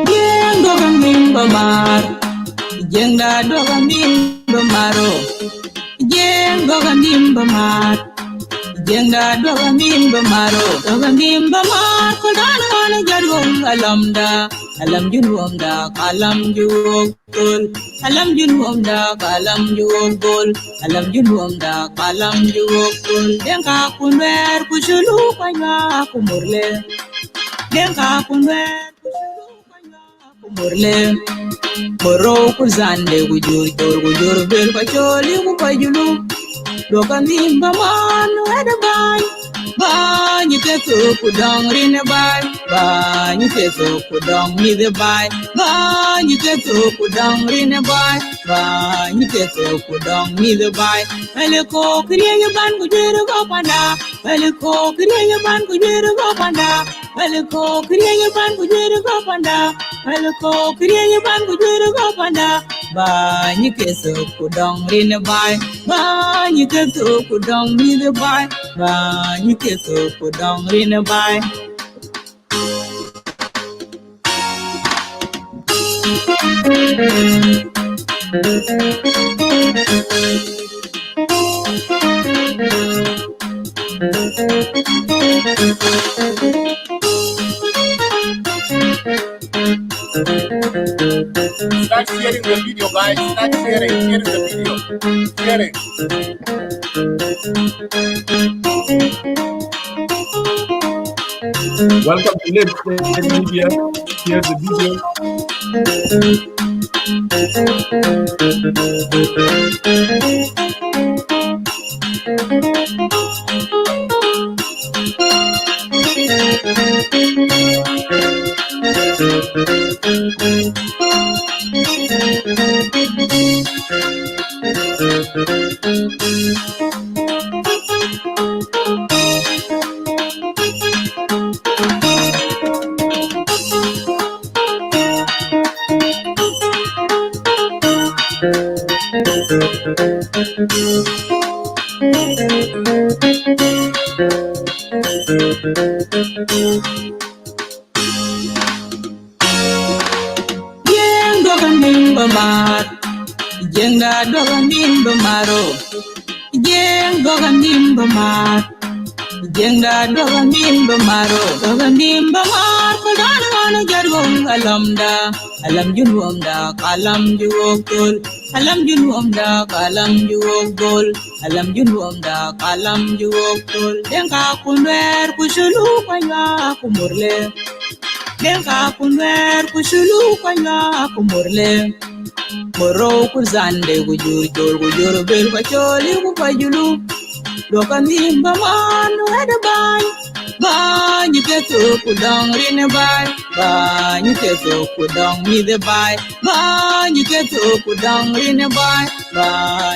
Jeng doga mimba mar, jeng da doga mimba maro. Jeng doga mimba mar, jeng da doga mimba maro. Doga mimba mar, kodana wana jarwong alamda. Alam junwom da kalam juwog gol. Alam junwom da kalam juwog gol. Alam junwom da kalam juwog gol. Denka kunwer kushulu kanya kumurle. Denka kunwer kumurle. Moro kuzande kujur bel kacholi kupajulu. Doga mimba manu edabay. Ba nyiketu kudong rine bay. Ba nyiketu kudong mide bay. Ba nyiketu kudong rine bay. Ba nyiketu kudong mide bay. Veliko kriya ban kujiru gopanda. Veliko kriya ban kujiru gopanda. Veliko kriya ban kujiru gopanda. Veliko kriya ban kujiru gopanda. Ba nyiketu kudong rine bay. Ba nyiketu kudong mide bay. Ba nyiketu kudong rine bay. Start sharing the video, guys. Start sharing the video. Share it. Welcome to Live Media. Share the video. Jeng doga mimba mar, jeng da doga mimba maro. Jeng doga mimba mar, jeng da doga mimba maro. Doga mimba mar, kodana wana jarwong alamda. Alam junwom da kalam juwog gol. Alam junwom da kalam juwog gol. Alam junwom da kalam juwog gol. Denka kunwer kushulu kanya kumurle. Denka kunwer kushulu kanya kumurle. Moro kuzande kujur bel kacholi kupajulu. Doga mimba manu edabay. Ba nyiketu kudong rine bay. Ba nyiketu kudong mide bay. Ba nyiketu kudong rine bay. Ba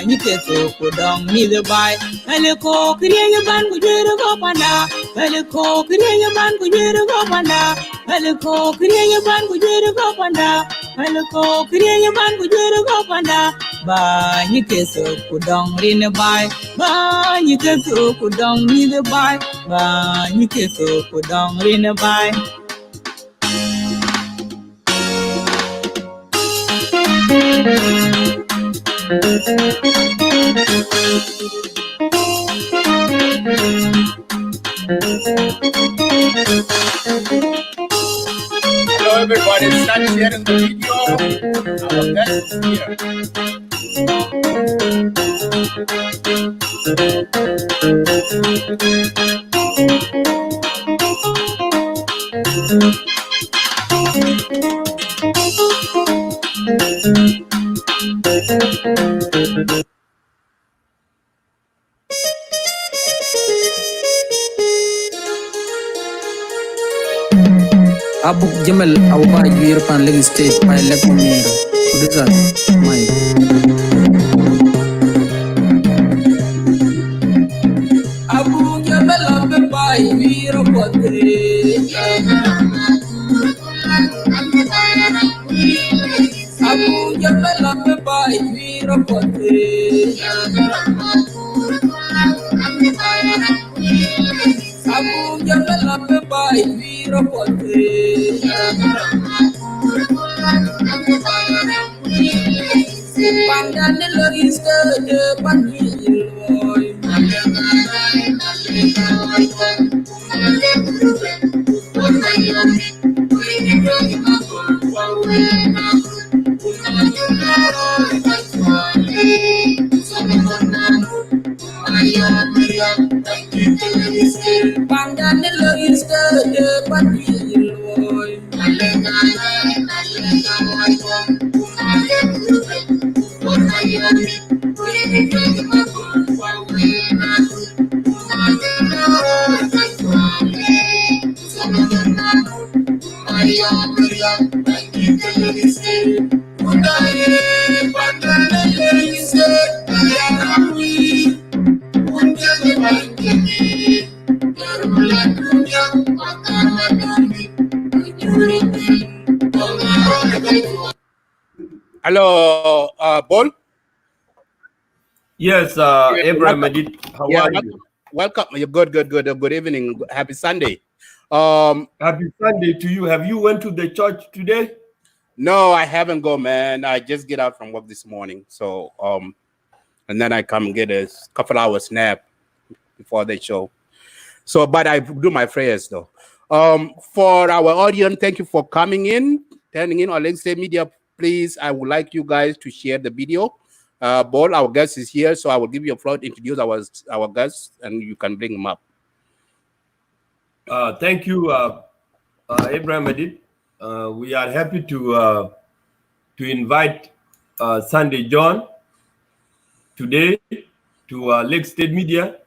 nyiketu kudong mide bay. Veliko kriya ban kujiru gopanda. Veliko kriya ban kujiru gopanda. Veliko kriya ban kujiru gopanda. Veliko kriya ban kujiru gopanda. Ba nyiketu kudong rine bay. Ba nyiketu kudong mide bay. Ba nyiketu kudong rine bay. Hello, everybody. Start sharing the video. Our guest is here. Abuk Jamal Awa European League State by Lekumir. Udza Mai. Abu Jamal Abai Europe. Abu Jamal Abai Europe. Hello, Bol. Yes, Abraham Madid, how are you? Welcome. Good. Good evening. Happy Sunday. Happy Sunday to you. Have you went to the church today? No, I haven't gone, man. I just get out from work this morning. So, and then I come and get a couple hours nap before the show. So, but I do my prayers though. For our audience, thank you for coming in, turning in on Legacy Media. Please, I would like you guys to share the video. Bol, our guest is here, so I will give you a floor to introduce our guest, and you can bring him up. Thank you, Abraham Madid. We are happy to invite Sunday John today to Lake State Media,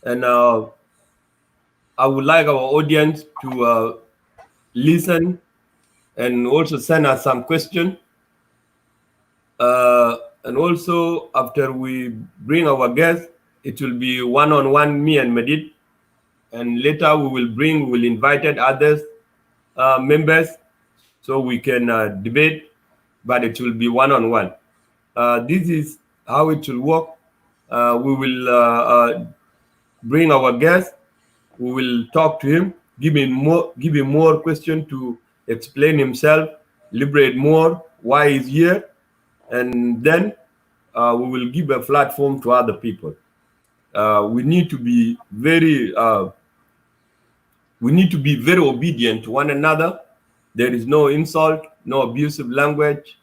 and I would like our audience to listen and also send us some questions. And also, after we bring our guest, it will be one-on-one, me and Madid. And later we will invite others, members, so we can debate, but it will be one-on-one. This is how it will work. We will bring our guest. We will talk to him, give him more questions to explain himself, liberate more why he's here, and then we will give a platform to other people. We need to be very obedient to one another. There is no insult, no abusive language.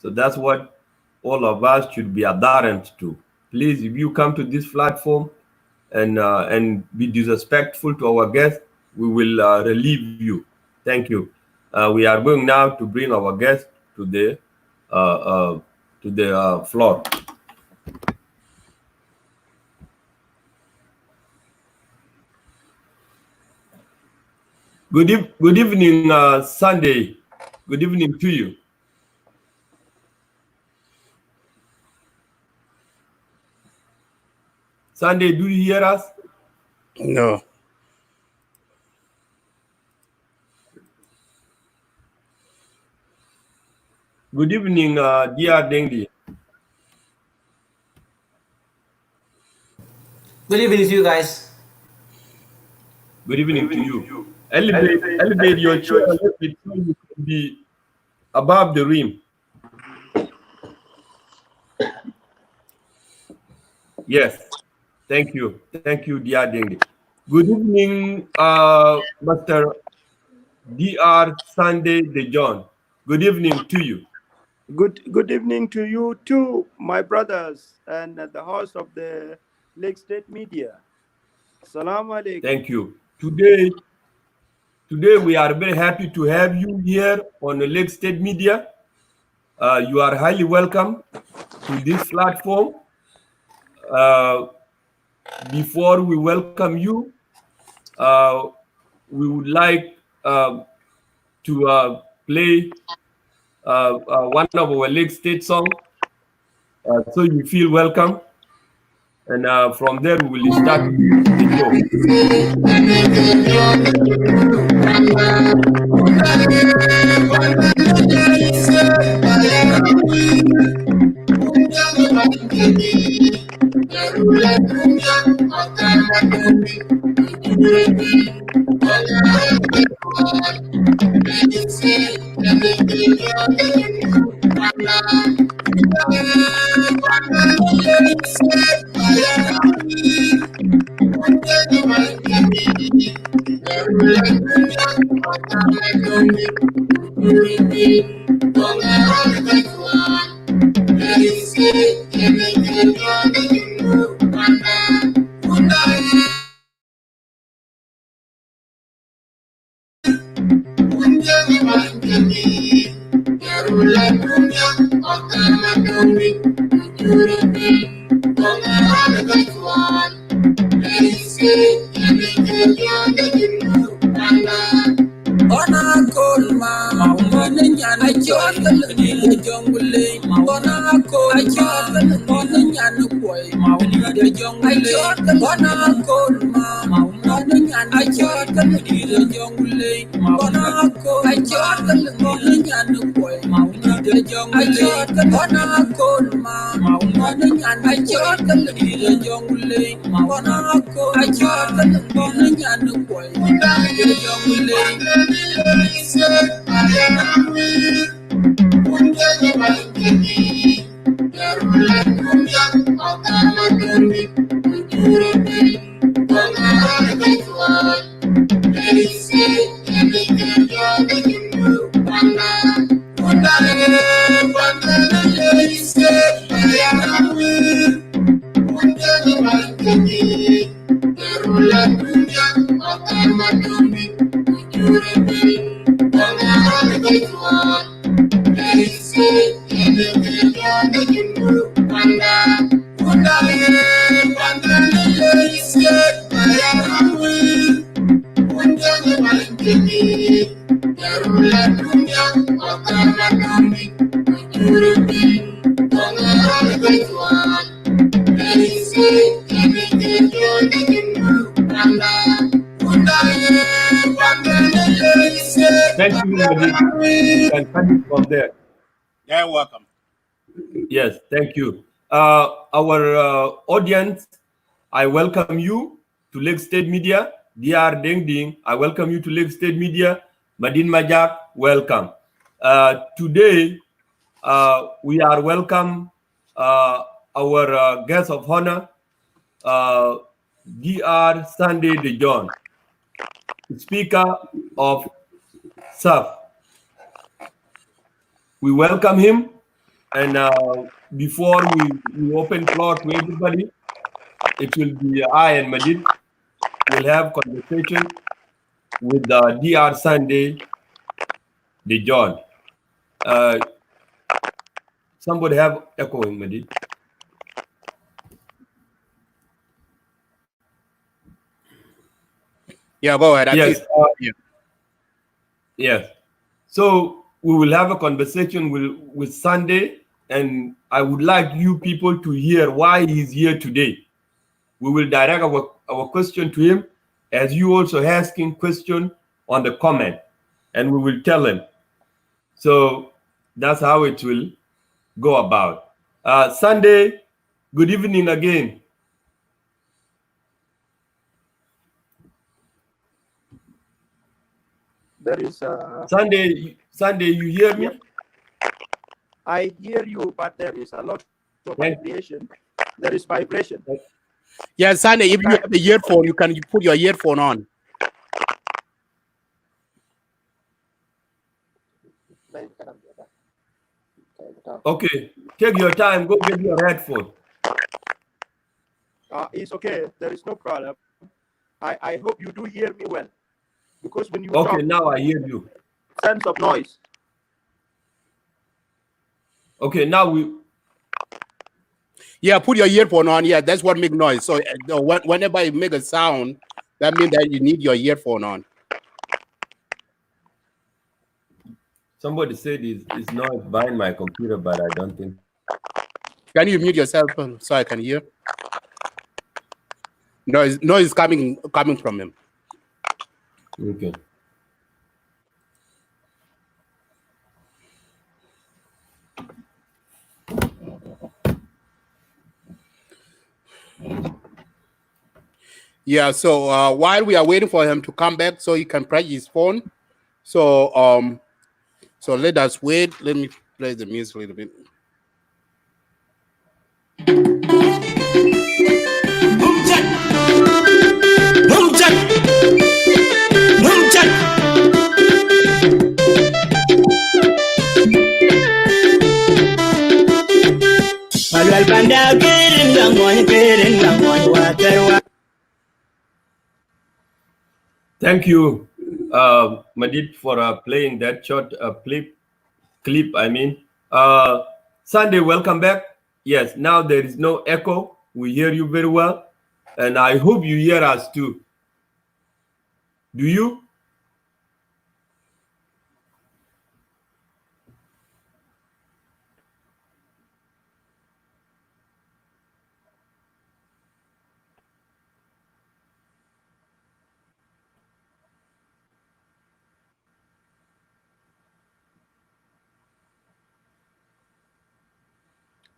So that's what all of us should be adherent to. Please, if you come to this platform and be disrespectful to our guests, we will relieve you. Thank you. We are going now to bring our guest to the floor. Good evening, Sunday. Good evening to you. Sunday, do you hear us? No. Good evening, dear Dengi. Good evening to you guys. Good evening to you. Elevate your chair a little bit so you can be above the rim. Yes. Thank you. Thank you, dear Dengi. Good evening, Mr. Dr. Sunday De John. Good evening to you. Good evening to you too, my brothers, and the host of the Lake State Media. Salam alaikum. Thank you. Today we are very happy to have you here on the Lake State Media. You are highly welcome to this platform. Before we welcome you, we would like to play one of our Lake State songs, so you feel welcome. And from there, we will start the show. Ona kolma, mona nyana chota lini jongle. Ona kolma, chota mona nyana boy, mauni de jongle. Ona kolma, mona nyana chota lini de jongle. Ona kolma, chota mona nyana boy, mauni de jongle. Ona kolma, mona nyana chota lini de jongle. Ona kolma, chota mona nyana boy, mauni de jongle. Thank you, Madid. You can cut it from there. Yeah, welcome. Yes, thank you. Our audience, I welcome you to Lake State Media. DR Deng Ding, I welcome you to Lake State Media. Madin Majak, welcome. Today, we are welcome our guest of honor, DR Sunday De John, Speaker of SSUF. We welcome him, and before we open floor to everybody, it will be I and Madid will have conversation with DR Sunday De John. Somebody have echoing, Madid. Yeah, go ahead. Yes. Yeah. Yes. So we will have a conversation with Sunday, and I would like you people to hear why he's here today. We will direct our question to him, as you also asking question on the comment, and we will tell him. So that's how it will go about. Sunday, good evening again. There is Sunday, you hear me? Yep. I hear you, but there is a lot of vibration. There is vibration. Yeah, Sunday, if you have a earphone, you can put your earphone on. Okay, take your time. Go get your headphone. It's okay. There is no problem. I hope you do hear me well, because when you Okay, talk, now I hear you. sense of noise. Okay, now we. Yeah, put your earphone on. Yeah, that's what make noise. So whenever you make a sound, that means that you need your earphone on. Somebody said it's not behind my computer, but I don't think. Can you mute yourself so I can hear? Noise coming from him. Okay. Yeah. So while we are waiting for him to come back, so he can press his phone. So so let us wait. Let me play the music a little bit. Thank you, Madid, for playing that short clip. I mean, Sunday, welcome back. Yes, now there is no echo. We hear you very well, and I hope you hear us too. Do you?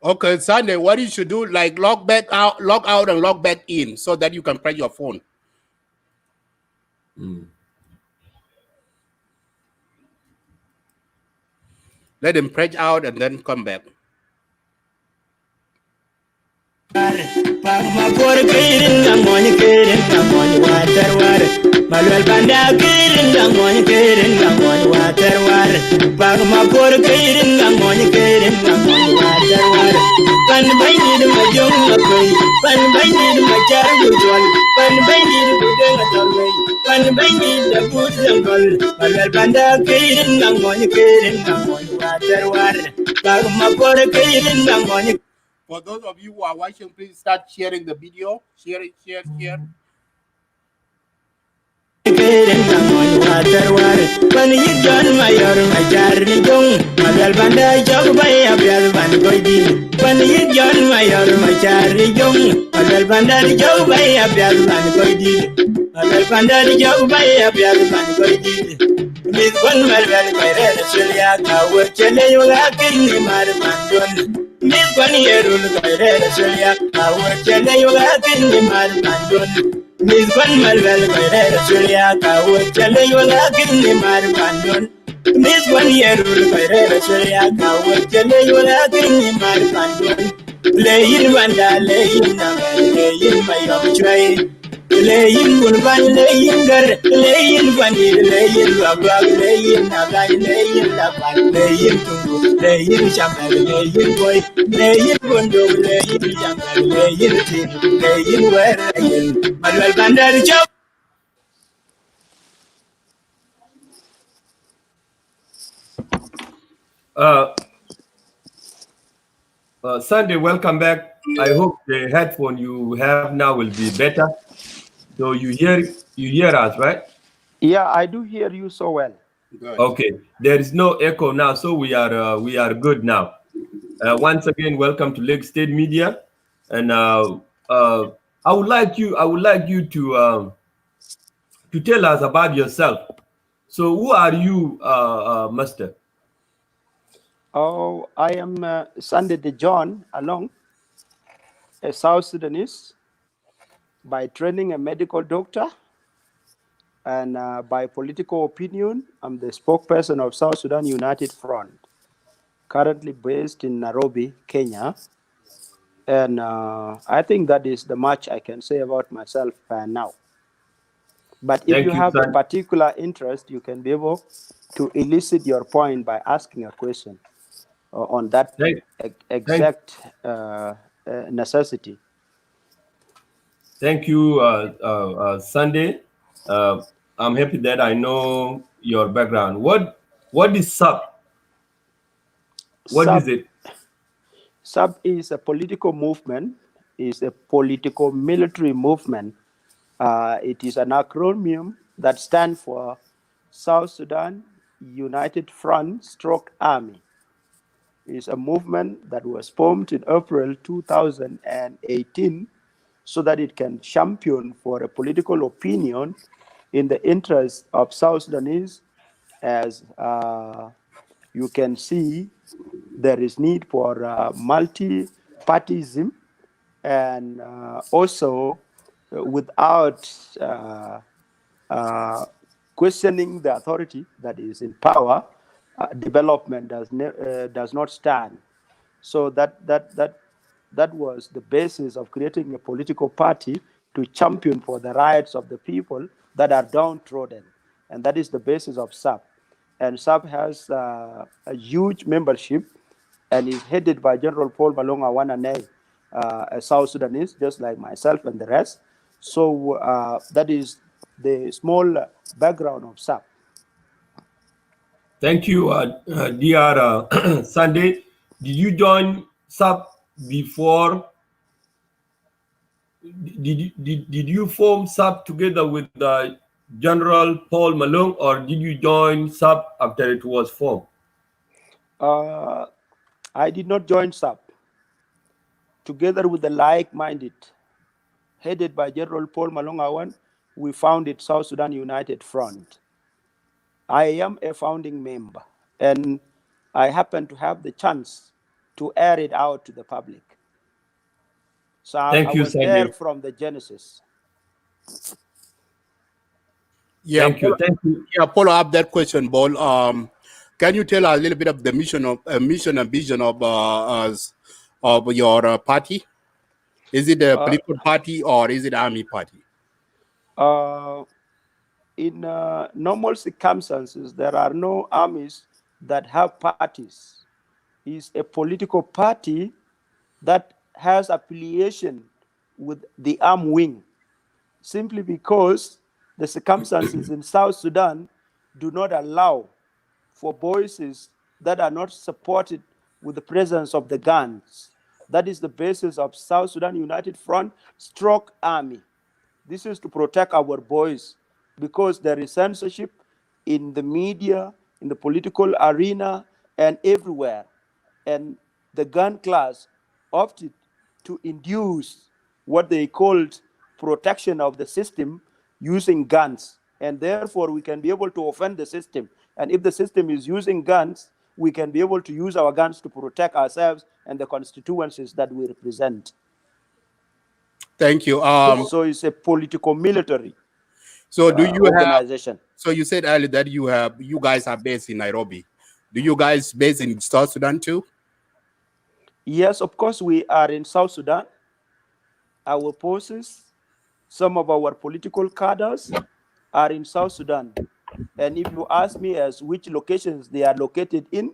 Okay, Sunday, what you should do, like log out and log back in so that you can press your phone. Let him press out and then come back. Malwal banda kirin gangon kirin gangon water war Pagma por kirin gangon kirin gangon water war Pan baini du majong makoy Pan baini du majar gujol Pan baini du budeng atolway Pan baini du budeng gol Malwal banda kirin gangon water war Pagma por kirin gangon. For those of you who are watching, please start sharing the video. Share it, share. When you join my charity jong, Madal Banda Jog by a Bial Van Goidi. When you join my charity jong, Madal Banda Jog by a Bial Van Goidi. Madal Banda Jog by a Bial Van Goidi. With one Malvel by Renacilia, our Chile, you are getting my mandon. Miss one year, by Renacilia, our Chile, you are getting my mandon. Miss one Malvel by Renacilia, our Chile, you are getting my mandon. Miss 1 year, by Renacilia, our Chile, you are getting my mandon. Lay in Wanda, lay in my young trade. Layin Gulban, layin Gar, layin Vanil, layin Labag, layin Nagai, layin Laban, layin Tungu, layin Shamal, layin Boy, layin Bundo, layin Jangal, layin Tin, layin Werayin, Manuel Bandar Job. Sunday, welcome back. I hope the headphone you have now will be better. So you hear us, right? Yeah, I do hear you so well. Good. Okay, there is no echo now, so we are good now. Once again, welcome to Lake State Media, and I would like you to tell us about yourself. So, who are you, Master? Oh, I am Sunday de John Malong, a South Sudanese, by training a medical doctor, and by political opinion, I'm the spokesperson of South Sudan United Front, currently based in Nairobi, Kenya. And I think that is the much I can say about myself now. But if you have a particular interest, you can be able to elicit your point by asking a question on that exact necessity. Thank you, Sunday. I'm happy that I know your background. What is SUP? What is it? SUP is a political movement. Is a political military movement. It is an acronym that stands for South Sudan United Front Stroke Army. It's a movement that was formed in April 2018 so that it can champion for a political opinion in the interest of South Sudanese. As you can see, there is need for multi-partyism and also without questioning the authority that is in power, development does not stand. So that was the basis of creating a political party to champion for the rights of the people that are downtrodden, and that is the basis of SUF. And SUF has a huge membership, and is headed by General Paul Malong Awan, a South Sudanese, just like myself and the rest. So that is the small background of SUF. Thank you, dear Sunday. Did you join SUP before? Did you form SUP together with General Paul Malong, or did you join SUP after it was formed? I did not join SUP. Together with the like-minded, headed by General Paul Malong Awan, we founded South Sudan United Front. I am a founding member, and I happen to have the chance to air it out to the public. So I was there from the genesis. Yeah, thank you. Yeah, follow up that question, Paul. Can you tell us a little bit of the mission and vision of your party? Is it a political party or is it army party? In normal circumstances, there are no armies that have parties. It's a political party that has affiliation with the armed wing, simply because the circumstances in South Sudan do not allow for voices that are not supported with the presence of the guns. That is the basis of South Sudan United Front stroke army. This is to protect our boys, because there is censorship in the media, in the political arena, and everywhere. And the gun class opted to induce what they called protection of the system using guns. And therefore, we can be able to offend the system. And if the system is using guns, we can be able to use our guns to protect ourselves and the constituencies that we represent. Thank you. So it's a political military so do you organization. So you said earlier that you guys are based in Nairobi. Do you guys based in South Sudan too? Yes, of course, we are in South Sudan. Our forces, some of our political cadres are in South Sudan. And if you ask me as which locations they are located in,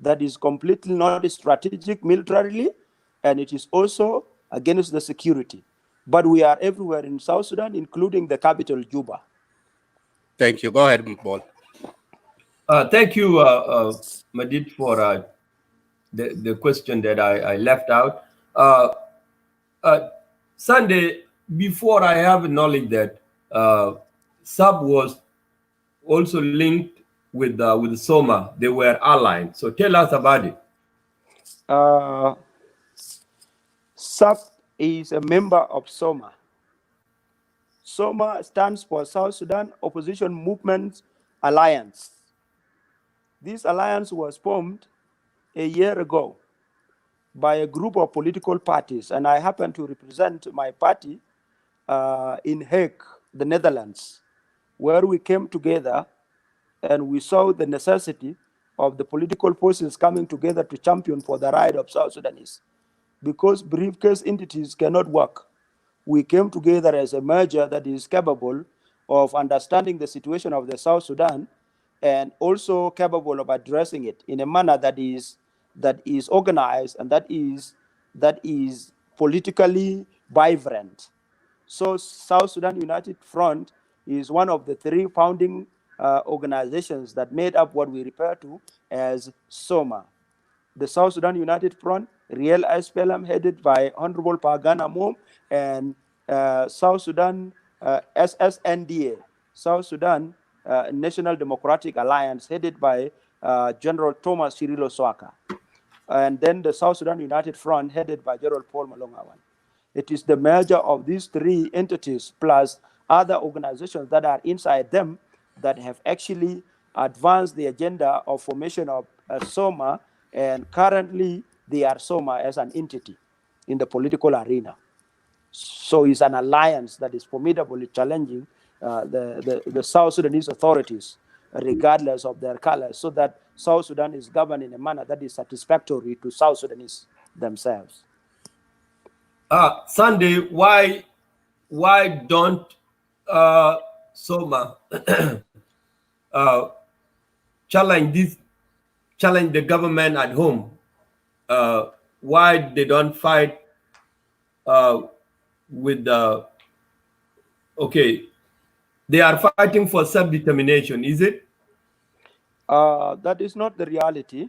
that is completely not strategic militarily, and it is also against the security. But we are everywhere in South Sudan, including the capital, Juba. Thank you. Go ahead, Paul. Thank you, Madid, for the question that I left out. Sunday, before I have knowledge that SUB was also linked with SOMA, they were aligned. So tell us about it. SUB is a member of SOMA. SOMA stands for South Sudan Opposition Movement Alliance. This alliance was formed a year ago by a group of political parties, and I happen to represent my party in Hague, the Netherlands, where we came together and we saw the necessity of the political forces coming together to champion for the right of South Sudanese. Because briefcase entities cannot work, we came together as a merger that is capable of understanding the situation of the South Sudan and also capable of addressing it in a manner that is organized and that is politically vibrant. So South Sudan United Front is one of the three founding organizations that made up what we refer to as SOMA. The South Sudan United Front, real SPLM, headed by Honorable Pagana Mom, and South Sudan SSNDA, South Sudan National Democratic Alliance, headed by General Thomas Cirilo Swaka. And then the South Sudan United Front, headed by General Paul Malong Awan. It is the merger of these three entities plus other organizations that are inside them that have actually advanced the agenda of formation of SOMA, and currently they are SOMA as an entity in the political arena. So it's an alliance that is formidably challenging the South Sudanese authorities, regardless of their colors, so that South Sudan is governed in a manner that is satisfactory to South Sudanese themselves. Sunday, why don't Soma challenge the government at home? Why they don't fight with the okay? They are fighting for self-determination, is it? That is not the reality.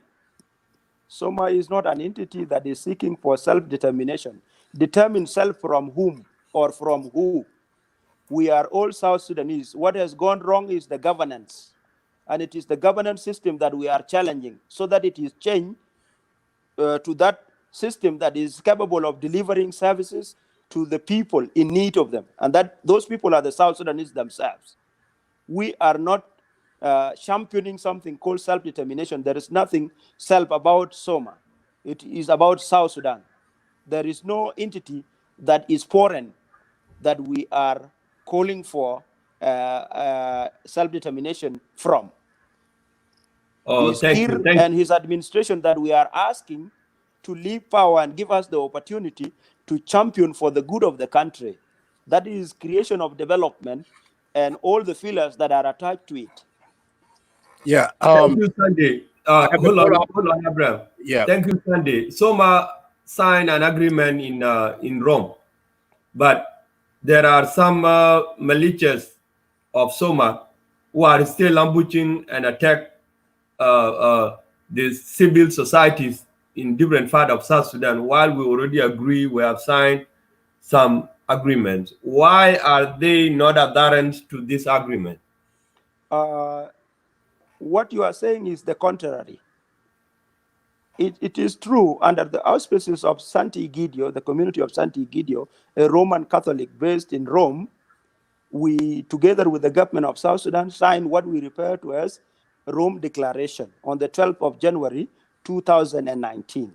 Soma is not an entity that is seeking for self-determination. Determine self from whom or from who? We are all South Sudanese. What has gone wrong is the governance. And it is the governance system that we are challenging, so that it is changed to that system that is capable of delivering services to the people in need of them. And that those people are the South Sudanese themselves. We are not championing something called self-determination. There is nothing self about Soma. It is about South Sudan. There is no entity that is foreign that we are calling for self-determination from. Oh, It's thank Kir you. and his administration that we are asking to leave power and give us the opportunity to champion for the good of the country. That is creation of development and all the pillars that are attached to it. Yeah. Thank you, Sunday. I have a Hold follow-up. on, Abraham. Yeah. Thank you, Sunday. Soma signed an agreement in Rome, but there are some militias of Soma who are still ambushing and attack the civil societies in different parts of South Sudan. While we already agree, we have signed some agreements. Why are they not adherent to this agreement? What you are saying is the contrary. It is true, under the auspices of Sant'Egidio, the community of Sant'Egidio, a Roman Catholic based in Rome, we, together with the government of South Sudan, signed what we refer to as Rome Declaration on the 12th of January 2019.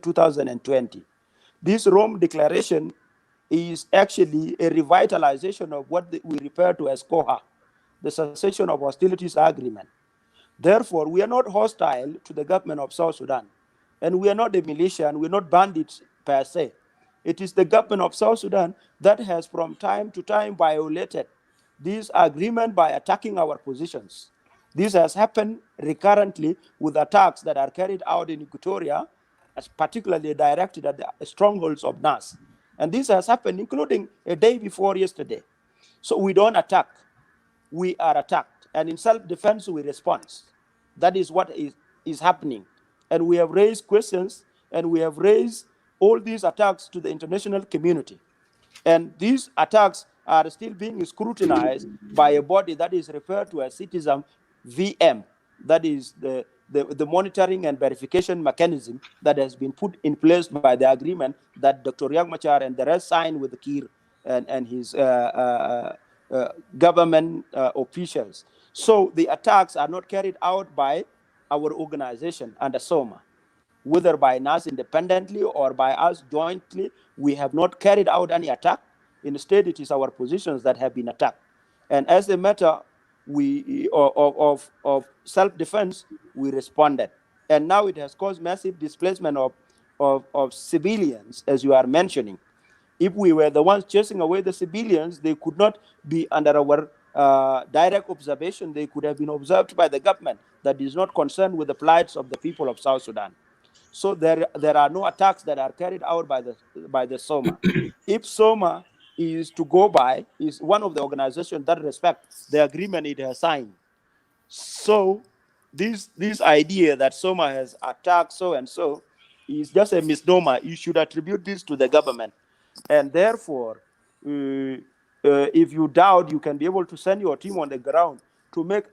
2020. This Rome Declaration is actually a revitalization of what we refer to as COHA, the Cessation of Hostilities Agreement. Therefore, we are not hostile to the government of South Sudan, and we are not a militia, and we're not bandits per se. It is the government of South Sudan that has from time to time violated this agreement by attacking our positions. This has happened recurrently with attacks that are carried out in Equatoria, as particularly directed at the strongholds of NAS. And this has happened including a day before yesterday. So we don't attack, we are attacked. And in self-defense, we respond. That is what is happening. And we have raised questions, and we have raised all these attacks to the international community. And these attacks are still being scrutinized by a body that is referred to as Citizen VM. That is the monitoring and verification mechanism that has been put in place by the agreement that Dr. Riek Machar and the rest signed with Kir and his government officials. So the attacks are not carried out by our organization under SOMA, whether by NAS independently or by us jointly. We have not carried out any attack. Instead, it is our positions that have been attacked. And as a matter of self-defense, we responded. And now it has caused massive displacement of civilians, as you are mentioning. If we were the ones chasing away the civilians, they could not be under our direct observation. They could have been observed by the government that is not concerned with the plights of the people of South Sudan. So there are no attacks that are carried out by the SOMA. If SOMA is to go by, is one of the organizations that respect the agreement it has signed. So this idea that SOMA has attacked so and so is just a misnomer. You should attribute this to the government. And therefore, if you doubt, you can be able to send your team on the ground to make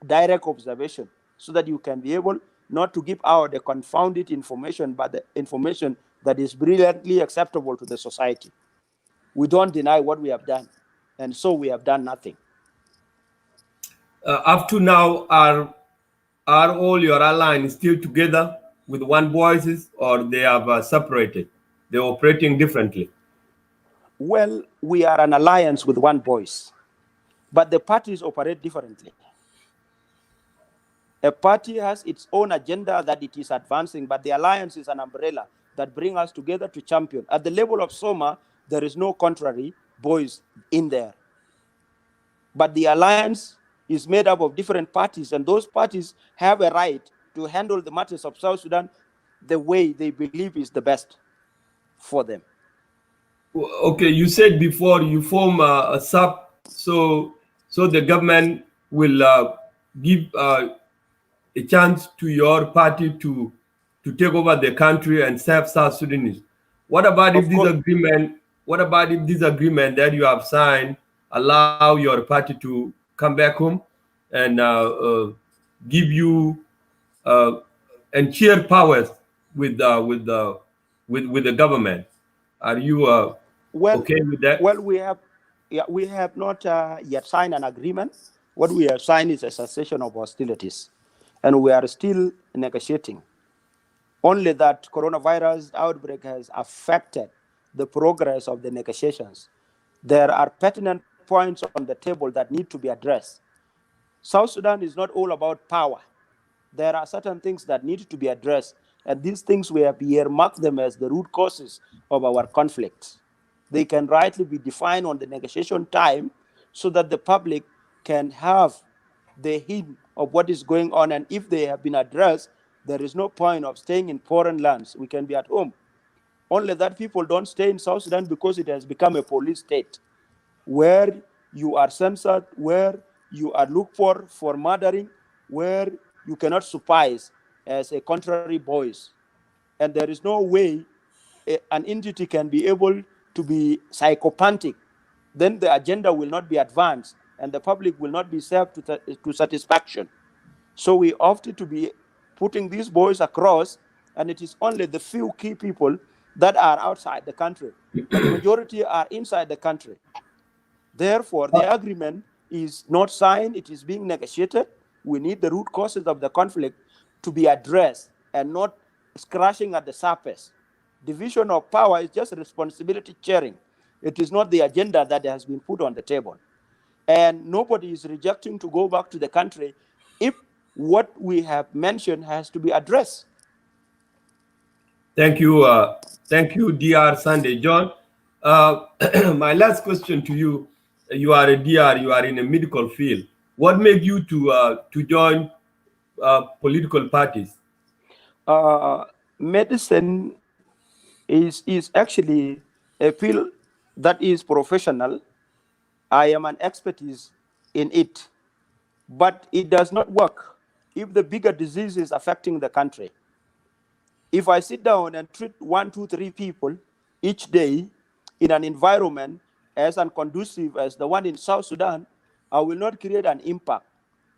direct observation, so that you can be able not to give out the confounded information, but the information that is brilliantly acceptable to the society. We don't deny what we have done, and so we have done nothing. Up to now, are all your allies still together with one voices, or they have separated? They're operating differently. Well, we are an alliance with one voice, but the parties operate differently. A party has its own agenda that it is advancing, but the alliance is an umbrella that brings us together to champion. At the level of Soma, there is no contrary voice in there. But the alliance is made up of different parties, and those parties have a right to handle the matters of South Sudan the way they believe is the best for them. Okay, you said before you form a sub, so the government will give a chance to your party to take over the country and serve South Sudanese. What about if Of this course, agreement? What about if this agreement that you have signed allow your party to come back home and give you and share powers with the government? Are you well, okay with that? well, we have not yet signed an agreement. What we have signed is a cessation of hostilities, and we are still negotiating. Only that coronavirus outbreak has affected the progress of the negotiations. There are pertinent points on the table that need to be addressed. South Sudan is not all about power. There are certain things that need to be addressed, and these things we have earmarked them as the root causes of our conflicts. They can rightly be defined on the negotiation time so that the public can have the hint of what is going on, and if they have been addressed, there is no point of staying in foreign lands. We can be at home. Only that people don't stay in South Sudan because it has become a police state where you are censored, where you are looked for murdering, where you cannot suffice as a contrary voice. And there is no way an entity can be able to be psychopathic. Then the agenda will not be advanced and the public will not be served to satisfaction. So we opted to be putting these boys across, and it is only the few key people that are outside the country, but majority are inside the country. Therefore, the agreement is not signed, it is being negotiated. We need the root causes of the conflict to be addressed and not scratching at the surface. Division of power is just responsibility sharing. It is not the agenda that has been put on the table. And nobody is rejecting to go back to the country if what we have mentioned has to be addressed. Thank you, Dr. Sunday John. My last question to you: you are a DR, you are in a medical field. What made you to join political parties? Medicine is actually a field that is professional. I am an expertise in it, but it does not work if the bigger disease is affecting the country. If I sit down and treat 1, 2, 3 people each day in an environment as unconducive as the one in South Sudan, I will not create an impact.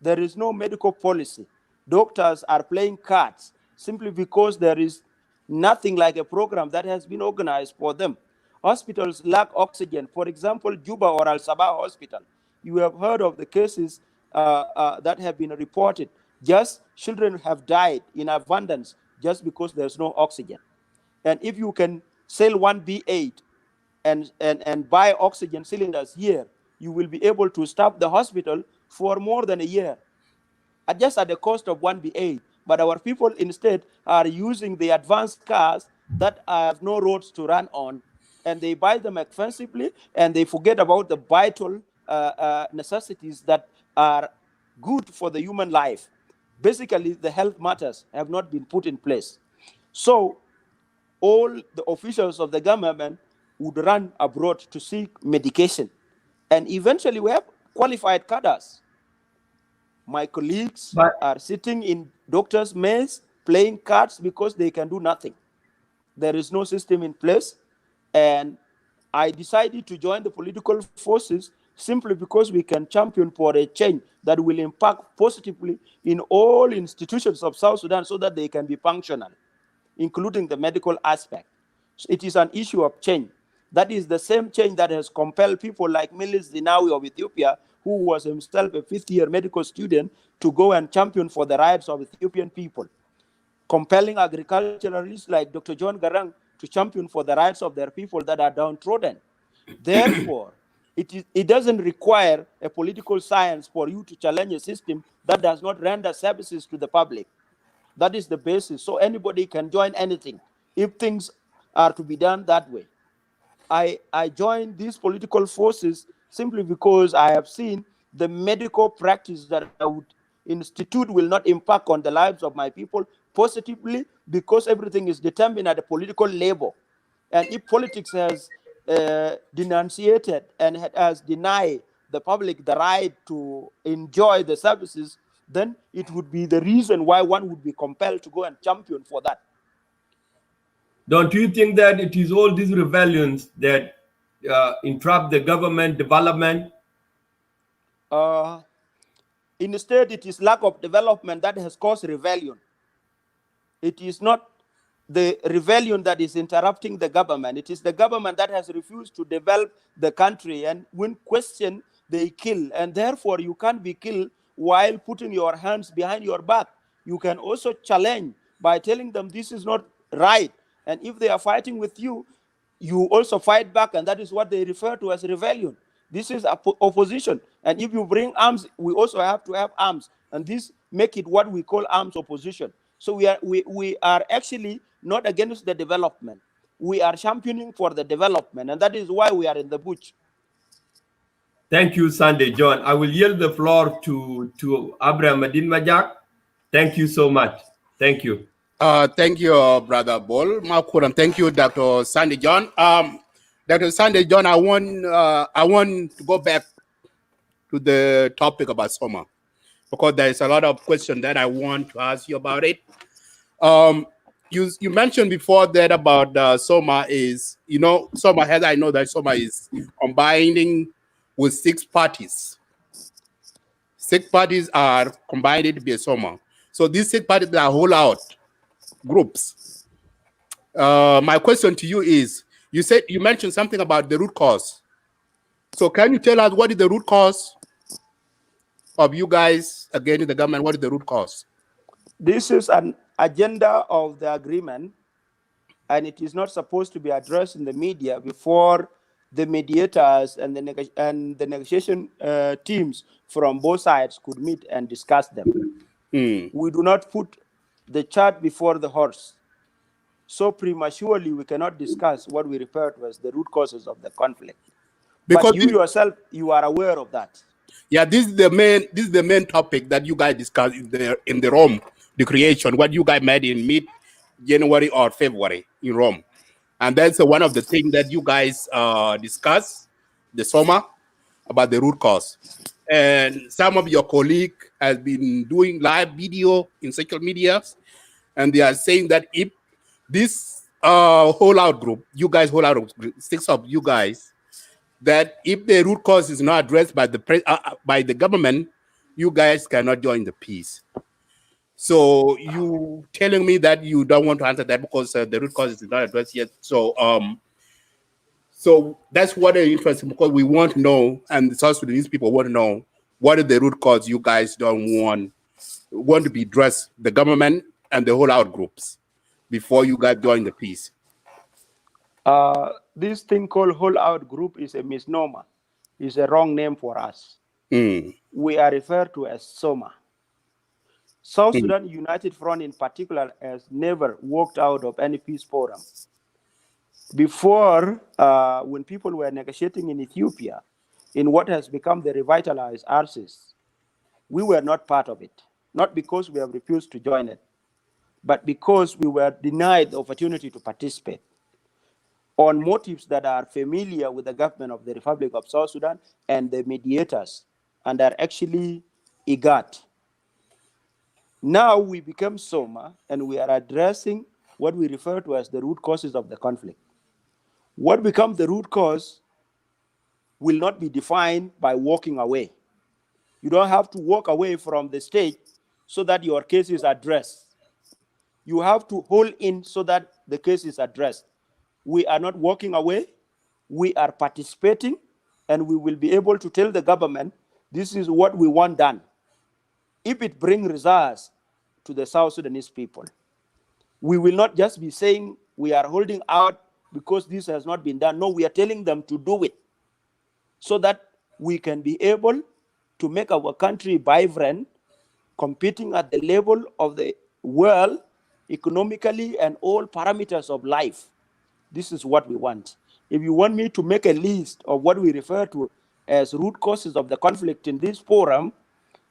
There is no medical policy. Doctors are playing cards simply because there is nothing like a program that has been organized for them. Hospitals lack oxygen. For example, Juba or Al Sabah Hospital. You have heard of the cases that have been reported. Just children have died in abundance just because there's no oxygen. And if you can sell one B8 and buy oxygen cylinders here, you will be able to staff the hospital for more than a year, just at the cost of one B8. But our people instead are using the advanced cars that have no roads to run on, and they buy them expensively, and they forget about the vital necessities that are good for the human life. Basically, the health matters have not been put in place. So all the officials of the government would run abroad to seek medication. And eventually we have qualified cadres. My colleagues are sitting in doctors' mess playing cards because they can do nothing. There is no system in place. And I decided to join the political forces simply because we can champion for a change that will impact positively in all institutions of South Sudan so that they can be functional, including the medical aspect. So it is an issue of change. That is the same change that has compelled people like Milis Zinawi of Ethiopia, who was himself a 5th-year medical student, to go and champion for the rights of Ethiopian people. Compelling agriculturalists like Dr. John Garang to champion for the rights of their people that are downtrodden. Therefore, it doesn't require a political science for you to challenge a system that does not render services to the public. That is the basis. So anybody can join anything if things are to be done that way. I joined these political forces simply because I have seen the medical practice that I would institute will not impact on the lives of my people positively, because everything is determined at a political level. And if politics has denunciated and has denied the public the right to enjoy the services, then it would be the reason why one would be compelled to go and champion for that. Don't you think that it is all these rebellions that entrap the government development? Instead, it is lack of development that has caused rebellion. It is not the rebellion that is interrupting the government. It is the government that has refused to develop the country, and when questioned, they kill. And therefore, you can't be killed while putting your hands behind your back. You can also challenge by telling them this is not right. And if they are fighting with you, you also fight back, and that is what they refer to as rebellion. This is opposition. And if you bring arms, we also have to have arms. And this make it what we call arms opposition. So we are actually not against the development. We are championing for the development, and that is why we are in the bush. Thank you, Sunday John. I will yield the floor to Abraham Adin Majak. Thank you so much. Thank you. Thank you, Brother Bol Makuram. Thank you, Dr. Sandy John. Dr. Sandy John, I want to go back to the topic about Soma, because there is a lot of questions that I want to ask you about it. You mentioned before that about Soma is, Soma has, I know that Soma is combining with 6 parties. 6 parties are combined to be a Soma. So these 6 parties are whole out groups. My question to you is, you mentioned something about the root cause. So can you tell us what is the root cause of you guys against the government? What is the root cause? This is an agenda of the agreement, and it is not supposed to be addressed in the media before the mediators and the negotiation teams from both sides could meet and discuss them. We do not put the cart before the horse. So prematurely, we cannot discuss what we refer to as the root causes of the conflict. Because but you yourself, you are aware of that. Yeah, this is the main topic that you guys discussed in the Rome, the creation, what you guys met in mid-January or February in Rome. And that's one of the things that you guys discussed, the Soma, about the root cause. And some of your colleagues have been doing live video in social media, and they are saying that if this whole out group, 6 of you guys, that if the root cause is not addressed by the government, you guys cannot join the peace. So you telling me that you don't want to answer that because the root cause is not addressed yet. So so that's what is interesting, because we want to know, and the South Sudanese people want to know, what is the root cause you guys don't want to be addressed, the government and the whole out groups, before you guys join the peace. This thing called whole out group is a misnomer. It's a wrong name for us. We are referred to as Soma. South Sudan United Front in particular has never walked out of any peace forum. Before, when people were negotiating in Ethiopia, in what has become the revitalized RCs, we were not part of it. Not because we have refused to join it, but because we were denied the opportunity to participate on motives that are familiar with the government of the Republic of South Sudan and the mediators, and are actually IGAT. Now we become Soma, and we are addressing what we refer to as the root causes of the conflict. What becomes the root cause will not be defined by walking away. You don't have to walk away from the stage so that your case is addressed. You have to hold in so that the case is addressed. We are not walking away. We are participating, and we will be able to tell the government, this is what we want done, if it brings results to the South Sudanese people. We will not just be saying we are holding out because this has not been done. No, we are telling them to do it. so that we can be able to make our country vibrant, competing at the level of the world economically and all parameters of life. This is what we want. If you want me to make a list of what we refer to as root causes of the conflict in this forum,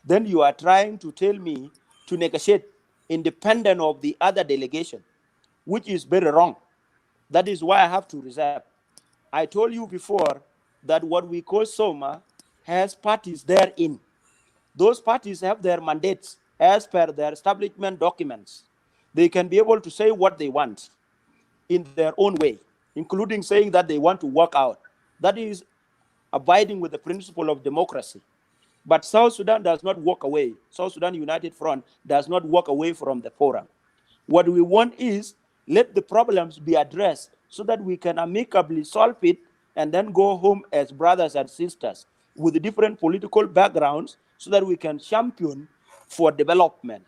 then you are trying to tell me to negotiate independent of the other delegation, which is very wrong. That is why I have to reserve. I told you before that what we call SOMA has parties therein. Those parties have their mandates as per their establishment documents. They can be able to say what they want in their own way, including saying that they want to walk out. That is abiding with the principle of democracy. But South Sudan does not walk away. South Sudan United Front does not walk away from the forum. What we want is let the problems be addressed so that we can amicably solve it and then go home as brothers and sisters with different political backgrounds so that we can champion for development.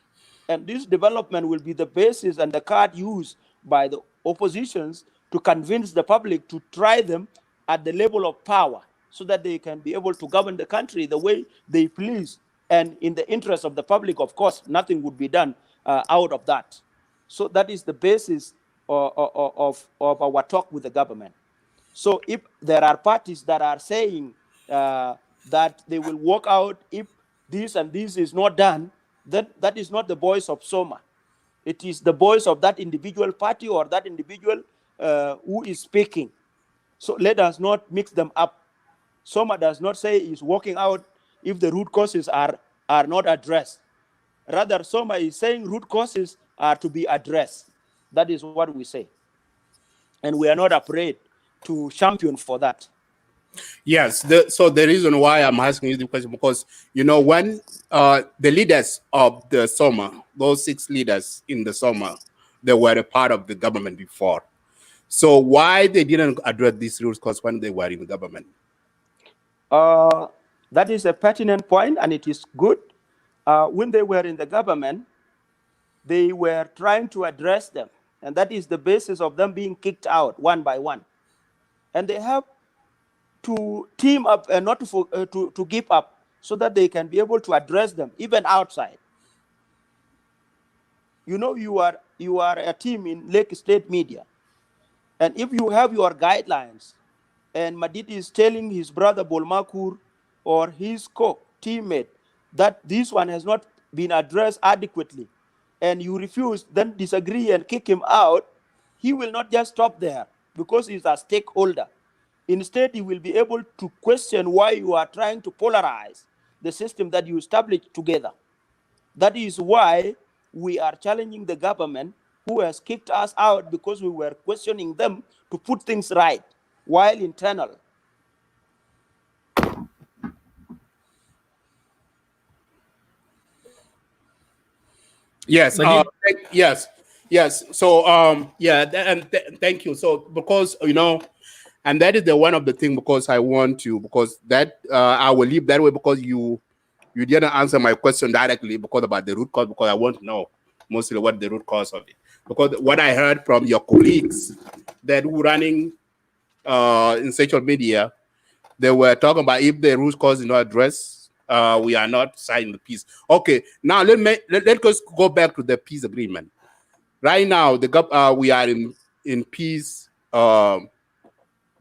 And this development will be the basis and the card used by the oppositions to convince the public to try them at the level of power so that they can be able to govern the country the way they please. And in the interest of the public, of course, nothing would be done out of that. So that is the basis of our talk with the government. So if there are parties that are saying that they will walk out if this and this is not done, then that is not the voice of SOMA. It is the voice of that individual party or that individual who is speaking. So let us not mix them up. SOMA does not say is walking out if the root causes are not addressed. Rather, SOMA is saying root causes are to be addressed. That is what we say. And we are not afraid to champion for that. Yes, so the reason why I'm asking you the question, because, you know, when the leaders of the SOMA, those 6 leaders in the SOMA, they were a part of the government before. So why they didn't address these root causes when they were in the government? That is a pertinent point, and it is good. When they were in the government, they were trying to address them, and that is the basis of them being kicked out one by one. And they have to team up and not to give up so that they can be able to address them even outside. You know, you are a team in Lake State Media, and if you have your guidelines, and Madid is telling his brother Bolmakur or his co-teammate that this one has not been addressed adequately, and you refuse, then disagree and kick him out, he will not just stop there because he's a stakeholder. Instead, he will be able to question why you are trying to polarize the system that you established together. That is why we are challenging the government who has kicked us out because we were questioning them to put things right while internal. Yes. Yes. So thank you. So because, you know, and that is the one of the thing, because I want to, because that I will leave that way, because you didn't answer my question directly because about the root cause, because I want to know mostly what the root cause of it. Because what I heard from your colleagues that were running in social media, they were talking about if the root cause is not addressed, we are not signing the peace. Okay, now let us go back to the peace agreement. Right now, we are in peace.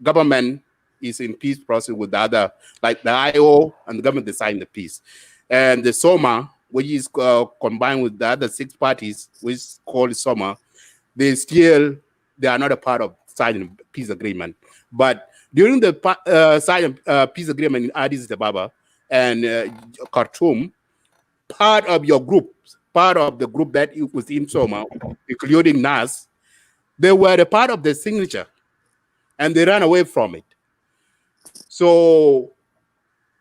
Government is in peace process with the other, like the IO and the government design the peace, and the SOMA, which is combined with the other 6 parties, which is called SOMA, they are not a part of signing peace agreement. But during the signing peace agreement in Addis Ababa and Khartoum, part of the group that was in SOMA, including NAS, they were a part of the signature, and they ran away from it. So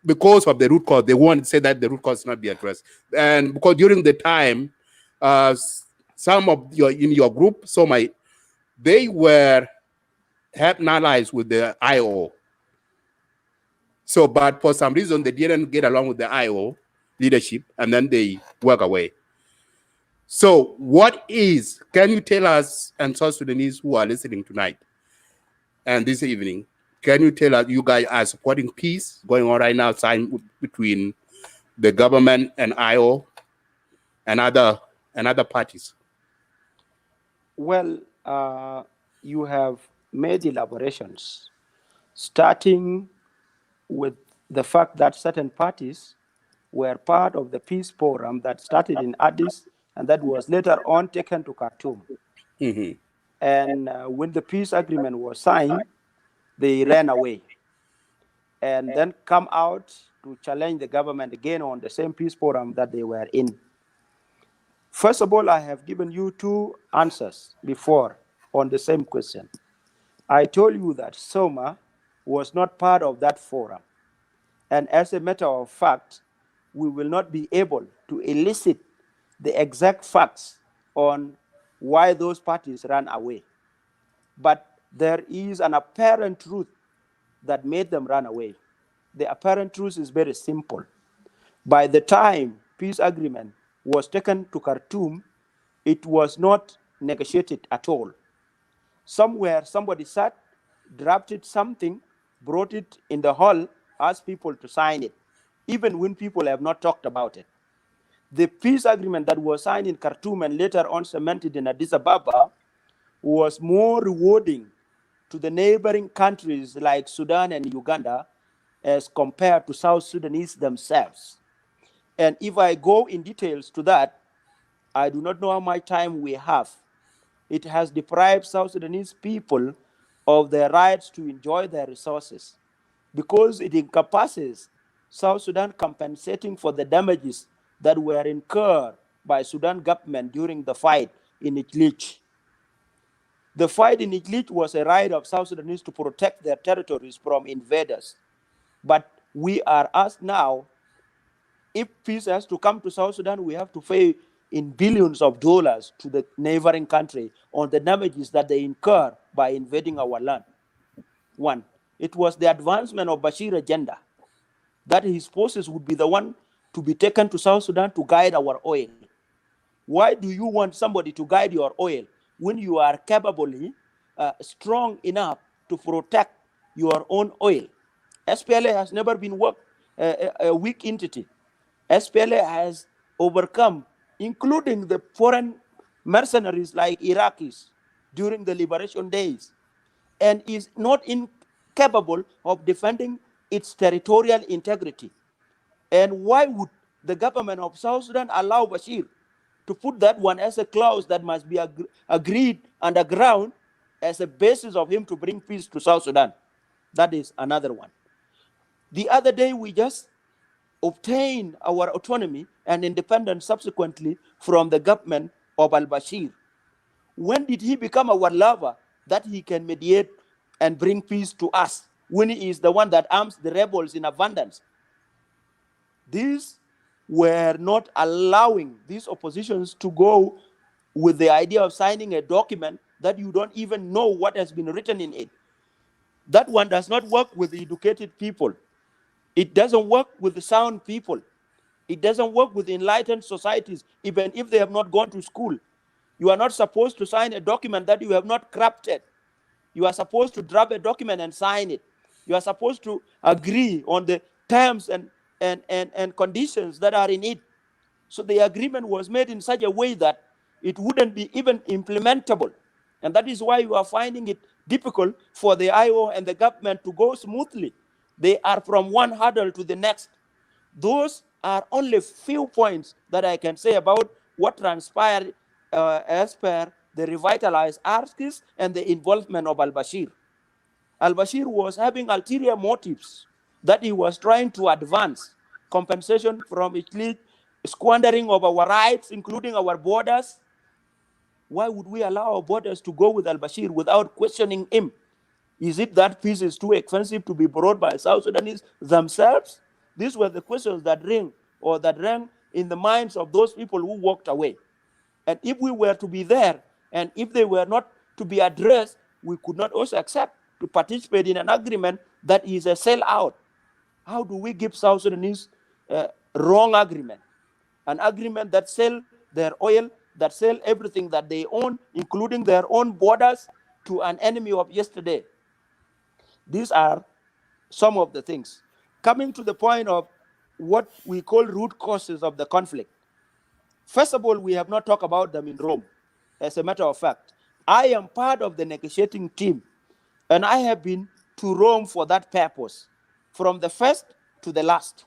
because of the root cause, they want to say that the root cause not be addressed. And because during the time, some of in your group, SOMA, they were allies with the IO. So, but for some reason, they didn't get along with the IO leadership, and then they walk away. So can you tell us, and South Sudanese who are listening tonight and this evening, Can you tell us you guys are supporting peace going on right now, signed between the government and IO and other parties? Well, you have made elaborations, starting with the fact that certain parties were part of the peace forum that started in Addis and that was later on taken to Khartoum. Mm-hmm. And when the peace agreement was signed, they ran away and then come out to challenge the government again on the same peace forum that they were in. First of all, I have given you two answers before on the same question. I told you that Soma was not part of that forum. And as a matter of fact, we will not be able to elicit the exact facts on why those parties ran away. But there is an apparent truth that made them run away. The apparent truth is very simple. By the time peace agreement was taken to Khartoum, it was not negotiated at all. Somewhere somebody sat, drafted something, brought it in the hall, asked people to sign it, even when people have not talked about it. The peace agreement that was signed in Khartoum and later on cemented in Addis Ababa was more rewarding to the neighboring countries like Sudan and Uganda as compared to South Sudanese themselves. And if I go in details to that, I do not know how much time we have. It has deprived South Sudanese people of their rights to enjoy their resources because it encompasses South Sudan compensating for the damages that were incurred by Sudan government during the fight in Idlib. The fight in Idlib was a right of South Sudanese to protect their territories from invaders. But we are asked now, if peace has to come to South Sudan, we have to pay in billions of dollars to the neighboring country on the damages that they incur by invading our land. One, it was the advancement of Bashir agenda that his forces would be the one to be taken to South Sudan to guide our oil. Why do you want somebody to guide your oil when you are capably strong enough to protect your own oil? SPLA has never been a weak entity. SPLA has overcome, including the foreign mercenaries like Iraqis during the liberation days, and is not incapable of defending its territorial integrity. And why would the government of South Sudan allow Bashir to put that one as a clause that must be agreed underground as a basis of him to bring peace to South Sudan? That is another one. The other day, we just obtained our autonomy and independence subsequently from the government of al-Bashir. When did he become our lover that he can mediate and bring peace to us when he is the one that arms the rebels in abundance? These were not allowing these oppositions to go with the idea of signing a document that you don't even know what has been written in it. That one does not work with educated people. It doesn't work with the sound people. It doesn't work with enlightened societies, even if they have not gone to school. You are not supposed to sign a document that you have not crafted. You are supposed to draft a document and sign it. You are supposed to agree on the terms and conditions that are in it. So the agreement was made in such a way that it wouldn't be even implementable. And that is why you are finding it difficult for the IO and the government to go smoothly. They are from one hurdle to the next. Those are only few points that I can say about what transpired as per the revitalized ARCIS and the involvement of al-Bashir. Al-Bashir was having ulterior motives that he was trying to advance: compensation from Italy, squandering of our rights, including our borders. Why would we allow our borders to go with al-Bashir without questioning him? Is it that peace is too expensive to be brought by South Sudanese themselves? These were the questions that rang in the minds of those people who walked away. And if we were to be there, and if they were not to be addressed, we could not also accept to participate in an agreement that is a sellout. How do we give South Sudanese wrong agreement? An agreement that sell their oil, that sell everything that they own, including their own borders, to an enemy of yesterday. These are some of the things. Coming to the point of what we call root causes of the conflict. First of all, we have not talked about them in Rome. As a matter of fact, I am part of the negotiating team, and I have been to Rome for that purpose, from the first to the last.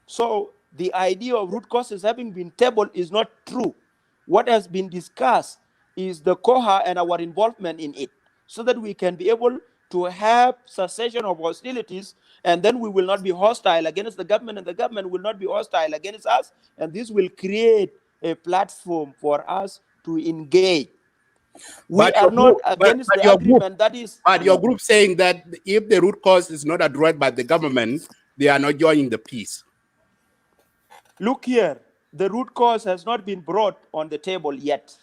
So the idea of root causes having been tabled is not true. What has been discussed is the COHA and our involvement in it, so that we can be able to have cessation of hostilities, and then we will not be hostile against the government, and the government will not be hostile against us, and this will create a platform for us to engage. We But are your not group, against but the your group, agreement that is. but your group saying that if the root cause is not addressed by the government, they are not joining the peace. Look here, the root cause has not been brought on the table yet.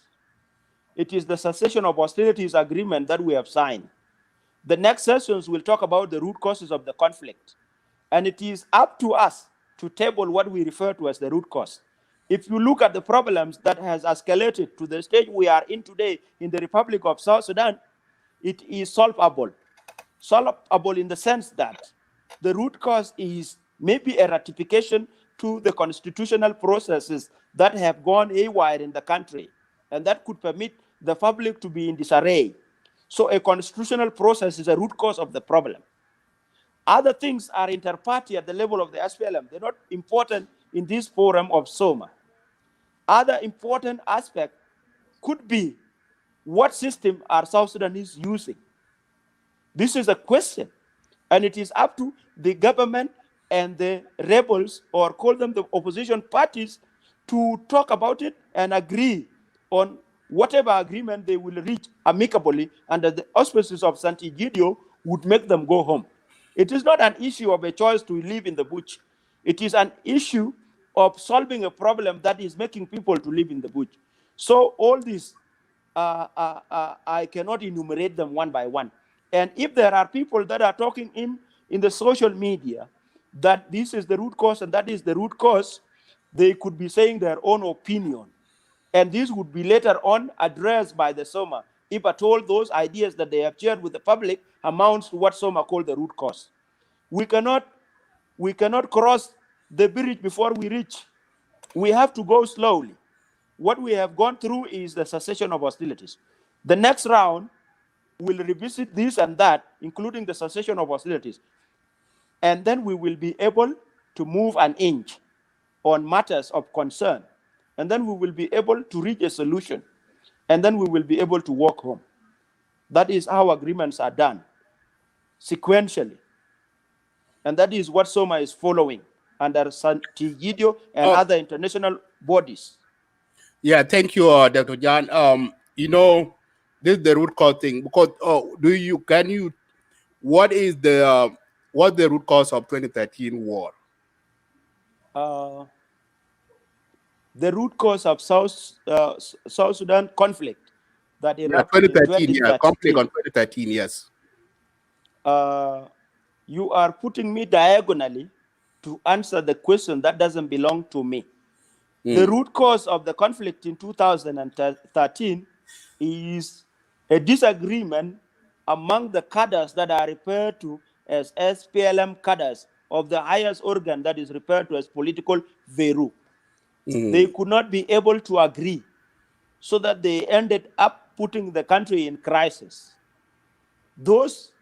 It is the cessation of hostilities agreement that we have signed. The next sessions will talk about the root causes of the conflict. And it is up to us to table what we refer to as the root cause. If you look at the problems that has escalated to the stage we are in today in the Republic of South Sudan, it is solvable. Solvable in the sense that the root cause is maybe a ratification to the constitutional processes that have gone haywire in the country, and that could permit the public to be in disarray. So a constitutional process is a root cause of the problem. Other things are inter-party at the level of the SPLM. They're not important in this forum of SOMA. Other important aspect could be what system are South Sudanese using. This is a question, and it is up to the government and the rebels, or call them the opposition parties, to talk about it and agree on whatever agreement they will reach amicably under the auspices of Sant'Egidio would make them go home. It is not an issue of a choice to live in the bush. It is an issue of solving a problem that is making people to live in the bush. So all this, I cannot enumerate them one by one. And if there are people that are talking in the social media that this is the root cause and that is the root cause, they could be saying their own opinion. And this would be later on addressed by the SOMA, if at all those ideas that they have shared with the public amounts to what SOMA called the root cause. We cannot cross the bridge before we reach. We have to go slowly. What we have gone through is the cessation of hostilities. The next round will revisit this and that, including the cessation of hostilities. And then we will be able to move an inch on matters of concern. And then we will be able to reach a solution. And then we will be able to walk home. That is how agreements are done, sequentially. And that is what SOMA is following under Sant'Egidio and other international bodies. Yeah, thank you, Dr. John. You know, this is the root cause thing, because what is the root cause of 2013 war? The root cause of South Sudan conflict that erupted 2013, in 2013. conflict on 2013, yes. You are putting me diagonally to answer the question that doesn't belong to me. The root cause of the conflict in 2013 is a disagreement among the cadres that are referred to as SPLM cadres of the highest organ that is referred to as political veru. They could not be able to agree, so that they ended up putting the country in crisis. Those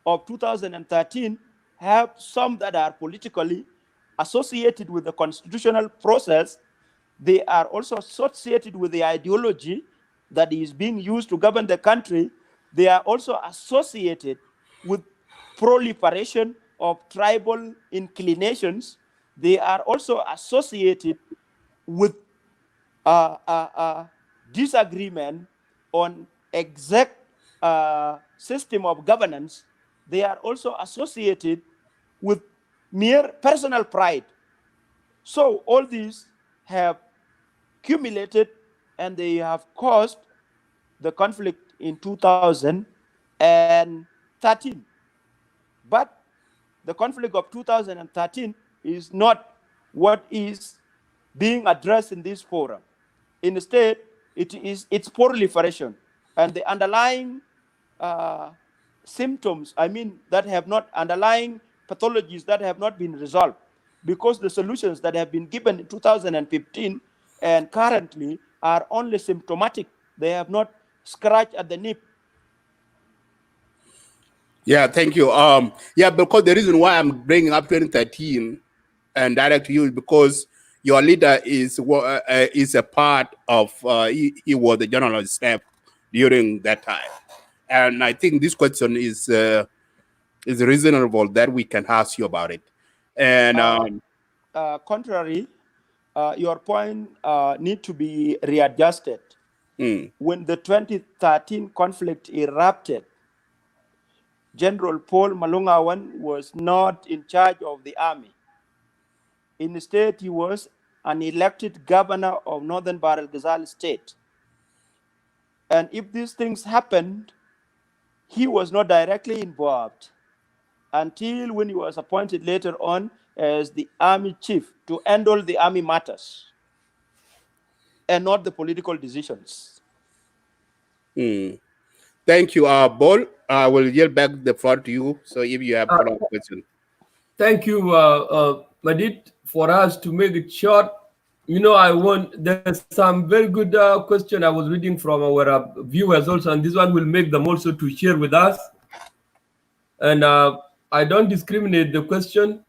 of 2013 have some that are politically associated with the constitutional process. They are also associated with the ideology that is being used to govern the country. They are also associated with proliferation of tribal inclinations. They are also associated with disagreement on exact system of governance. They are also associated with mere personal pride. So all these have accumulated, and they have caused the conflict in 2013. But the conflict of 2013 is not what is being addressed in this forum. Instead, it's proliferation, and the underlying symptoms, I mean, that have not, underlying pathologies that have not been resolved, because the solutions that have been given in 2015 and currently are only symptomatic. They have not scratched at the nip. Yeah, thank you. Yeah, because the reason why I'm bringing up 2013 and direct to you is because your leader is a part of. He was the general of staff during that time, and I think this question is reasonable that we can ask you about it. And Contrary, your point need to be readjusted. When the 2013 conflict erupted, General Paul Malong Awan was not in charge of the army. Instead, he was an elected governor of Northern Bahr el Ghazal state. And if these things happened, he was not directly involved until when he was appointed later on as the army chief to handle the army matters and not the political decisions. Thank you, Bol. I will yield back the floor to you. So if you have follow-up question. Thank you, Madid, for us to make it short. You know, there's some very good question I was reading from our viewers also, and this one will make them also to share with us. And I don't discriminate the question.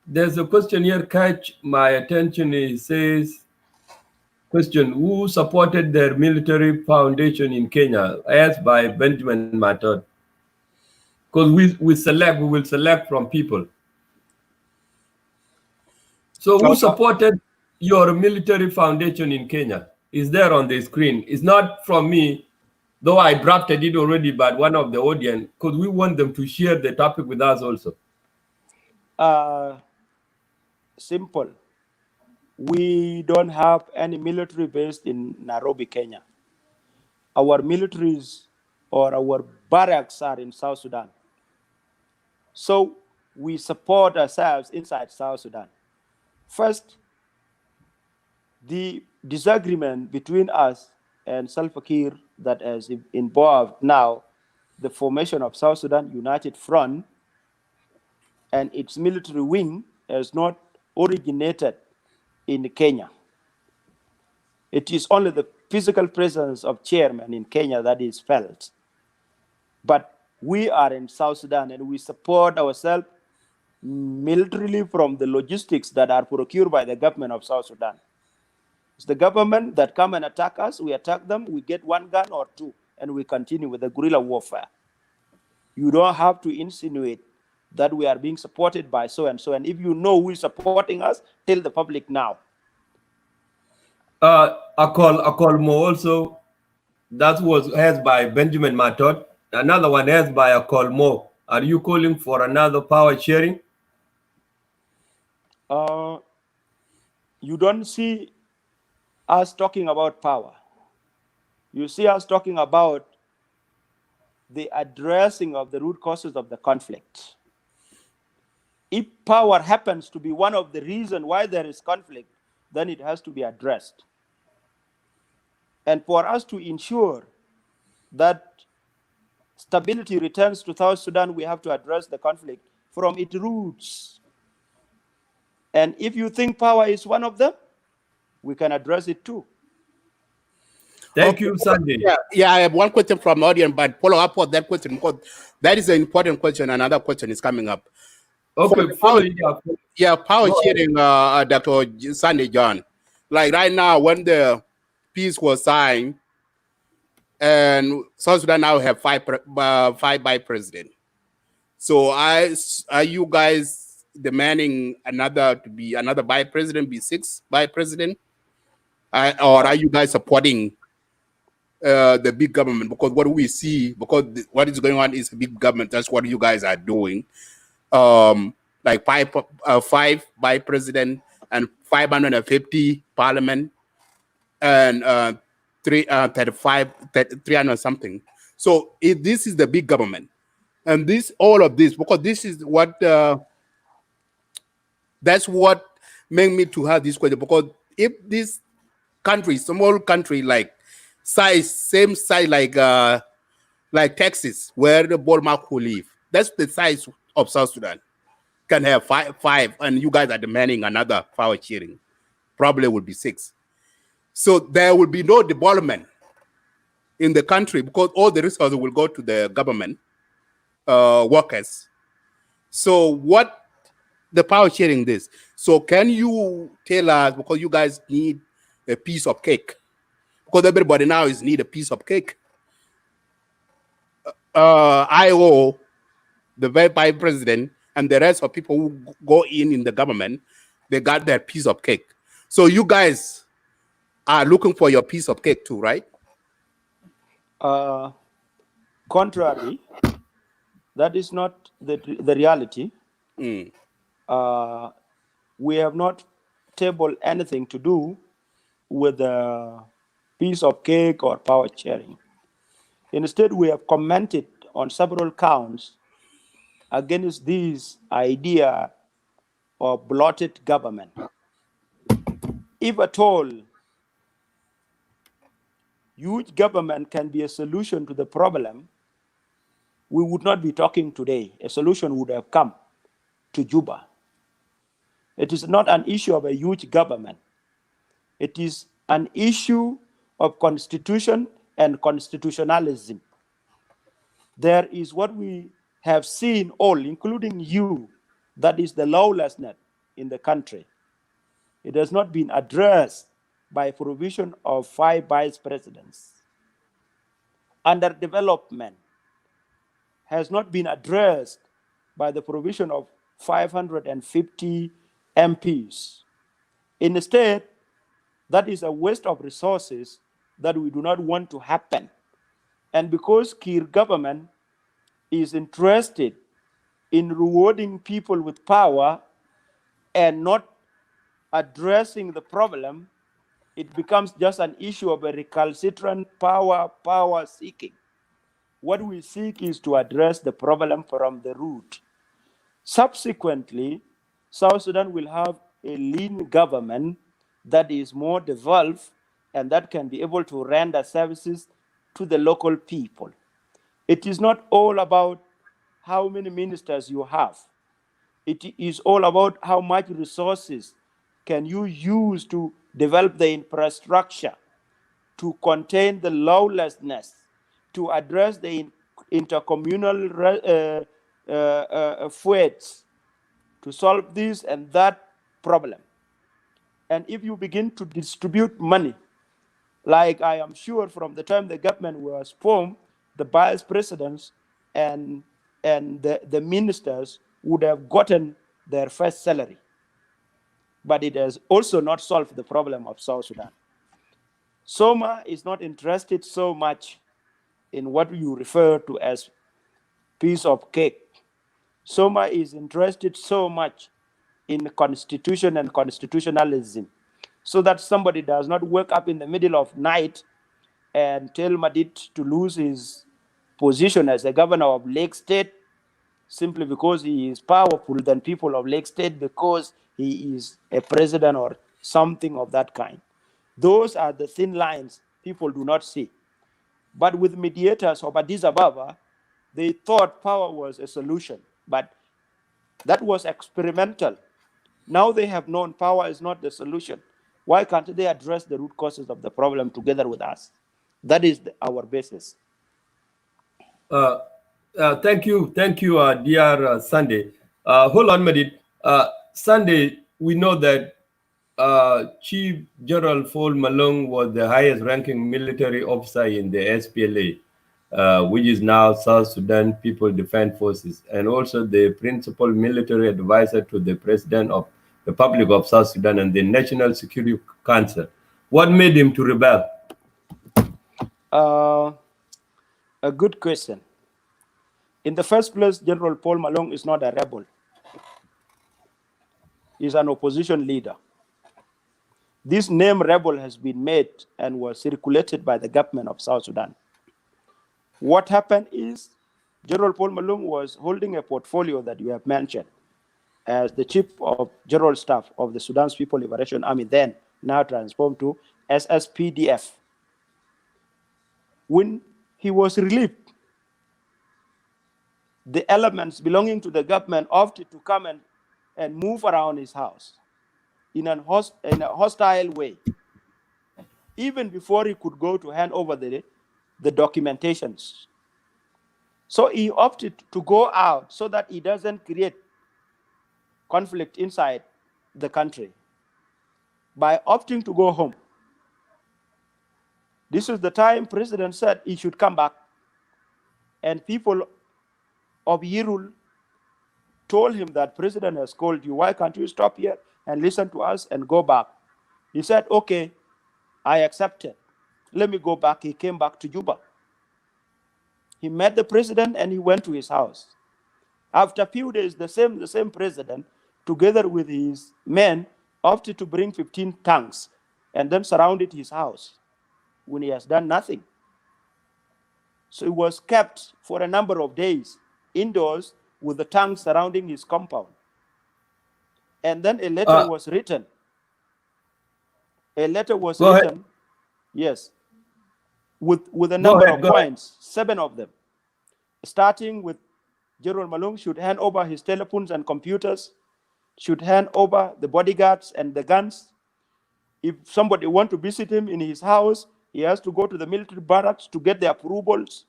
There's a question here catch my attention. It says, question, who supported their military foundation in Kenya? Asked by Benjamin Matot. Because we will select from people. So who supported your military foundation in Kenya? Is there on the screen. It's not from me, though I drafted it already, but one of the audience, because we want them to share the topic with us also. Simple. We don't have any military based in Nairobi, Kenya. Our militaries or our barracks are in South Sudan. So we support ourselves inside South Sudan. First, the disagreement between us and Salva Kiir that has involved now the formation of South Sudan United Front and its military wing has not originated in Kenya. It is only the physical presence of chairman in Kenya that is felt. But we are in South Sudan and we support ourselves militarily from the logistics that are procured by the government of South Sudan. It's the government that come and attack us, we attack them, we get one gun or two, and we continue with the guerrilla warfare. You don't have to insinuate that we are being supported by so and so, and if you know who is supporting us, tell the public now. A call more also, that was asked by Benjamin Matot. Another one asked by a call more. Are you calling for another power sharing? You don't see us talking about power. You see us talking about the addressing of the root causes of the conflict. If power happens to be one of the reasons why there is conflict, then it has to be addressed. And for us to ensure that stability returns to South Sudan, we have to address the conflict from its roots. And if you think power is one of them, we can address it too. Thank you, Sandy. Yeah, I have one question from the audience, but follow up on that question because that is an important question. Another question is coming up. Okay, follow it up. Yeah, power sharing, Dr. Sandy John. Like right now, when the peace was signed, and South Sudan now have five by president. So are you guys demanding another by president, be 6 by president? Or are you guys supporting the big government? Because what we see, what is going on is big government. That's what you guys are doing. Like five by president and 550 parliament and 300 something. So if this is the big government, and all of this, because this is what that's what made me to have this question. Because if this country, small country like same size like like Texas, where the Bolmark will live. That's the size of South Sudan. Can have five, and you guys are demanding another power sharing. Probably would be 6. So there will be no development in the country because all the resources will go to the government workers. So what the power sharing this? So can you tell us, because you guys need a piece of cake, because everybody now is need a piece of cake. IO, the vice president, and the rest of people who go in the government, they got their piece of cake. So you guys are looking for your piece of cake too, right? Contrary, that is not the reality. We have not tabled anything to do with a piece of cake or power sharing. Instead, we have commented on several counts against this idea of blotted government. If at all, huge government can be a solution to the problem, we would not be talking today. A solution would have come to Juba. It is not an issue of a huge government. It is an issue of constitution and constitutionalism. There is what we have seen all, including you, that is the lawlessness in the country. It has not been addressed by provision of 5 vice presidents. Underdevelopment has not been addressed by the provision of 550 MPs. Instead, that is a waste of resources that we do not want to happen. And because Kir government is interested in rewarding people with power and not addressing the problem, it becomes just an issue of a recalcitrant power seeking. What we seek is to address the problem from the root. Subsequently, South Sudan will have a lean government that is more devolved and that can be able to render services to the local people. It is not all about how many ministers you have. It is all about how much resources can you use to develop the infrastructure, to contain the lawlessness, to address the intercommunal fights, to solve this and that problem. And if you begin to distribute money, like I am sure from the time the government was formed, the vice presidents and the ministers would have gotten their first salary. But it has also not solved the problem of South Sudan. Soma is not interested so much in what you refer to as piece of cake. Soma is interested so much in constitution and constitutionalism, so that somebody does not wake up in the middle of night and tell Madid to lose his position as a governor of Lake State simply because he is powerful than people of Lake State because he is a president or something of that kind. Those are the thin lines people do not see. But with mediators of Addis Ababa, they thought power was a solution, but that was experimental. Now they have known power is not the solution. Why can't they address the root causes of the problem together with us? That is our basis. Thank you, dear Sunday. Hold on, Madid. Sunday, we know that Chief General Paul Malong was the highest-ranking military officer in the SPLA, which is now South Sudan People Defense Forces, and also the principal military advisor to the President of the Republic of South Sudan and the National Security Council. What made him to rebel? A good question. In the first place, General Paul Malong is not a rebel. He's an opposition leader. This name rebel has been made and was circulated by the government of South Sudan. What happened is General Paul Malong was holding a portfolio that you have mentioned as the chief of general staff of the Sudan's People Liberation Army, then now transformed to SSPDF. When he was relieved the elements belonging to the government opted to come and move around his house in a hostile way, even before he could go to hand over the documentations. So he opted to go out so that he doesn't create conflict inside the country by opting to go home. This is the time President said he should come back. And people of Yirul told him that President has called you. Why can't you stop here and listen to us and go back? He said, okay, I accept it. Let me go back. He came back to Juba. He met the president and he went to his house. After a few days, the same president, together with his men, opted to bring 15 tanks and then surrounded his house when he has done nothing. So he was kept for a number of days indoors with the tanks surrounding his compound. And then a letter was written. A letter was written, yes, with a number of points, 7 of them, starting with General Malong should hand over his telephones and computers, should hand over the bodyguards and the guns. If somebody wants to visit him in his house, he has to go to the military barracks to get the approvals.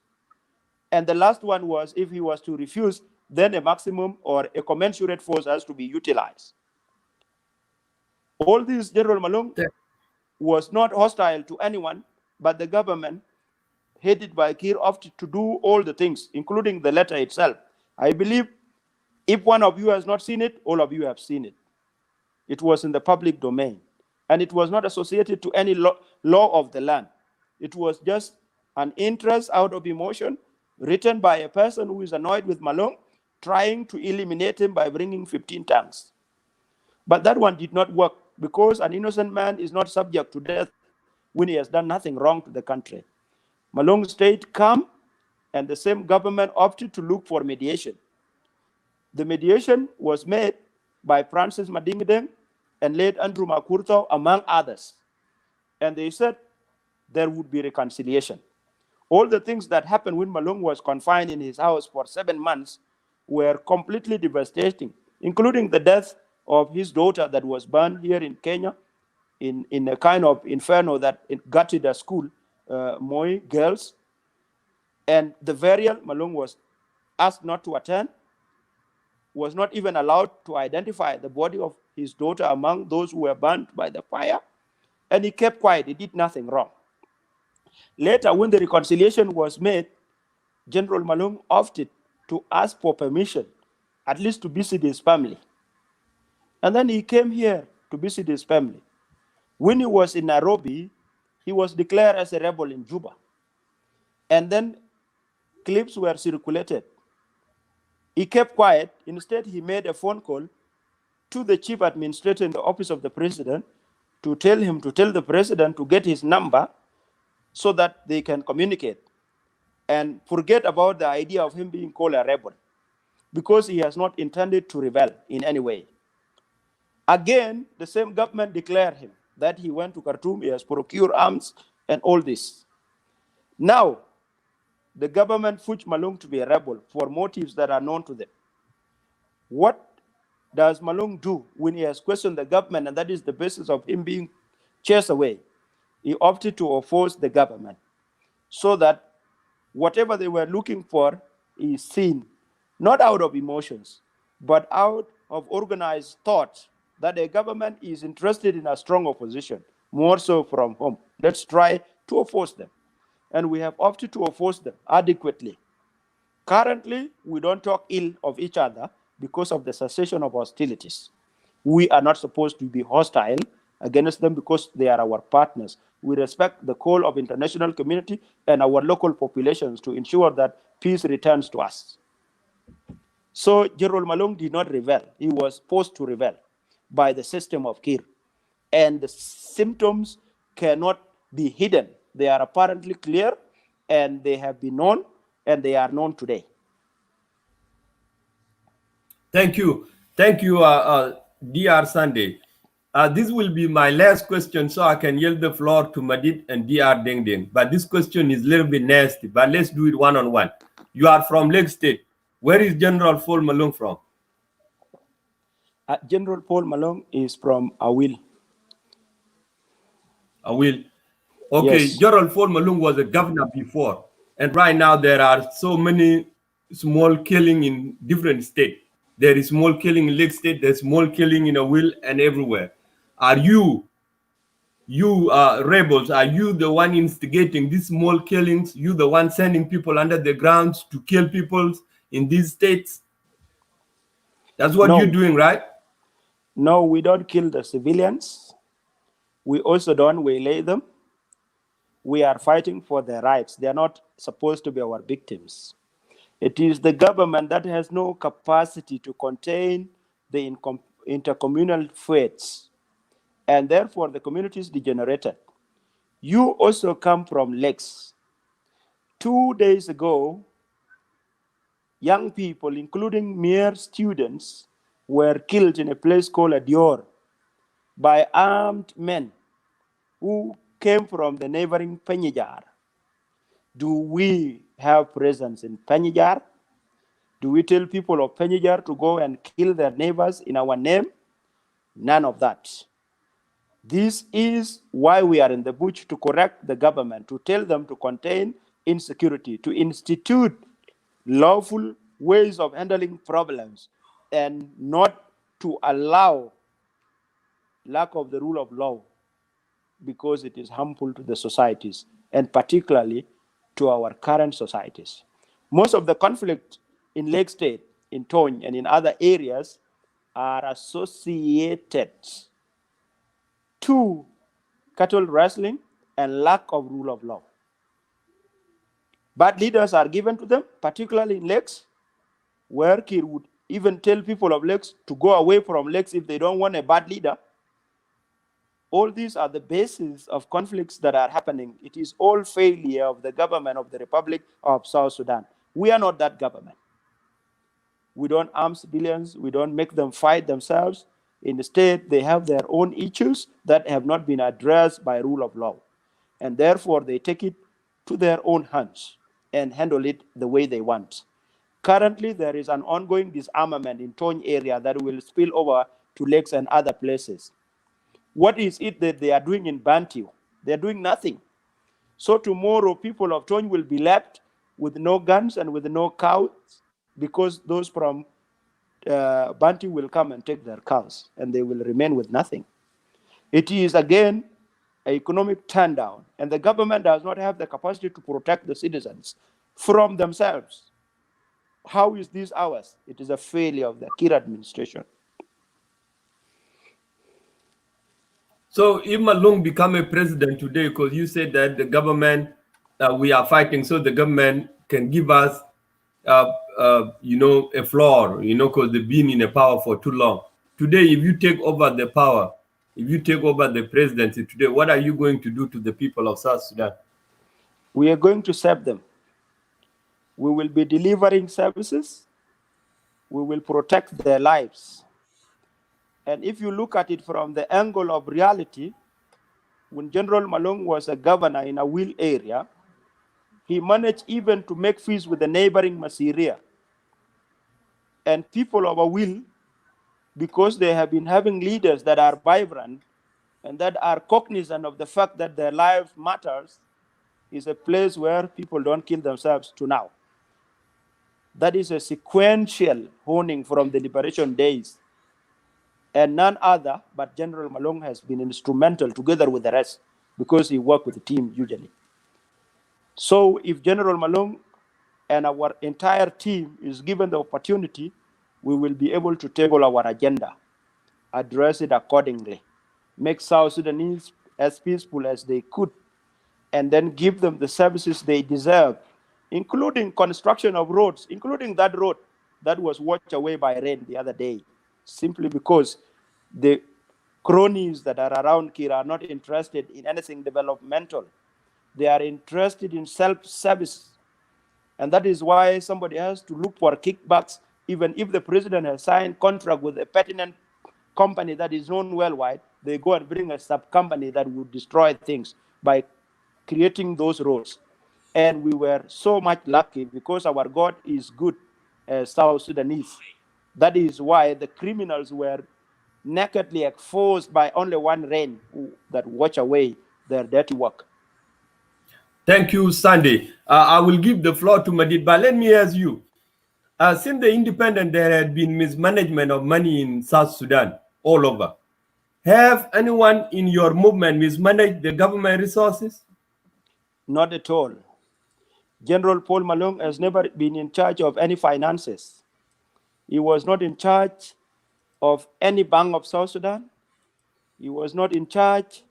And the last one was, if he was to refuse, then a maximum or a commensurate force has to be utilized. All this, General Malong was not hostile to anyone, but the government, headed by Kir, opted to do all the things, including the letter itself. I believe if one of you has not seen it, all of you have seen it. It was in the public domain. And it was not associated to any law of the land. It was just an interest out of emotion written by a person who is annoyed with Malong, trying to eliminate him by bringing 15 tanks. But that one did not work because an innocent man is not subject to death when he has done nothing wrong to the country. Malong stayed calm, and the same government opted to look for mediation. The mediation was made by Francis Madingdeng and late Andrew Makurto, among others. And they said there would be reconciliation. All the things that happened when Malong was confined in his house for 7 months were completely devastating, including the death of his daughter that was burned here in Kenya in a kind of inferno that it gutted a school, Moi girls. And the burial, Malong was asked not to attend, was not even allowed to identify the body of his daughter among those who were burned by the fire. And he kept quiet, he did nothing wrong. Later, when the reconciliation was made, General Malong opted to ask for permission, at least to visit his family. And then he came here to visit his family. When he was in Nairobi, he was declared as a rebel in Juba. And then clips were circulated. He kept quiet. Instead, he made a phone call to the chief administrator in the office of the president to tell the president to get his number so that they can communicate and forget about the idea of him being called a rebel, because he has not intended to rebel in any way. Again, the same government declared him that he went to Khartoum, he has procured arms and all this. Now, the government found Malong to be a rebel for motives that are known to them. What does Malong do when he has questioned the government, and that is the basis of him being chased away? He opted to oppose the government so that whatever they were looking for is seen, not out of emotions, but out of organized thought that the government is interested in a strong opposition, more so from home. Let's try to oppose them. And we have opted to oppose them adequately. Currently, we don't talk ill of each other because of the cessation of hostilities. We are not supposed to be hostile against them because they are our partners. We respect the call of international community and our local populations to ensure that peace returns to us. So General Malong did not rebel. He was forced to rebel by the system of Kir. And the symptoms cannot be hidden. They are apparently clear, and they have been known, and they are known today. Thank you. Thank you, Dr. Sunday. This will be my last question, so I can yield the floor to Madid and Dr. Deng Deng. But this question is a little bit nasty, but let's do it one-on-one. You are from Lake State. Where is General Paul Malong from? General Paul Malong is from Awil. Awil. Okay, Yes. General Paul Malong was a governor before, and right now there are so many small killing in different states. There is small killing in Lake State, there's small killing in Awil and everywhere. Are you rebels, are you the one instigating these small killings? You the one sending people under the ground to kill people in these states? That's what No. you're doing, right? No, we don't kill the civilians. We also don't waylay them. We are fighting for their rights. They are not supposed to be our victims. It is the government that has no capacity to contain the intercommunal threats, and therefore the community is degenerated. You also come from Lakes. 2 days ago, young people, including mere students, were killed in a place called Adior by armed men who came from the neighboring Penyajar. Do we have presence in Penyajar? Do we tell people of Penyajar to go and kill their neighbors in our name? None of that. This is why we are in the bush, to correct the government, to tell them to contain insecurity, to institute lawful ways of handling problems, and not to allow lack of the rule of law, because it is harmful to the societies, and particularly to our current societies. Most of the conflict in Lake State, in Tony, and in other areas are associated to cattle rustling and lack of rule of law. Bad leaders are given to them, particularly in Lakes, where Kir would even tell people of Lakes to go away from Lakes if they don't want a bad leader. All these are the basis of conflicts that are happening. It is all failure of the government of the Republic of South Sudan. We are not that government. We don't arm civilians. We don't make them fight themselves. Instead, they have their own issues that have not been addressed by rule of law. And therefore, they take it to their own hands and handle it the way they want. Currently, there is an ongoing disarmament in Tony area that will spill over to Lakes and other places. What is it that they are doing in Bantu? They are doing nothing. So tomorrow, people of Tony will be left with no guns and with no cows, because those from Bantu will come and take their cows, and they will remain with nothing. It is, again, an economic turndown, and the government does not have the capacity to protect the citizens from themselves. How is this ours? It is a failure of the Kir administration. So if Malong become a president today, because you said that the government, we are fighting, so the government can give us, a floor, because they've been in the power for too long. Today, if you take over the power, if you take over the presidency today, what are you going to do to the people of South Sudan? We are going to serve them. We will be delivering services. We will protect their lives. And if you look at it from the angle of reality, when General Malong was a governor in a Will area, he managed even to make peace with the neighboring Masiria. And people of a Will, because they have been having leaders that are vibrant and that are cognizant of the fact that their life matters, is a place where people don't kill themselves to now. That is a sequential honing from the liberation days. And none other but General Malong has been instrumental together with the rest, because he worked with the team usually. So if General Malong and our entire team is given the opportunity, we will be able to table our agenda, address it accordingly, make South Sudanese as peaceful as they could, and then give them the services they deserve, including construction of roads, including that road that was washed away by rain the other day, simply because the cronies that are around Kir are not interested in anything developmental. They are interested in self-service. And that is why somebody has to look for kickbacks, even if the president has signed contract with a pertinent company that is known worldwide. They go and bring a sub-company that would destroy things by creating those roads. And we were so much lucky, because our God is good. South Sudanese. That is why the criminals were nakedly exposed by only one rain that wash away their dirty work. Thank you, Sandy. I will give the floor to Madid, but let me ask you. Since the independence, there had been mismanagement of money in South Sudan all over. Have anyone in your movement mismanaged the government resources? Not at all. General Paul Malong has never been in charge of any finances. He was not in charge of any bank of South Sudan. He was not in charge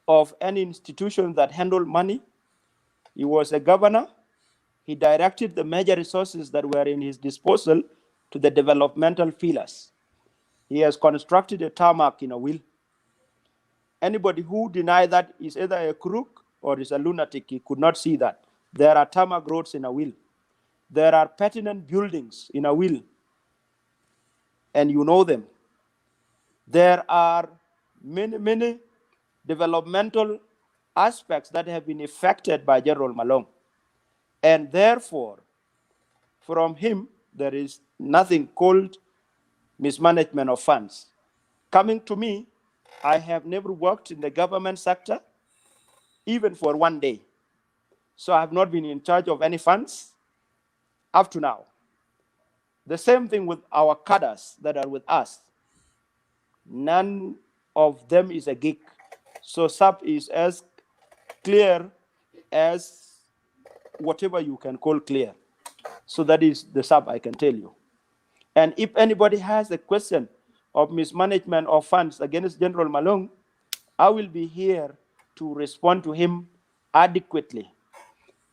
of any institution that handled money. He was a governor. He directed the major resources that were in his disposal to the developmental pillars. He has constructed a tarmac in a will. Anybody who denies that is either a crook or is a lunatic. He could not see that. There are tarmac roads in a will. There are pertinent buildings in a will, and you know them. There are many developmental aspects that have been affected by General Malong. And therefore, from him, there is nothing called mismanagement of funds. Coming to me, I have never worked in the government sector, even for one day. So I have not been in charge of any funds up to now. The same thing with our cadres that are with us. None of them is a geek. So SUP is as clear as whatever you can call clear. So that is the SUP, I can tell you. And if anybody has a question of mismanagement of funds against General Malong, I will be here to respond to him adequately.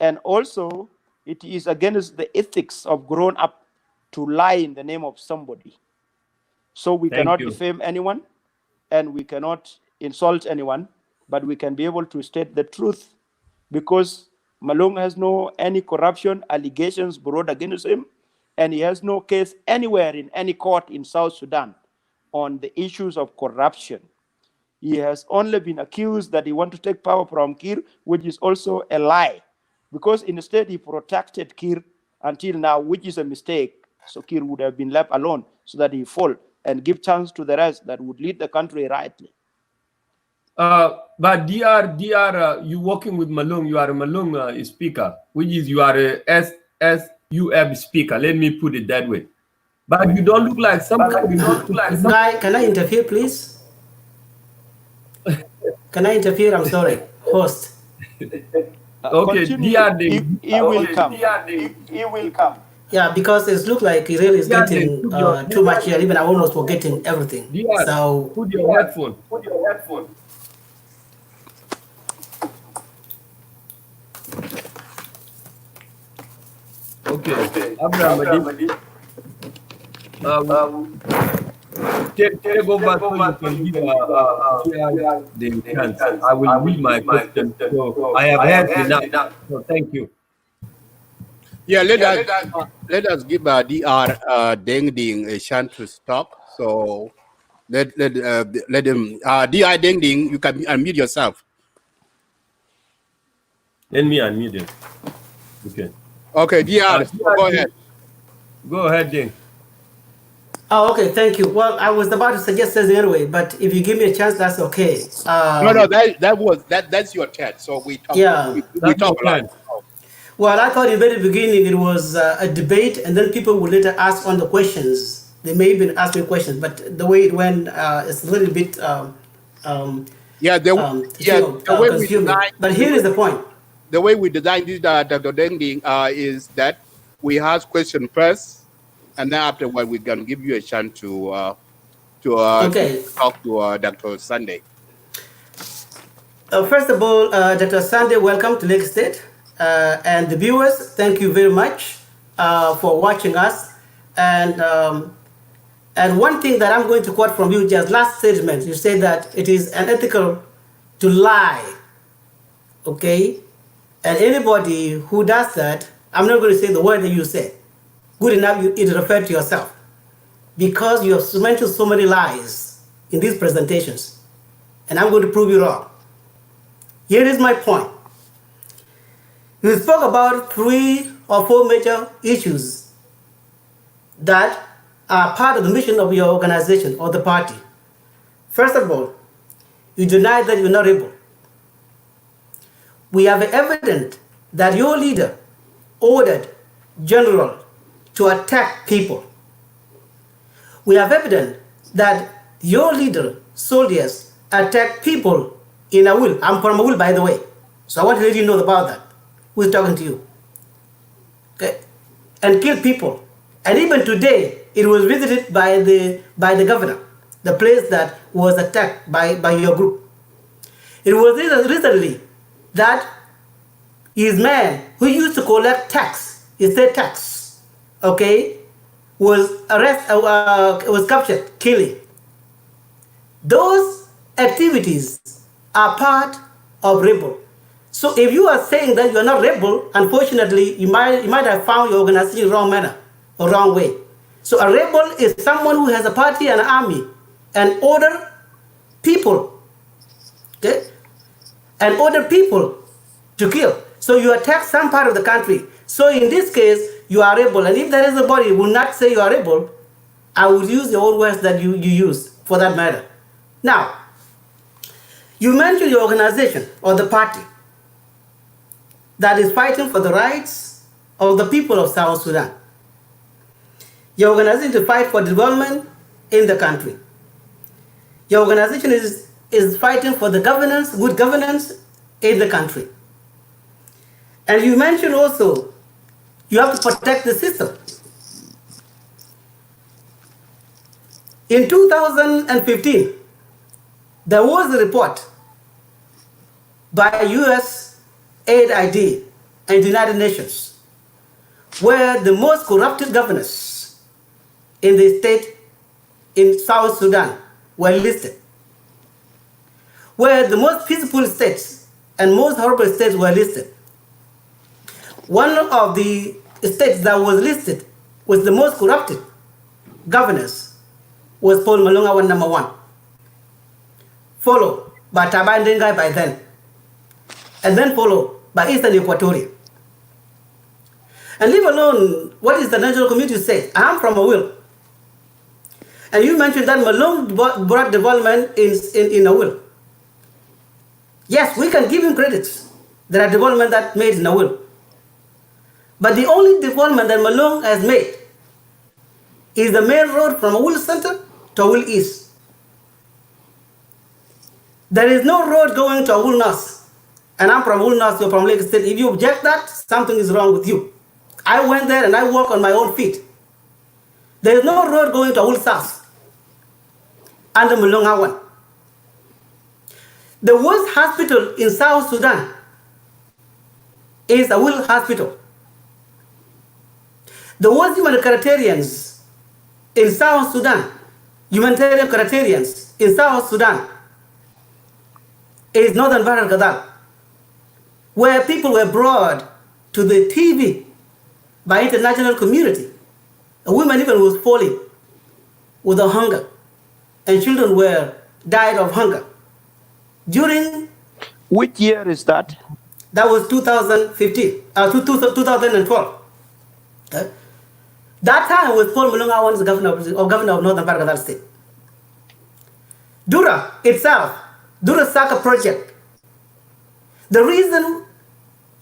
And also, it is against the ethics of grown up to lie in the name of somebody. So we cannot defame anyone, and we cannot insult anyone, but we can be able to state the truth, because Malong has no any corruption allegations brought against him, and he has no case anywhere in any court in South Sudan on the issues of corruption. He has only been accused that he wants to take power from Kir, which is also a lie, because instead he protected Kir until now, which is a mistake. So Kir would have been left alone so that he fall and give chance to the rest that would lead the country rightly. But DR, you working with Malong, you are a Malong speaker, which is you are a SSUF speaker. Let me put it that way. But you don't look like somebody. Guy, can I interfere, please? Can I interfere? I'm sorry, host. Okay, DR, he will come. He will come. Yeah, because it looks like he really is getting too much here. Even I almost forgetting everything. DR, so put your headphone. Okay. Abraham, take over so you can give the chance. I will read my question. So I have had enough. So thank you. Yeah, let us give DR Deng Ding a chance to talk. So let him. DR Deng Ding, you can unmute yourself. Let me unmute it. Okay. Okay, DR, go ahead. Go ahead, Ding. Oh, okay, thank you. Well, I was about to suggest something anyway, but if you give me a chance, that's okay. No, that's your chat. So we talk. Yeah, we talk a lot. Well, I thought in the very beginning it was a debate, and then people would later ask on the questions. They may even ask me questions, but the way it went is a little bit the way we consuming. But here is the point. The way we designed this, Dr. Deng Ding, is that we ask question first, and then afterward we can give you a chance to talk to Dr. Sunday. First of all, Dr. Sunday, welcome to Lake State. And the viewers, thank you very much for watching us. And one thing that I'm going to quote from you, just last statement, you said that it is unethical to lie, okay? And anybody who does that, I'm not going to say the word that you said. Good enough, it refers to yourself. Because you have mentioned so many lies in these presentations. And I'm going to prove you wrong. Here is my point. You spoke about 3 or 4 major issues that are part of the mission of your organization or the party. First of all, you deny that you're not able. We have evidence that your leader ordered general to attack people. We have evidence that your leader, soldiers, attacked people in Awil. I'm from Awil, by the way. So I want to let you know about that. Who's talking to you? Okay? And killed people. And even today, it was visited by the governor, the place that was attacked by your group. It was recently that his man who used to collect tax, estate tax, okay, was was captured, killing. Those activities are part of rebel. So if you are saying that you are not rebel, unfortunately, you might have found your organization wrong manner or wrong way. So a rebel is someone who has a party and an army and order people, okay, and order people to kill. So you attack some part of the country. So in this case, you are rebel. And if there is a body who will not say you are rebel, I will use the old words that you use for that matter. Now, you mentioned your organization or the party that is fighting for the rights of the people of South Sudan. Your organization to fight for development in the country. Your organization is fighting for the governance, good governance in the country. And you mentioned also you have to protect the system. In 2015, there was a report by US AID and the United Nations where the most corrupted governors in the state in South Sudan were listed, where the most peaceful states and most horrible states were listed. One of the states that was listed was the most corrupted governors was Paul Malong Awan #1, followed by Taban Dengai by then, and then followed by Eastern Equatoria. And leave alone what is the national community say. I'm from Awil. And you mentioned that Malong brought development in Awil. Yes, we can give him credits. There are development that made in Awil. But the only development that Malong has made is the main road from Awil Center to Awil East. There is no road going to Awil North. And I'm from Awil North, you're from Lake State. If you object that, something is wrong with you. I went there and I walk on my own feet. There is no road going to Awil South under Malong Awan. The worst hospital in South Sudan is Awil Hospital. The worst humanitarians in South Sudan, humanitarian Qaratarians in South Sudan, is Northern Bahr al-Ghazal, where people were brought to the TV by international community. A woman even was falling with a hunger, and children were died of hunger. During Which year is that? that was 2015, 2012. Okay? That time was Paul Malong Awan, the governor of Northern Bahr al-Ghazal state. Dura itself, Dura Saka project. The reason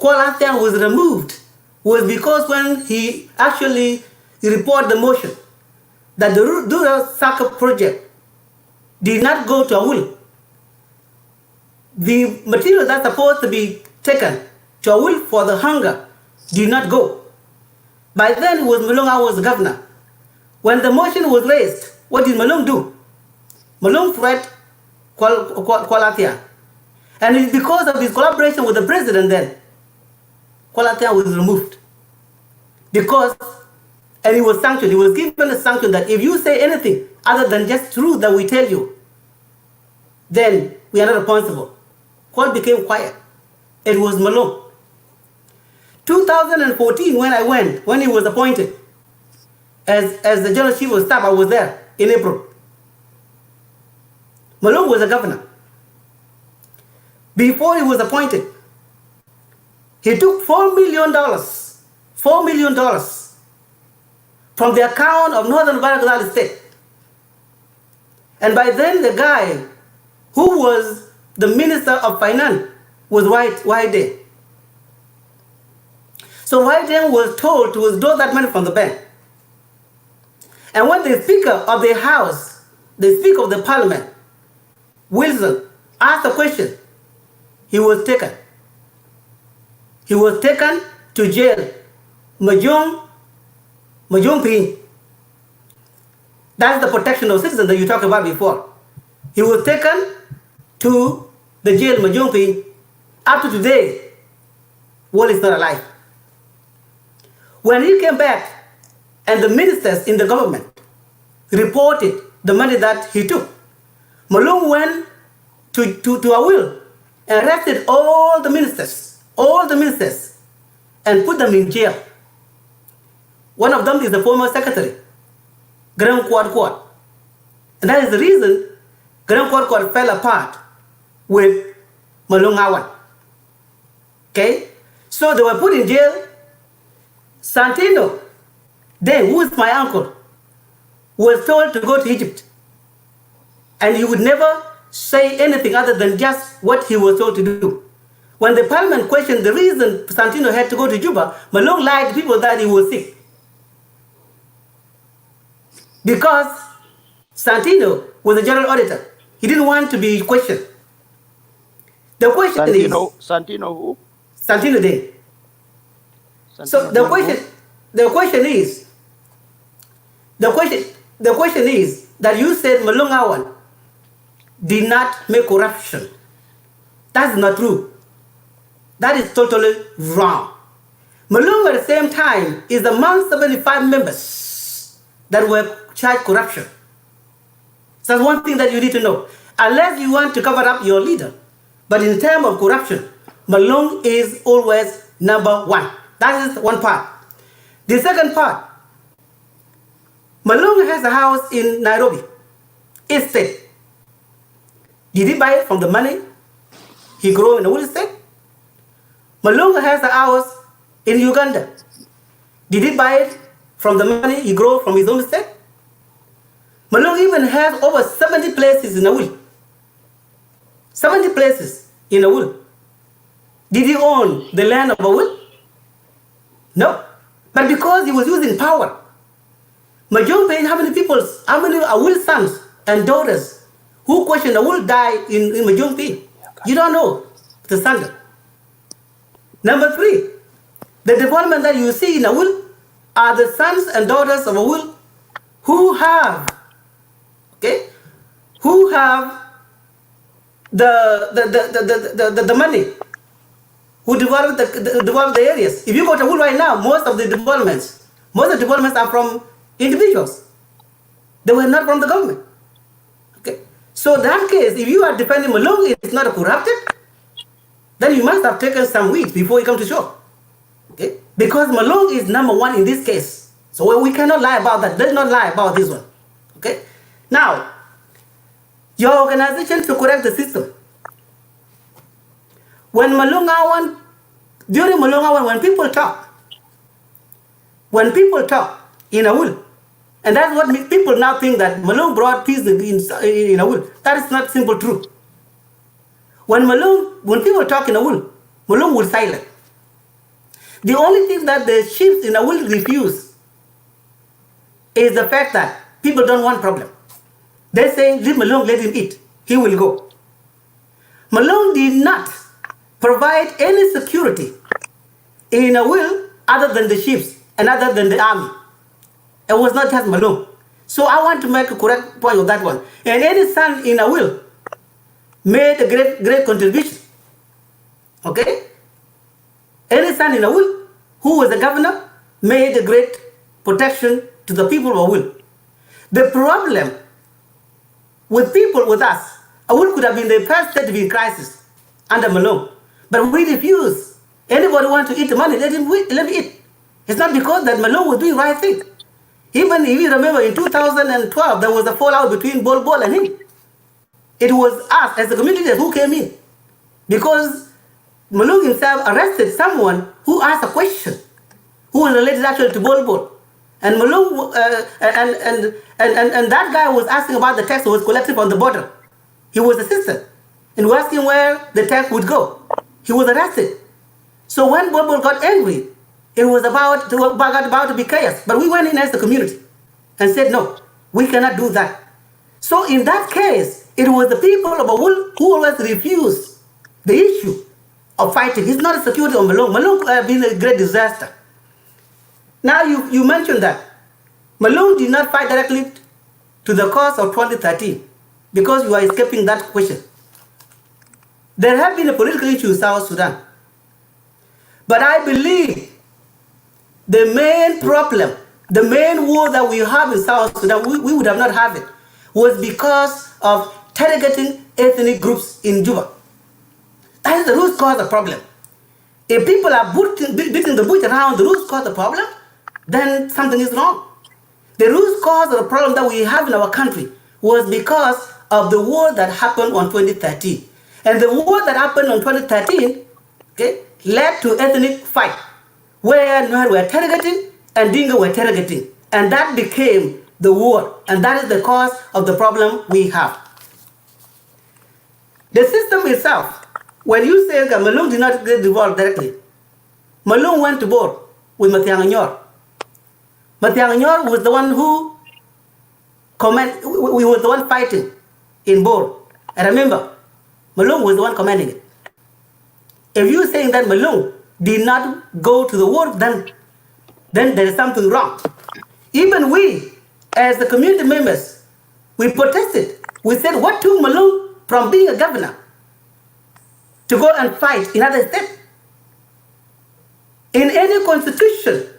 Kuala was removed was because when he actually reported the motion that the Dura Saka project did not go to Awil, the material that's supposed to be taken to Awil for the hunger did not go. By then it was Malong Awan was governor. When the motion was raised, what did Malong do? Malong threat Kuala. And it's because of his collaboration with the president then, Kuala was removed. Because, and he was sanctioned, he was given a sanction that if you say anything other than just truth that we tell you, then we are not responsible. Kuala became quiet. It was Malong. 2014, when he was appointed as the General Chief of Staff, I was there in April. Malong was a governor. Before he was appointed, he took $4 million from the account of Northern Barakazal State. And by then, the guy who was the Minister of Finance was White. So White was told to withdraw that money from the bank. And when the Speaker of the House, the Speaker of the Parliament, Wilson, asked the question, he was taken. He was taken to jail. Majung Ping. That's the protection of citizens that you talked about before. He was taken to the jail, Majung Ping. Up to today, Wall is not alive. When he came back, and the ministers in the government reported the money that he took, Malong went to Awil and arrested all the ministers, and put them in jail. One of them is the former secretary, Grand Quad. And that is the reason Grand Quad fell apart with Malong Awan. Okay? So they were put in jail. Santino, then, who is my uncle, was told to go to Egypt. And he would never say anything other than just what he was told to do. When the parliament questioned the reason Santino had to go to Juba, Malong lied to people that he was sick. Because Santino was the general auditor. He didn't want to be questioned. The question is... Santino who? Santino Day. So the question is that you said Malong Awan did not make corruption. That's not true. That is totally wrong. Malong at the same time is among 75 members that were charged corruption. So that's one thing that you need to know. Unless you want to cover up your leader. But in terms of corruption, Malong is always number one. That is one part. The second part, Malong has a house in Nairobi, East State. Did he buy it from the money he grew in the Wood State? Malong has a house in Uganda. Did he buy it from the money he grew from his own state? Malong even has over 70 places in Awil. 70 places in Awil. Did he own the land of Awil? No. But because he was using power, Majong Payne, how many Awil sons and daughters who questioned Awil died in Majong Payne? You don't know the standard. Number 3, the development that you see in Awil are the sons and daughters of Awil who have, the money, who develop the areas. If you go to Awil right now, most of the developments are from individuals. They were not from the government. Okay. So in that case, if you are defending Malong is not corrupted, then you must have taken some weeds before you come to shore. Okay? Because Malong is number one in this case. So we cannot lie about that. Let's not lie about this one. Okay? Now, your organization to correct the system. When Malong Awan, during Malong Awan, when people talk in Awil, and that's what people now think that Malong brought peace in Awil. That is not simple truth. When people talk in Awil, Malong will silent. The only thing that the chiefs in Awil refuse is the fact that people don't want problem. They say, leave Malong, let him eat. He will go. Malong did not provide any security in Awil other than the chiefs and other than the army. It was not just Malong. So I want to make a correct point of that one. And any son in Awil made a great contribution. Okay? Any son in Awil who was the governor made a great protection to the people of Awil. The problem with people with us, Awil could have been the first state to be in crisis under Malong. But we refuse. Anybody want to eat the money, let him eat. It's not because that Malong was doing the right thing. Even if you remember in 2012, there was a fallout between Bol and him. It was us as the community who came in. Because Malong himself arrested someone who asked a question, who was related actually to Bol. And Malong, and that guy was asking about the tax that was collected on the border. He was assistant and was asking where the tax would go. He was arrested. So when Bobo got angry, it was about to be chaos. But we went in as the community and said, no, we cannot do that. So in that case, it was the people of Awul who always refused the issue of fighting. It's not a security of Malong. Malong has been a great disaster. Now you mentioned that Malong did not fight directly to the cause of 2013 because you are escaping that question. There have been a political issue in South Sudan. But I believe the main problem, the main war that we have in South Sudan, we would have not have it, was because of targeting ethnic groups in Juba. That is the root cause of the problem. If people are beating the bush around the root cause of the problem, then something is wrong. The root cause of the problem that we have in our country was because of the war that happened on 2013. And the war that happened on 2013, okay, led to ethnic fight, where Nuer were targeting and Dingo were targeting. And that became the war. And that is the cause of the problem we have. The system itself, when you say that Malong did not get involved directly, Malong went to board with Matiang Anyor. Matiang Anyor was the one who we were the one fighting in board. And remember, Malong was the one commanding it. If you're saying that Malong did not go to the war, then there is something wrong. Even we, as the community members, we protested. We said, what took Malong from being a governor to go and fight in other states? In any constitution,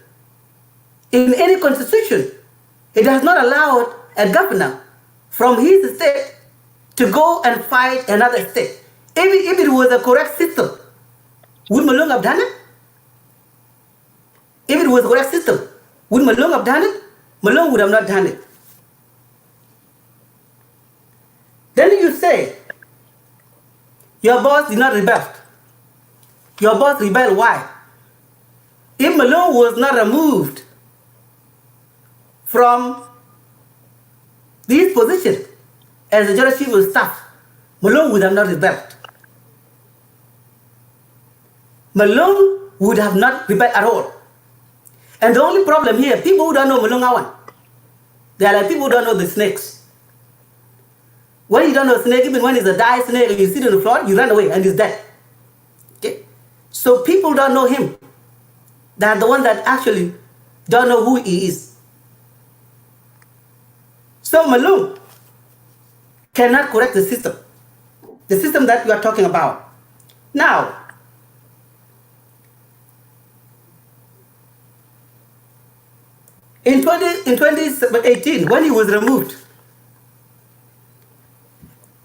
it has not allowed a governor from his state to go and fight another state. If it was a correct system, would Malong have done it? If it was a correct system, would Malong have done it? Malong would have not done it. Then you say, your boss did not rebel. Your boss rebelled, why? If Malong was not removed from this position as the General Chief of Staff, Malong would have not rebelled. Malong would have not rebelled at all. And the only problem here, people who don't know Malong Awan, they are like people who don't know the snakes. When you don't know a snake, even when it's a die snake and you sit on the floor, you run away and it's dead. Okay? So people don't know him. They are the ones that actually don't know who he is. So Malong cannot correct the system that we are talking about. Now, in 2018, when he was removed,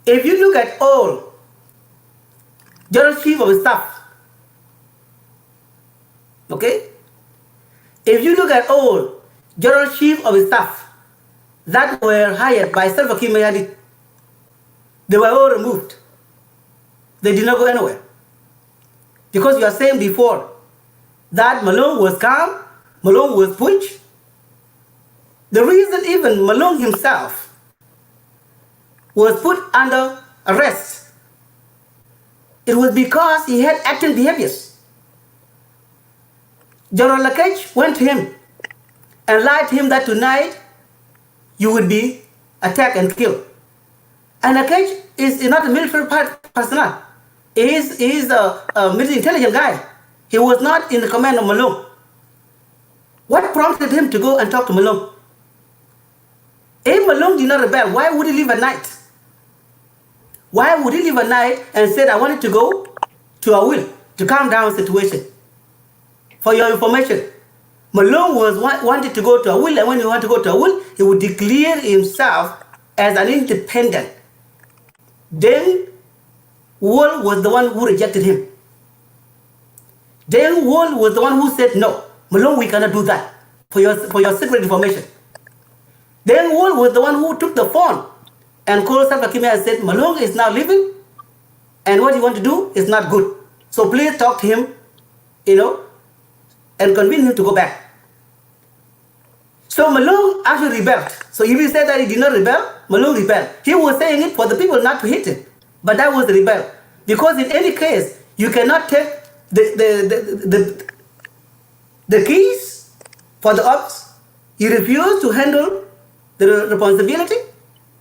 if you look at all General Chief of Staff, okay? If you look at all General Chief of Staff that were hired by Salva Kiir Mayardit, they were all removed. They did not go anywhere. Because you are saying before that Malong was calm, Malong was pushed. The reason even Malong himself was put under arrest, it was because he had acting behaviors. General Lakech went to him and lied to him that tonight you would be attacked and killed. And Lakech is not a military personnel. He is a military intelligence guy. He was not in the command of Malong. What prompted him to go and talk to Malong? If Malong did not rebel, why would he leave at night? Why would he leave at night and said, I wanted to go to Awil to calm down the situation? For your information, Malong wanted to go to Awil, and when he wanted to go to Awil, he would declare himself as an independent. Then Wall was the one who rejected him. Then Wall was the one who said, no, Malong, we cannot do that for your secret information. Then Wall was the one who took the phone and called Salva Kiir and said, Malong is now leaving, and what you want to do is not good. So please talk to him, and convince him to go back. So Malong actually rebelled. So if you say that he did not rebel, Malong rebelled. He was saying it for the people not to hit him. But that was the rebel. Because in any case, you cannot take the keys for the ops. You refuse to handle the responsibility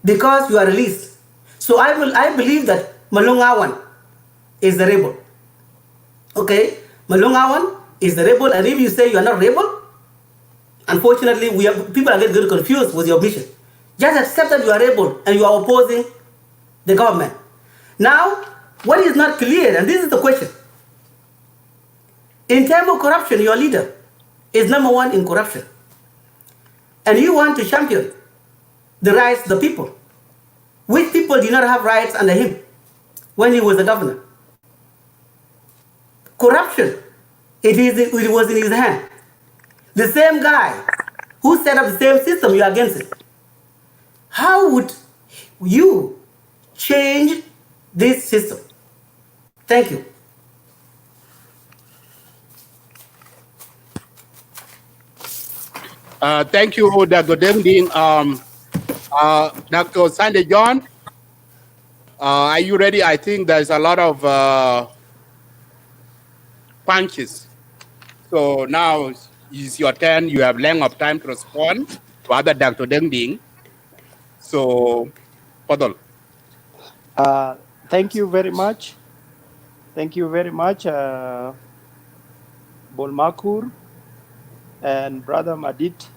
because you are released. So I believe that Malong Awan is the rebel. Okay? Malong Awan is the rebel, and if you say you are not rebel, unfortunately, people are getting confused with your mission. Just accept that you are rebel and you are opposing the government. Now, what is not clear, and this is the question. In terms of corruption, your leader is number one in corruption. And you want to champion the rights of the people. Which people did not have rights under him when he was the governor? Corruption, it was in his hand. The same guy who set up the same system, you are against it. How would you change this system? Thank you. Thank you, Dr. Dengding. Dr. Sandy John, are you ready? I think there's a lot of punches. So now is your turn. You have length of time to respond to other Dr. Dengding. So, Padol. Thank you very much. Thank you very much, Bolmakur and Brother Madit,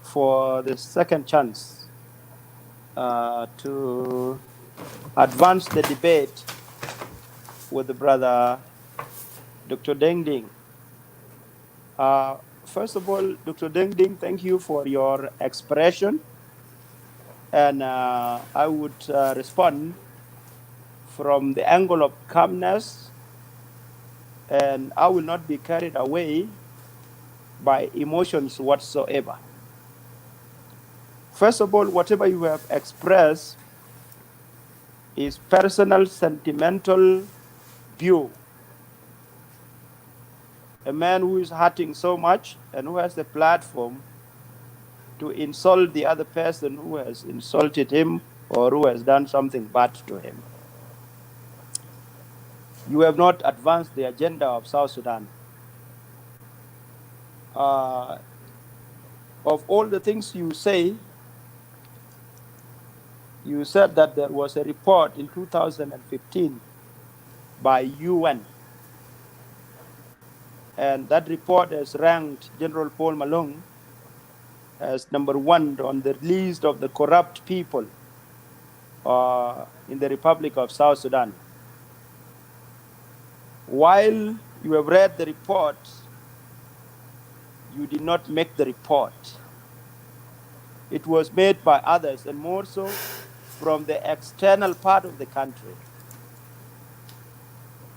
for the second chance to advance the debate with the brother Dr. Dengding. First of all, Dr. Dengding, thank you for your expression. And I would respond from the angle of calmness, and I will not be carried away by emotions whatsoever. First of all, whatever you have expressed is personal, sentimental view. A man who is hurting so much and who has the platform to insult the other person who has insulted him or who has done something bad to him. You have not advanced the agenda of South Sudan. Of all the things you say, you said that there was a report in 2015 by UN. And that report has ranked General Paul Malong as number one on the list of the corrupt people in the Republic of South Sudan. While you have read the report, you did not make the report. It was made by others, and more so from the external part of the country.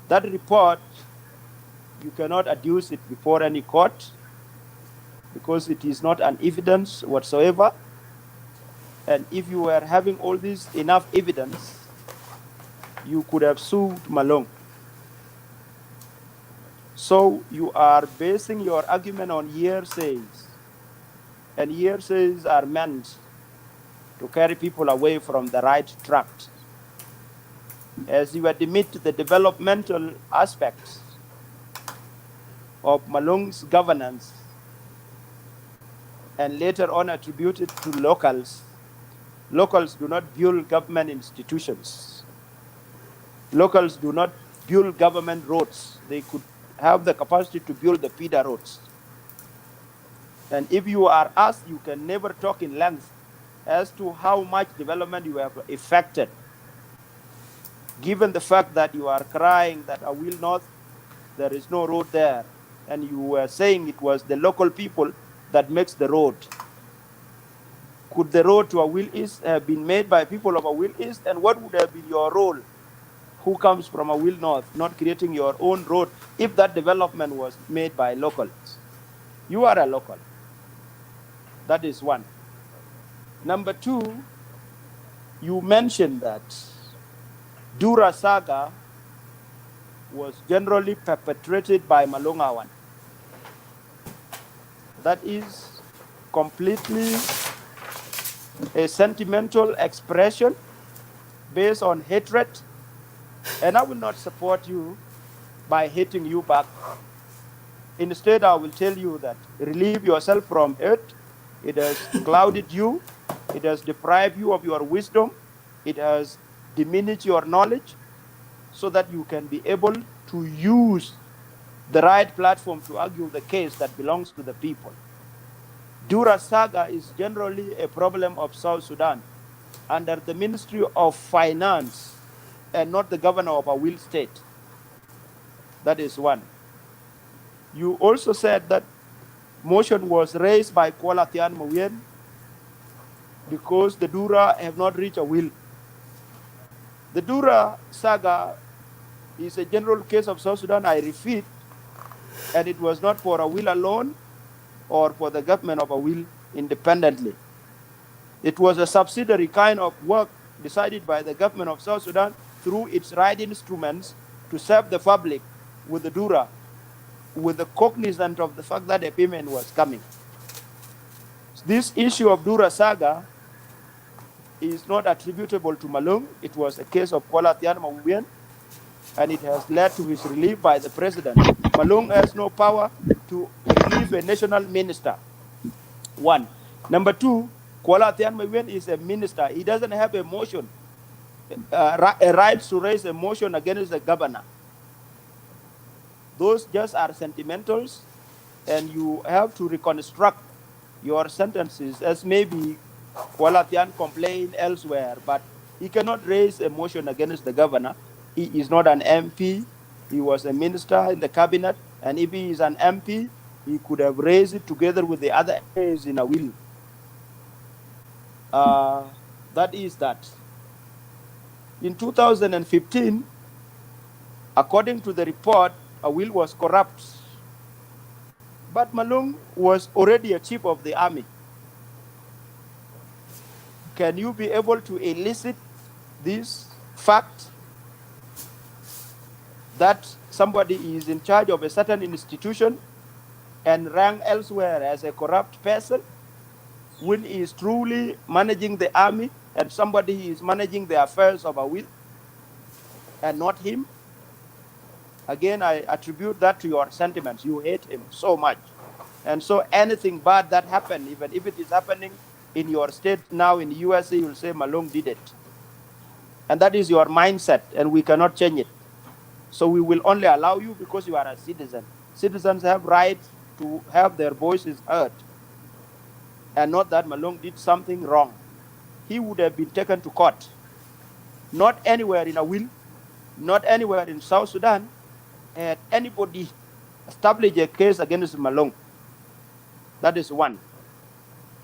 That report, you cannot adduce it before any court because it is not an evidence whatsoever. And if you were having all this enough evidence, you could have sued Malong. So you are basing your argument on hearsays, and hearsays are meant to carry people away from the right track. As you admit the developmental aspects of Malong's governance and later on attributed to locals, locals do not build government institutions. Locals do not build government roads. They could have the capacity to build the feeder roads. And if you are asked, you can never talk in length as to how much development you have effected, given the fact that you are crying that Awil North, there is no road there, and you were saying it was the local people that makes the road. Could the road to Awil East have been made by people of Awil East, and what would have been your role, who comes from Awil North, not creating your own road, if that development was made by locals? You are a local. That is one. Number two, you mentioned that Dura Saga was generally perpetrated by Malong Awan. That is completely a sentimental expression based on hatred, and I will not support you by hating you back. Instead, I will tell you that relieve yourself from hate. It has clouded you, it has deprived you of your wisdom, it has diminished your knowledge, so that you can be able to use the right platform to argue the case that belongs to the people. Dura Saga is generally a problem of South Sudan under the Ministry of Finance and not the governor of a will state. That is one. You also said that motion was raised by Kuala Tian Mayen because the Dura have not reached a will. The Dura Saga is a general case of South Sudan, I repeat, and it was not for a will alone or for the government of a will independently. It was a subsidiary kind of work decided by the government of South Sudan through its right instruments to serve the public with the Dura, with the cognizance of the fact that a payment was coming. This issue of Dura Saga is not attributable to Malong. It was a case of Kuala Tian Mayen, and it has led to his relief by the president. Malong has no power to relieve a national minister. One. Number two, Kuala Tian Mayen is a minister. He doesn't have a motion, a right to raise a motion against the governor. Those just are sentimentals, and you have to reconstruct your sentences as maybe Kuala Tian complained elsewhere, but he cannot raise a motion against the governor. He is not an MP. He was a minister in the cabinet, and if he is an MP, he could have raised it together with the other MPs in a will. That is that. In 2015, according to the report, a will was corrupt. But Malong was already a chief of the army. Can you be able to elicit this fact that somebody is in charge of a certain institution and rank elsewhere as a corrupt person when he is truly managing the army and somebody is managing the affairs of a will and not him? Again, I attribute that to your sentiments. You hate him so much. And so anything bad that happened, even if it is happening in your state now in the USA, you'll say Malong did it. And that is your mindset, and we cannot change it. So we will only allow you because you are a citizen. Citizens have rights to have their voices heard. And not that Malong did something wrong. He would have been taken to court. Not anywhere in a will, not anywhere in South Sudan had anybody establish a case against Malong. That is one.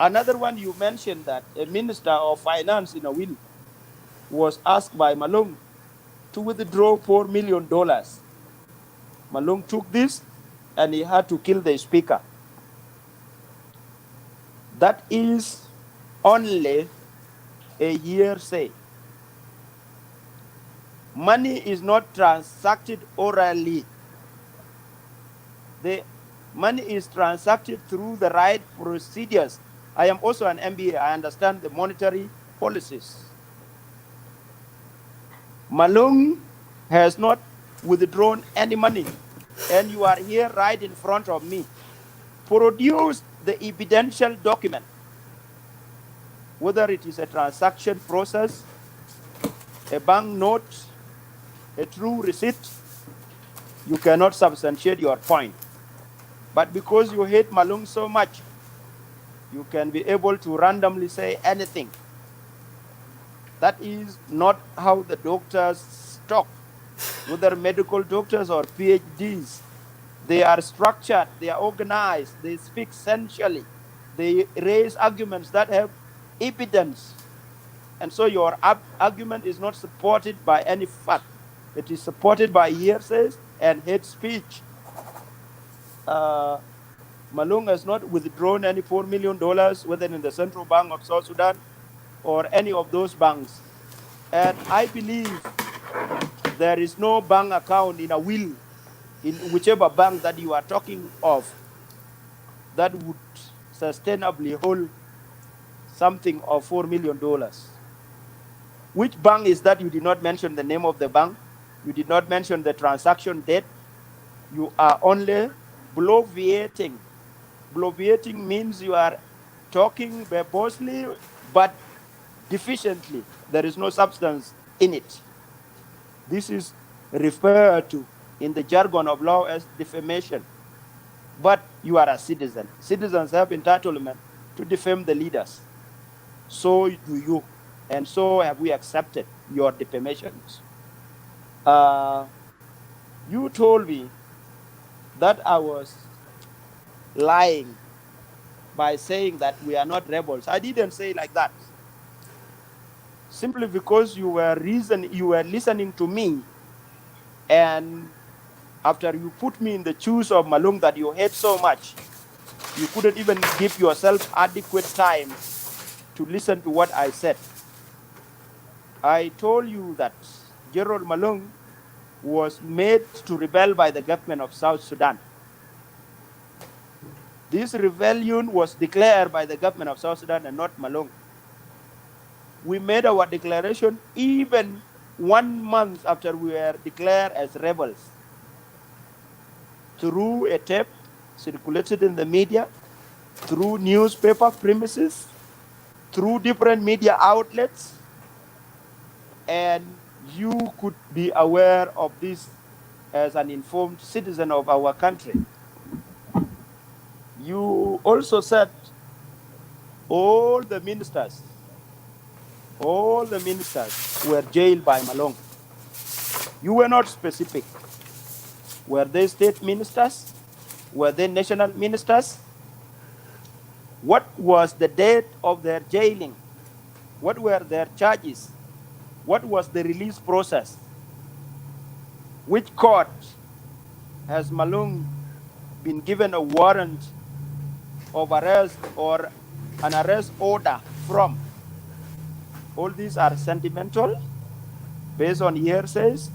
Another one, you mentioned that a minister of finance in a will was asked by Malong to withdraw $4 million. Malong took this and he had to kill the speaker. That is only a hearsay. Money is not transacted orally. The money is transacted through the right procedures. I am also an MBA. I understand the monetary policies. Malong has not withdrawn any money, and you are here right in front of me. Produce the evidential document, whether it is a transaction process, a bank note, a true receipt. You cannot substantiate your point. But because you hate Malong so much, you can be able to randomly say anything. That is not how the doctors talk, whether medical doctors or PhDs. They are structured, they are organized, they speak sensually, they raise arguments that have evidence. And so your argument is not supported by any fact. It is supported by hearsays and hate speech. Malong has not withdrawn any $4 million, whether in the Central Bank of South Sudan or any of those banks. And I believe there is no bank account in a will, in whichever bank that you are talking of, that would sustainably hold something of $4 million. Which bank is that? You did not mention the name of the bank. You did not mention the transaction date. You are only bloviating. Bloviating means you are talking verbosely but deficiently. There is no substance in it. This is referred to in the jargon of law as defamation. But you are a citizen. Citizens have entitlement to defame the leaders. So do you. And so have we accepted your defamations. You told me that I was lying by saying that we are not rebels. I didn't say like that. Simply because you were listening to me, and after you put me in the shoes of Malong that you hate so much, you couldn't even give yourself adequate time to listen to what I said. I told you that General Malong was made to rebel by the government of South Sudan. This rebellion was declared by the government of South Sudan and not Malong. We made our declaration even 1 month after we were declared as rebels, through a tape circulated in the media, through newspaper premises, through different media outlets, and you could be aware of this as an informed citizen of our country. You also said all the ministers were jailed by Malong. You were not specific. Were they state ministers? Were they national ministers? What was the date of their jailing? What were their charges? What was the release process? Which court has Malong been given a warrant of arrest or an arrest order from? All these are sentimental, based on hearsays,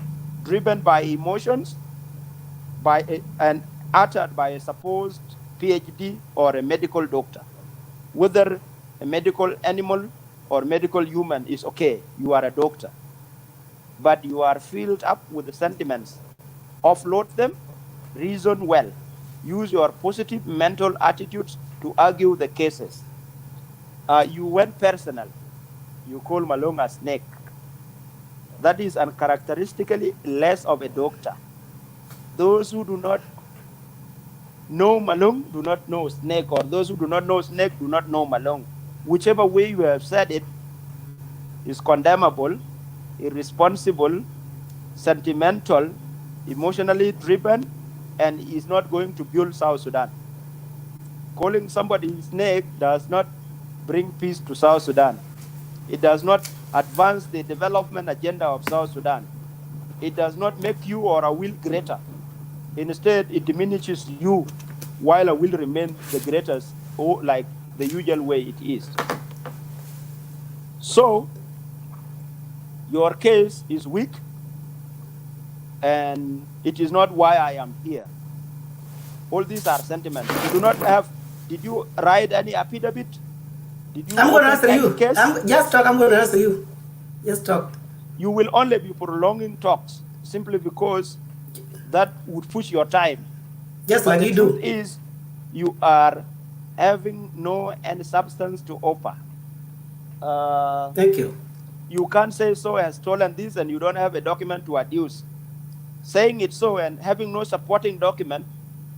driven by emotions, and uttered by a supposed PhD or a medical doctor. Whether a medical animal or medical human is okay, you are a doctor. But you are filled up with the sentiments. Offload them, reason well. Use your positive mental attitudes to argue the cases. You went personal. You call Malong a snake. That is uncharacteristically less of a doctor. Those who do not know Malong do not know snake, or those who do not know snake do not know Malong. Whichever way you have said it is condemnable, irresponsible, sentimental, emotionally driven, and is not going to build South Sudan. Calling somebody snake does not bring peace to South Sudan. It does not advance the development agenda of South Sudan. It does not make you or a will greater. Instead, it diminishes you, while a will remain the greatest, or like the usual way it is. So, your case is weak, and it is not why I am here. All these are sentiments. You do not have. Did you write any affidavit? Did you? I'm going to answer you. Just talk. I'm going to answer you. Just talk. You will only be prolonging talks simply because that would push your time. Just but like you do. The truth is, you are having no any substance to offer. Thank you. You can't say so has stolen this and you don't have a document to adduce. Saying it so and having no supporting document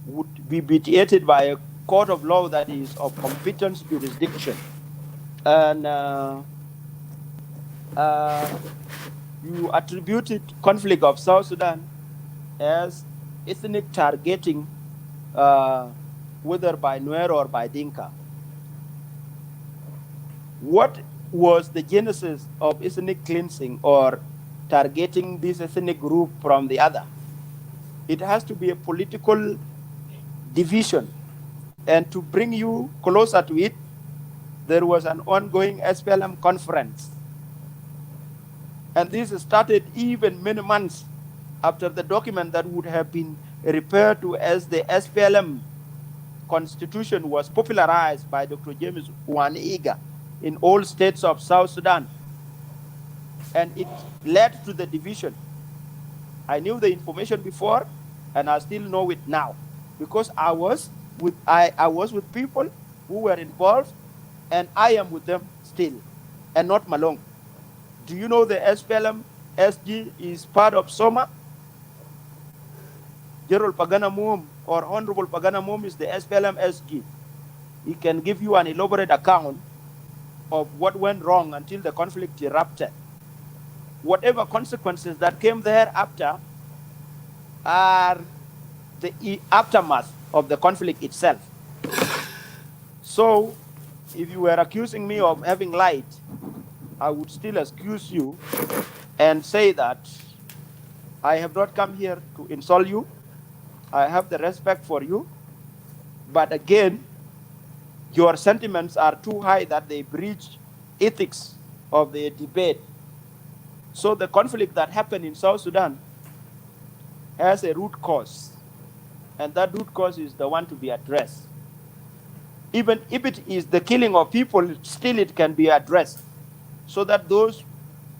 would be vitiated by a court of law that is of competence jurisdiction. And you attributed conflict of South Sudan as ethnic targeting, whether by Nuer or by Dinka. What was the genesis of ethnic cleansing or targeting this ethnic group from the other? It has to be a political division. And to bring you closer to it, there was an ongoing SPLM conference. And this started even many months after the document that would have been referred to as the SPLM constitution was popularized by Dr. James Waniga in all states of South Sudan, and it led to the division. I knew the information before, and I still know it now, because I was with people who were involved, and I am with them still, and not Malong. Do you know the SPLM SG is part of Soma? Gerald Pagana Moom or Honorable Pagana Moom is the SPLM SG. He can give you an elaborate account of what went wrong until the conflict erupted. Whatever consequences that came thereafter are the aftermath of the conflict itself. So, if you were accusing me of having lied, I would still excuse you and say that I have not come here to insult you. I have the respect for you. But again, your sentiments are too high that they breach ethics of the debate. So the conflict that happened in South Sudan has a root cause, and that root cause is the one to be addressed. Even if it is the killing of people, still it can be addressed so that those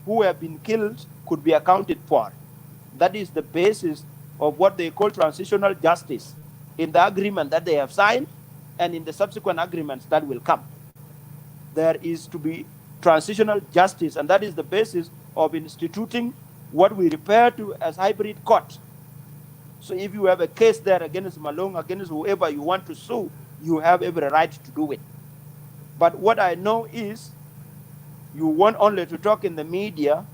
who have been killed could be accounted for. That is the basis of what they call transitional justice in the agreement that they have signed and in the subsequent agreements that will come. There is to be transitional justice, and that is the basis of instituting what we refer to as hybrid court. So if you have a case there against Malong, against whoever you want to sue, you have every right to do it. But what I know is you want only to talk in the media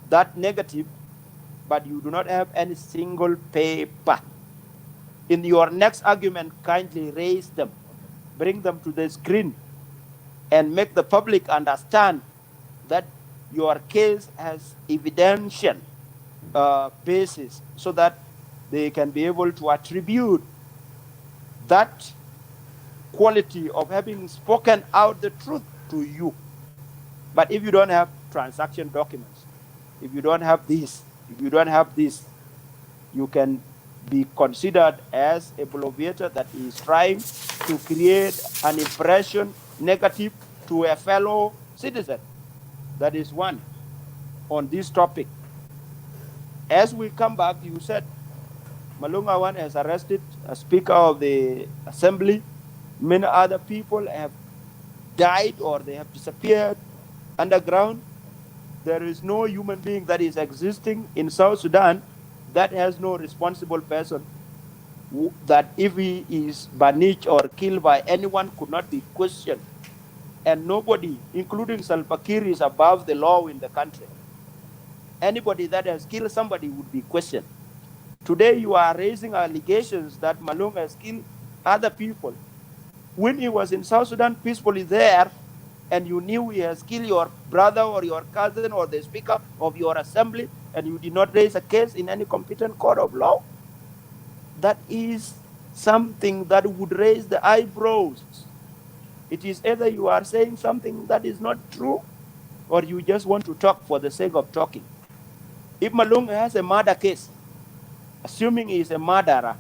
that negative, but you do not have any single paper. In your next argument, kindly raise them, bring them to the screen, and make the public understand that your case has evidential basis so that they can be able to attribute that quality of having spoken out the truth to you. But if you don't have transaction documents, if you don't have this, if you don't have this, you can be considered as a bloviator that is trying to create an impression negative to a fellow citizen. That is one on this topic. As we come back, you said Malong Awan has arrested a speaker of the assembly. Many other people have died or they have disappeared underground. There is no human being that is existing in South Sudan that has no responsible person that if he is banished or killed by anyone could not be questioned. And nobody, including Salva Kiir, is above the law in the country. Anybody that has killed somebody would be questioned. Today you are raising allegations that Malong has killed other people. When he was in South Sudan peacefully there, and you knew he has killed your brother or your cousin or the speaker of your assembly, and you did not raise a case in any competent court of law, that is something that would raise the eyebrows. It is either you are saying something that is not true, or you just want to talk for the sake of talking. If Malong has a murder case, assuming he is a murderer,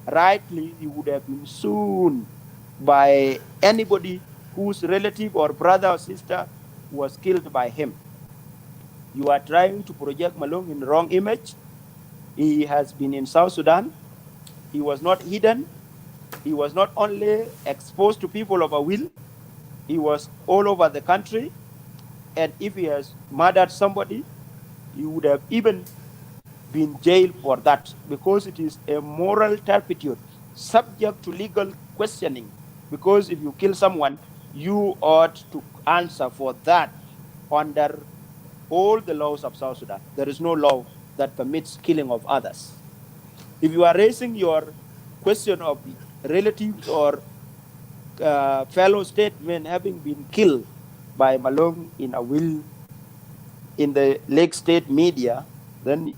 rightly he would have been sued by anybody whose relative or brother or sister was killed by him. You are trying to project Malong in the wrong image. He has been in South Sudan. He was not hidden. He was not only exposed to people of a will, he was all over the country. And if he has murdered somebody, he would have even been jailed for that, because it is a moral turpitude subject to legal questioning. Because if you kill someone, you ought to answer for that under all the laws of South Sudan. There is no law that permits killing of others. If you are raising your question of relatives or fellow statesmen having been killed by Malong in a will in the Lake State media, then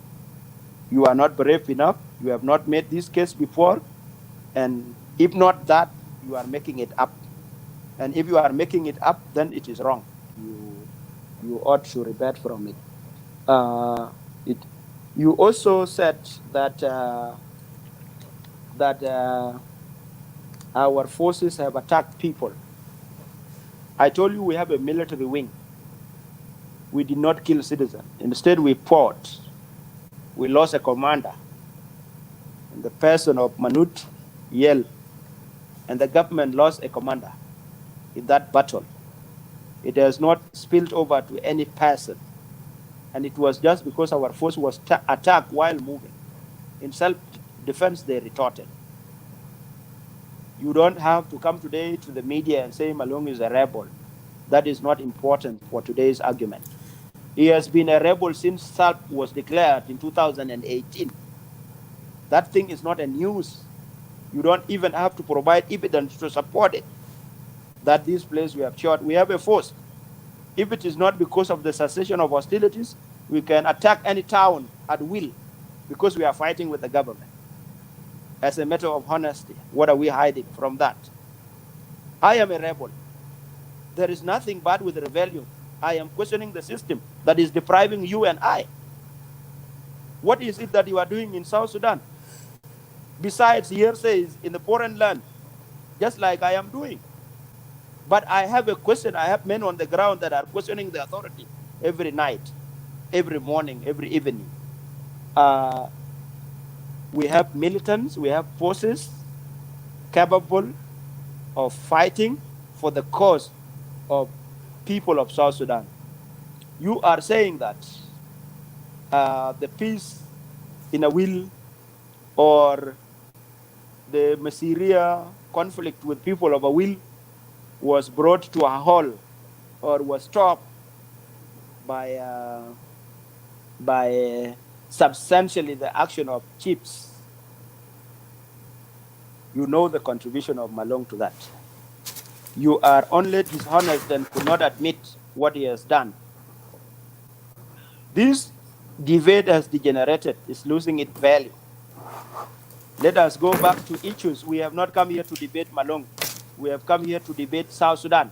you are not brave enough. You have not made this case before. And if not that, you are making it up. And if you are making it up, then it is wrong. You ought to rebut from it. You also said that our forces have attacked people. I told you we have a military wing. We did not kill citizens. Instead, we fought. We lost a commander in the person of Manut Yel, and the government lost a commander in that battle. It has not spilled over to any person, and it was just because our force was attacked while moving. In self-defense, they retorted. You don't have to come today to the media and say Malong is a rebel. That is not important for today's argument. He has been a rebel since SALP was declared in 2018. That thing is not a news. You don't even have to provide evidence to support it. That this place we have shot, we have a force. If it is not because of the cessation of hostilities, we can attack any town at will because we are fighting with the government. As a matter of honesty, what are we hiding from that? I am a rebel. There is nothing bad with rebellion. I am questioning the system that is depriving you and I. What is it that you are doing in South Sudan? Besides here says in the foreign land, just like I am doing. But I have a question. I have men on the ground that are questioning the authority every night, every morning, every evening. We have militants, we have forces capable of fighting for the cause of people of South Sudan. You are saying that the peace in a will or the Massyria conflict with people of a will was brought to a halt or was stopped by substantially the action of chiefs. You know the contribution of Malong to that. You are only dishonest and could not admit what he has done. This debate has degenerated, is losing its value. Let us go back to issues. We have not come here to debate Malong. We have come here to debate South Sudan.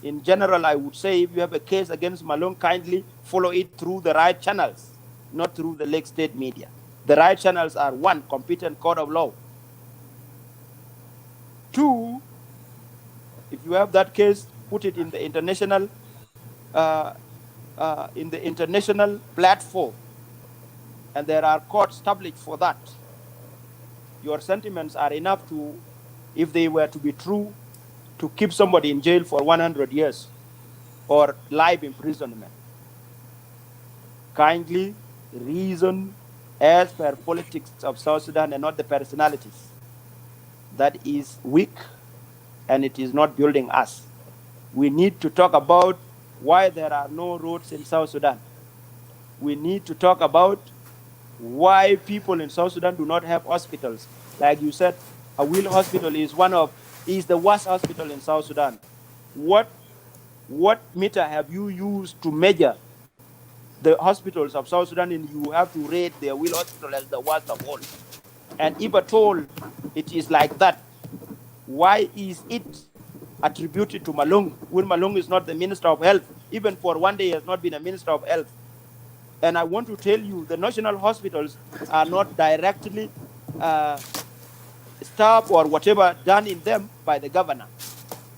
In general, I would say if you have a case against Malong, kindly follow it through the right channels, not through the Lake State media. The right channels are: one, competent court of law. Two, if you have that case, put it in the international platform, and there are courts established for that. Your sentiments are enough to, if they were to be true, to keep somebody in jail for 100 years or life imprisonment. Kindly reason as per politics of South Sudan and not the personalities. That is weak and it is not building us. We need to talk about why there are no roads in South Sudan. We need to talk about why people in South Sudan do not have hospitals. Like you said, a Will Hospital is the worst hospital in South Sudan. What meter have you used to measure the hospitals of South Sudan, and you have to rate the Will Hospital as the worst of all? And if at all it is like that, why is it attributed to Malong when Malong is not the Minister of Health? Even for one day he has not been a Minister of Health. And I want to tell you, the national hospitals are not directly staff or whatever done in them by the governor.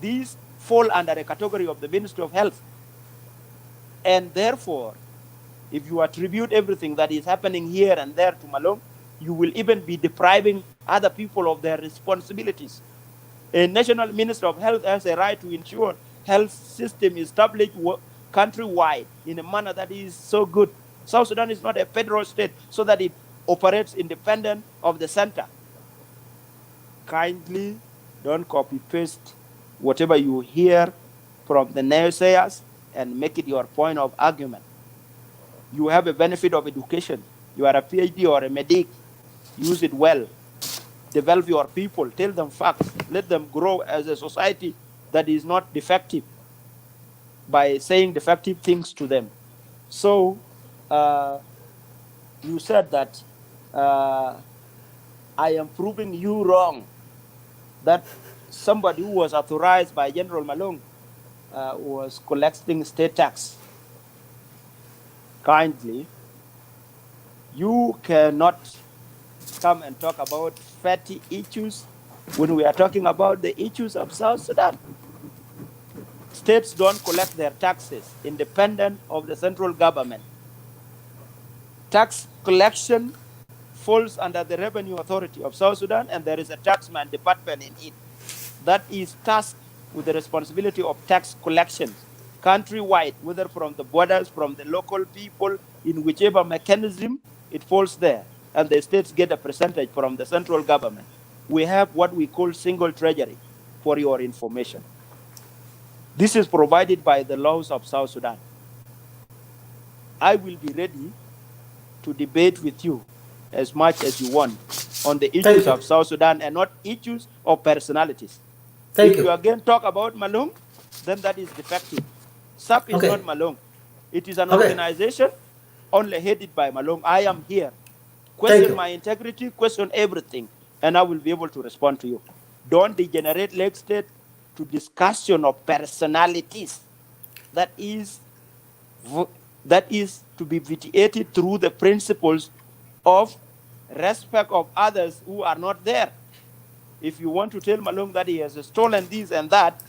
These fall under a category of the Ministry of Health. And therefore, if you attribute everything that is happening here and there to Malong, you will even be depriving other people of their responsibilities. A national minister of health has a right to ensure health system is established countrywide in a manner that is so good. South Sudan is not a federal state so that it operates independent of the center. Kindly don't copy paste whatever you hear from the naysayers and make it your point of argument. You have a benefit of education. You are a PhD or a medic. Use it well. Develop your people. Tell them facts. Let them grow as a society that is not defective by saying defective things to them. So you said that I am proving you wrong, that somebody who was authorized by General Malong was collecting state tax. Kindly, you cannot come and talk about fatty issues when we are talking about the issues of South Sudan. States don't collect their taxes independent of the central government. Tax collection falls under the Revenue Authority of South Sudan, and there is a taxman department in it that is tasked with the responsibility of tax collections countrywide, whether from the borders, from the local people, in whichever mechanism it falls there. And the states get a percentage from the central government. We have what we call single treasury, for your information. This is provided by the laws of South Sudan. I will be ready to debate with you as much as you want on the issues of South Sudan and not issues of personalities. If you again talk about Malong, then that is defective. SSUF is not Malong. It is an organization only headed by Malong. I am here. Question my integrity, question everything, and I will be able to respond to you. Don't degenerate Lake State to discussion of personalities. That is to be vitiated through the principles of respect of others who are not there. If you want to tell Malong that he has stolen this and that,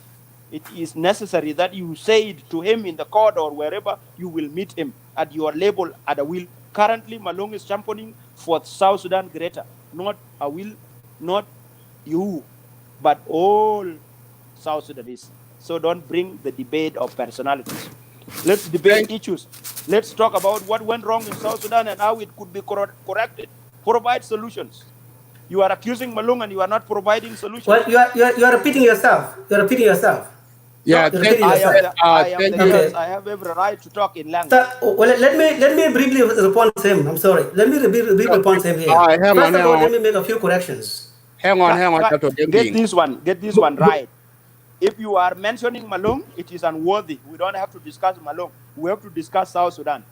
it is necessary that you say it to him in the court or wherever you will meet him at your level at a will. Currently, Malong is championing for South Sudan greater, not a will, not you, but all South Sudanese. So don't bring the debate of personalities. Let's debate issues. Let's talk about what went wrong in South Sudan and how it could be corrected. Provide solutions. You are accusing Malong and you are not providing solutions. Well, you are repeating yourself. You're repeating yourself. Yeah, I have every right to talk in language. Well, let me briefly respond to him. I'm sorry. Let me briefly respond to him here. First of all, let me make a few corrections. Hang on. Get this one right. If you are mentioning Malong, it is unworthy. We don't have to discuss Malong. We have to discuss South Sudan.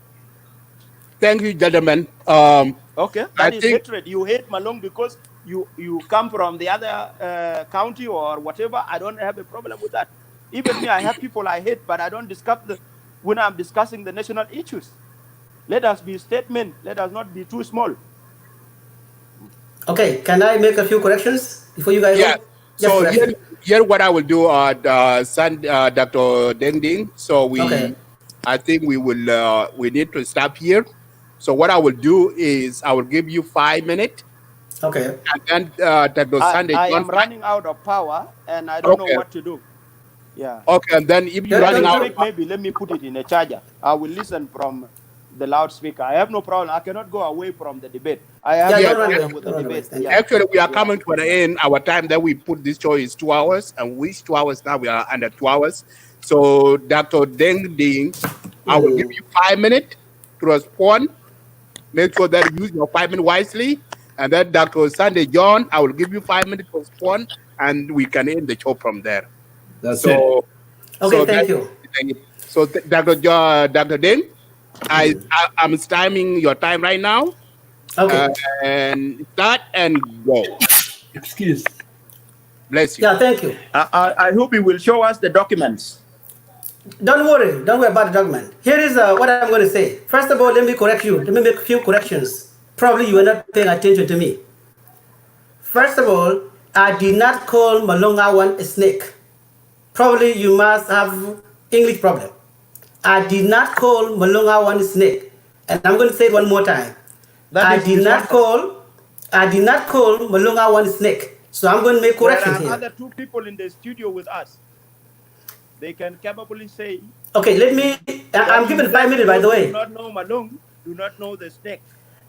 Thank you, gentlemen. Okay, that is hatred. You hate Malong because you come from the other county or whatever. I don't have a problem with that. Even me, I have people I hate, but I don't discuss when I'm discussing the national issues. Let us be statement. Let us not be too small. Okay, can I make a few corrections before you guys? Yeah. So here what I will do, Dr. Deng. So I think we need to stop here. So what I will do is I will give you 5 minutes. Okay. And then Dr. Sunday. I am running out of power and I don't know what to do. Yeah. Okay, and then if you're running out, maybe let me put it in a charger. I will listen from the loudspeaker. I have no problem. I cannot go away from the debate. I have no problem with the debate. Actually, we are coming to an end. Our time that we put this show is 2 hours, and which 2 hours now we are under 2 hours. So, Dr. Deng, I will give you 5 minutes to respond. Make sure that you use your 5 minutes wisely. And then Dr. Sunday John, I will give you 5 minutes to respond, and we can end the show from there. That's it. Okay, thank you. So, Dr. Deng, I'm timing your time right now. Okay. And start and go. Excuse. Bless you. Yeah, thank you. I hope you will show us the documents. Don't worry about the document. Here is what I'm going to say. First of all, let me correct you. Let me make a few corrections. Probably you are not paying attention to me. First of all, I did not call Malong Awan a snake. Probably you must have English problem. I did not call Malong Awan a snake. And I'm going to say it one more time. I did not call Malong Awan a snake. So I'm going to make corrections here. There are other two people in the studio with us. They can capably say. Okay, I'm giving 5 minutes, by the way. Do not know Malong, do not know the snake.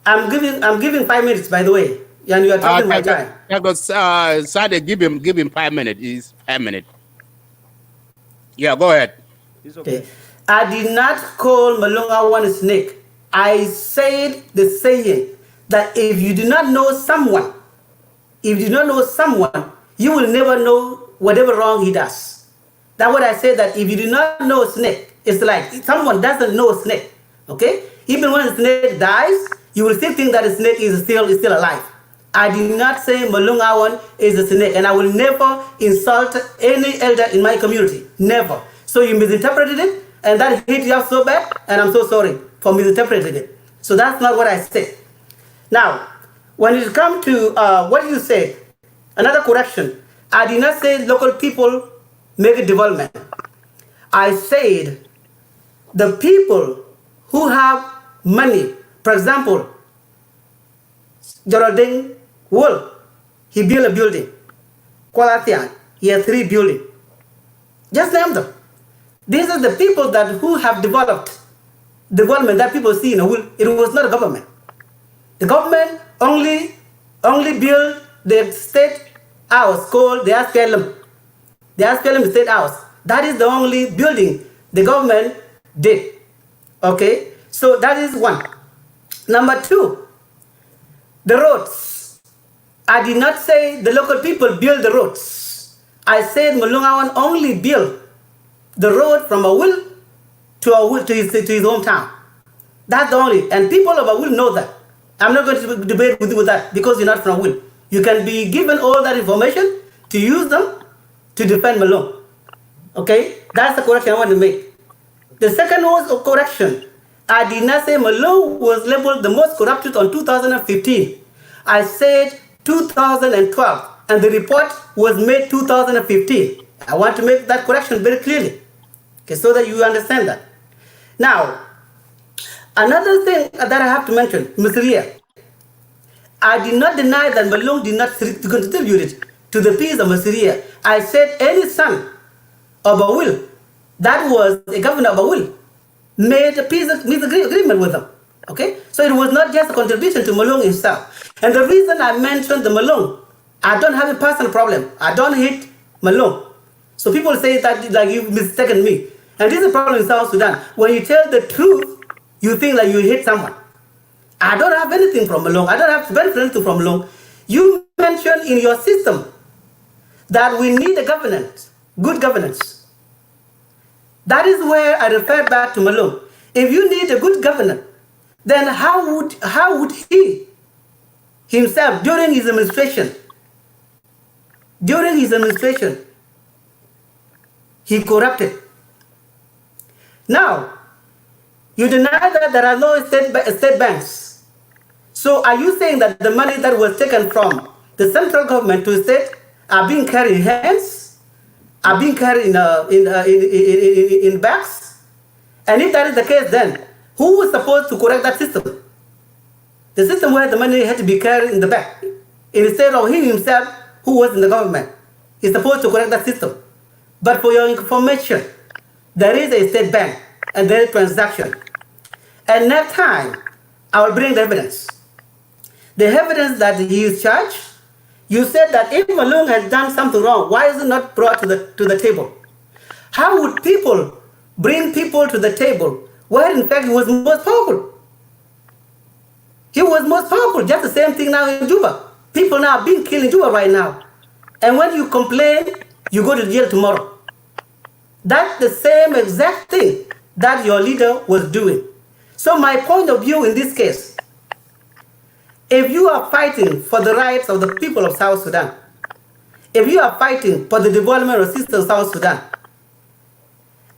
I'm giving 5 minutes, by the way. And you are talking my time. Sunday, give him 5 minutes. It's 5 minutes. Yeah, go ahead. It's okay. I did not call Malong Awan a snake. I said the saying that if you do not know someone, you will never know whatever wrong he does. That's what I said, that if you do not know a snake, it's like someone doesn't know a snake. Okay? Even when a snake dies, you will still think that a snake is still alive. I did not say Malong Awan is a snake, and I will never insult any elder in my community. Never. So you misinterpreted it, and that hit you up so bad, and I'm so sorry for misinterpreting it. So that's not what I said. Now, when it comes to what you said, Another correction. I did not say local people make a development. I said the people who have money, for example, Geraldine Wool, he built a building. Kwalatian, he has 3 buildings. Just name them. These are the people that who have developed development that people see in a will. It was not a government. The government only built the state house called the SPLM. The SPLM state house. That is the only building the government did. Okay, so that is one. Number 2, the roads. I did not say the local people build the roads. I said Malong Awan only built the road from Awil to his hometown. That's the only, and people of Awil know that. I'm not going to debate with you with that because you're not from Awil. You can be given all that information to use them to defend Malong. Okay, that's the correction I want to make. The second was a correction. I did not say Malong was labeled the most corrupted on 2015. I said 2012, and the report was made 2015. I want to make that correction very clearly, okay, so that you understand that. Now, another thing that I have to mention, Mr. Ria, I did not deny that Malong did not contribute to the peace of Syria. I said any son of Awil that was a governor of Awil made a peace agreement with them. Okay, so it was not just a contribution to Malong himself. And the reason I mentioned the Malong, I don't have a personal problem. I don't hate Malong. So people say that like you've mistaken me. And this is a problem in South Sudan. When you tell the truth, you think like you hate someone. I don't have anything from Malong. I don't have anything from Malong. You mentioned in your system that we need a governance, good governance. That is where I refer back to Malong. If you need a good governance, then how would he himself during his administration he corrupted? Now you deny that there are no state banks. So are you saying that the money that was taken from the central government to state are being carried in hands, are being carried in bags? And if that is the case, then who was supposed to correct that system? The system where the money had to be carried in the bag, instead of him himself, who was in the government, is supposed to correct that system. But for your information, there is a state bank and there is transaction. And next time, I will bring the evidence. The evidence that he is charged. You said that if Malong has done something wrong, why is it not brought to the table? How would people bring people to the table where in fact he was most powerful? He was most powerful. Just the same thing now in Juba. People now are being killed in Juba right now. And when you complain, you go to jail tomorrow. That's the same exact thing that your leader was doing. So my point of view in this case, if you are fighting for the rights of the people of South Sudan, if you are fighting for the development of South Sudan,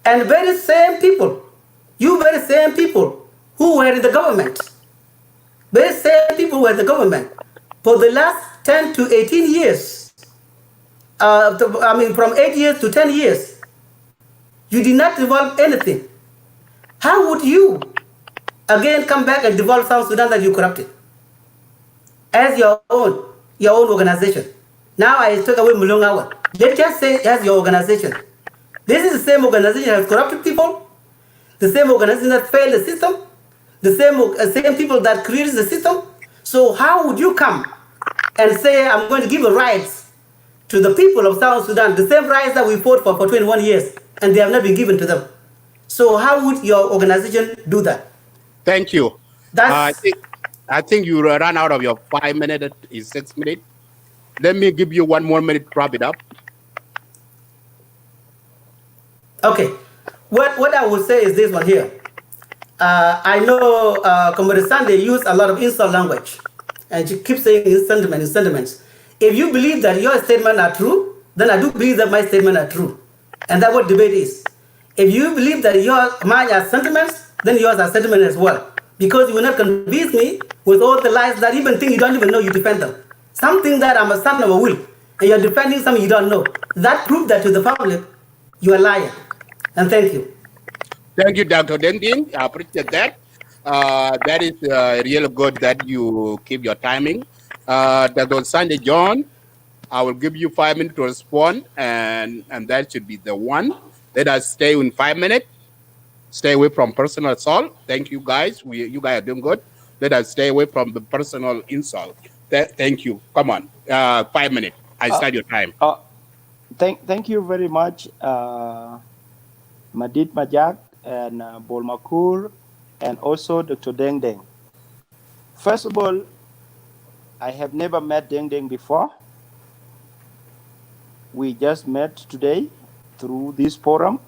and very same people, you very same people who were in the government, very same people who were in the government for the last 10 to 18 years, from 8 years to 10 years, you did not develop anything. How would you again come back and develop South Sudan that you corrupted as your own organization? Now I took away Malong Awan. Let's just say as your organization. This is the same organization that has corrupted people, the same organization that failed the system, the same people that created the system. So how would you come and say, I'm going to give a rights to the people of South Sudan, the same rights that we fought for 21 years, and they have not been given to them? So how would your organization do that? Thank you. I think you ran out of your 5 minutes. Is 6 minutes. Let me give you 1 more minute to wrap it up. Okay. What I would say is this one here. I know Comrade Sunday used a lot of insult language, and she keeps saying his sentiments. If you believe that your statements are true, then I do believe that my statements are true. And that's what debate is. If you believe that mine are sentiments, then yours are sentiments as well. Because you will not convince me with all the lies that even thing you don't even know, you defend them. Something that I'm a son of a will. and you're defending something you don't know. That proves that to the public, you're a liar. And thank you. Thank you, Dr. Dengding. I appreciate that. That is really good that you keep your timing. Dr. Sunday John, I will give you 5 minutes to respond, and that should be the one. Let us stay in 5 minutes. Stay away from personal assault. Thank you, guys. You guys are doing good. Let us stay away from the personal insult. Thank you. Come on. 5 minutes. I start your time. Thank you very much, Madid Majak and Bolmakur, and also Dr. Deng Deng. First of all, I have never met Deng Deng before. We just met today through this forum,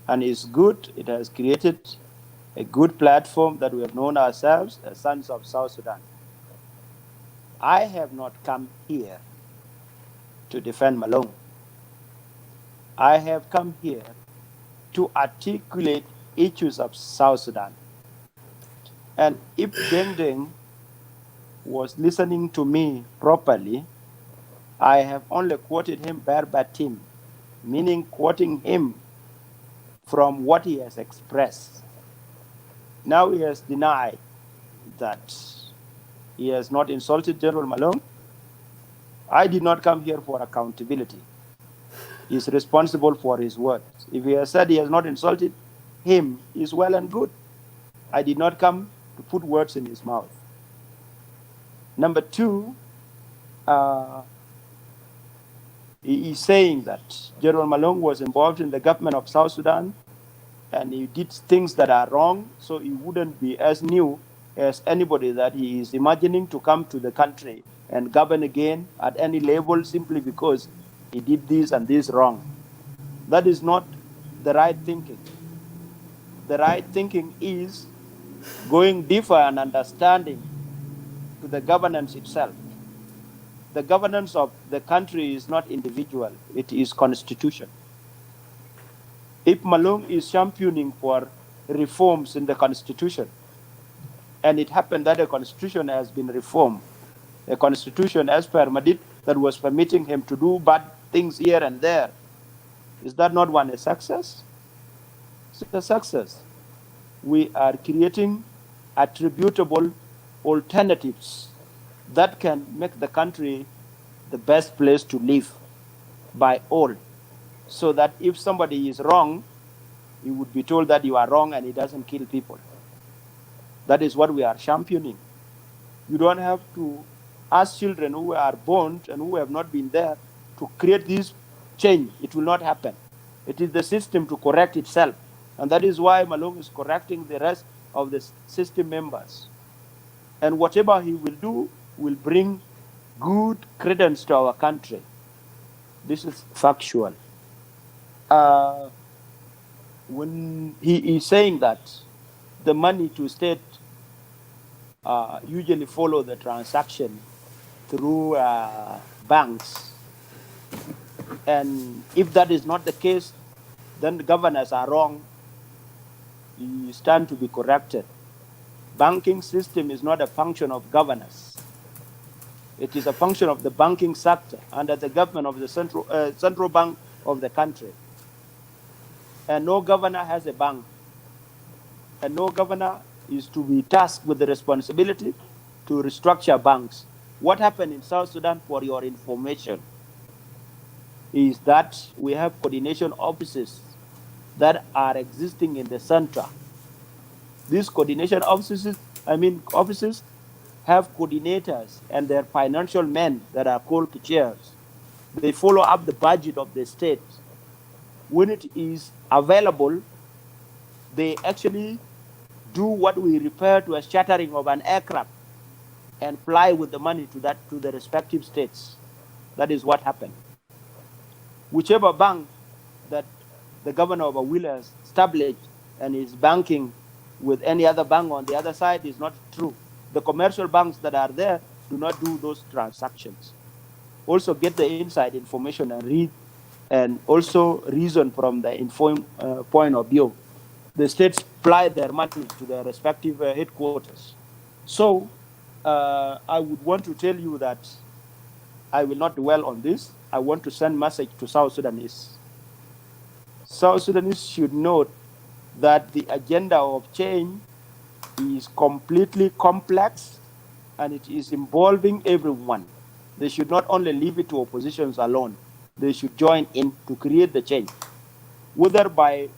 and it's good. It has created a good platform that we have known ourselves as Sons of South Sudan. I have not come here to defend Malong. I have come here to articulate issues of South Sudan. And if Deng Deng was listening to me properly, I have only quoted him verbatim, meaning quoting him from what he has expressed. Now he has denied that he has not insulted General Malong. I did not come here for accountability. He is responsible for his words. If he has said he has not insulted him, is well and good. I did not come to put words in his mouth. Number two, he is saying that General Malong was involved in the government of South Sudan and he did things that are wrong, so he wouldn't be as new as anybody that he is imagining to come to the country and govern again at any level simply because he did this and this wrong. That is not the right thinking. The right thinking is going deeper and understanding to the governance itself. The governance of the country is not individual, it is constitution. If Malong is championing for reforms in the constitution, and it happened that the constitution has been reformed, a constitution as per Madid that was permitting him to do bad things here and there, is that not one a success? It's a success. We are creating attributable alternatives that can make the country the best place to live by all, so that if somebody is wrong, he would be told that you are wrong and he doesn't kill people. That is what we are championing. You don't have to ask children who are born and who have not been there to create this change. It will not happen. It is the system to correct itself. And that is why Malong is correcting the rest of the system members. And whatever he will do will bring good credence to our country. This is factual. When he is saying that the money to state usually follow the transaction through banks, and if that is not the case, then the governors are wrong. You stand to be corrected. Banking system is not a function of governors. It is a function of the banking sector under the government of the central bank of the country. And no governor has a bank. And no governor is to be tasked with the responsibility to restructure banks. What happened in South Sudan, for your information, is that we have coordination offices that are existing in the center. These coordination offices have coordinators and their financial men that are called chairs. They follow up the budget of the state. When it is available, they actually do what we refer to as chartering of an aircraft and fly with the money to the respective states. That is what happened. Whichever bank that the governor of Awil has established and is banking with any other bank on the other side is not true. The commercial banks that are there do not do those transactions. Also get the inside information and read, and also reason from the informed point of view. The states fly their money to their respective headquarters. So I would want to tell you that I will not dwell on this. I want to send message to South Sudanese. South Sudanese should note that the agenda of change is completely complex and it is involving everyone. They should not only leave it to oppositions alone. They should join in to create the change, whether by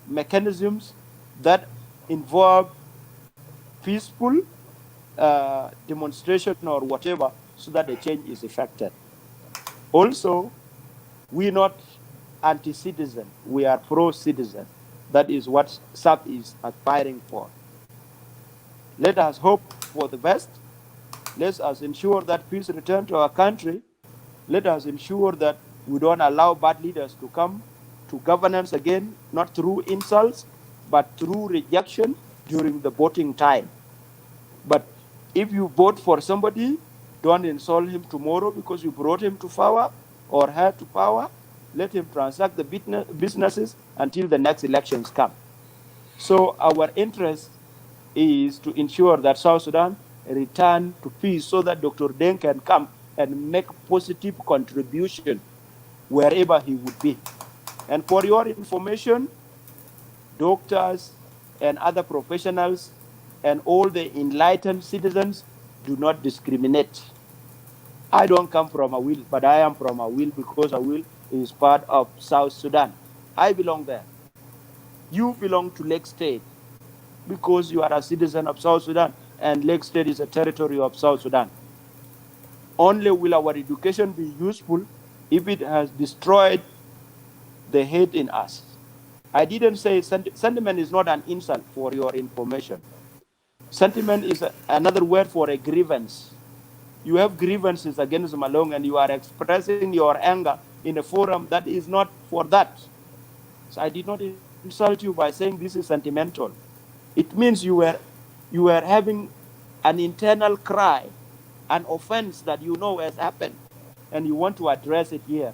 mechanisms that involve peaceful demonstration or whatever, so that the change is effected. Also, we're not anti-citizen, we are pro-citizen. That is what SAP is aspiring for. Let us hope for the best. Let us ensure that peace return to our country. Let us ensure that we don't allow bad leaders to come to governance again, not through insults, but through rejection during the voting time. But if you vote for somebody, don't insult him tomorrow because you brought him to power or her to power. Let him transact the businesses until the next elections come. So our interest is to ensure that South Sudan return to peace so that Dr. Deng can come and make positive contribution wherever he would be. And for your information, doctors and other professionals and all the enlightened citizens do not discriminate. I don't come from a will, but I am from a will because a will is part of South Sudan. I belong there. You belong to Lake State because you are a citizen of South Sudan, and Lake State is a territory of South Sudan. Only will our education be useful if it has destroyed the hate in us. I didn't say sentiment is not an insult, for your information. Sentiment is another word for a grievance. You have grievances against Malong and you are expressing your anger in a forum that is not for that. So I did not insult you by saying this is sentimental. It means you were having an internal cry, an offense that you know has happened, and you want to address it here.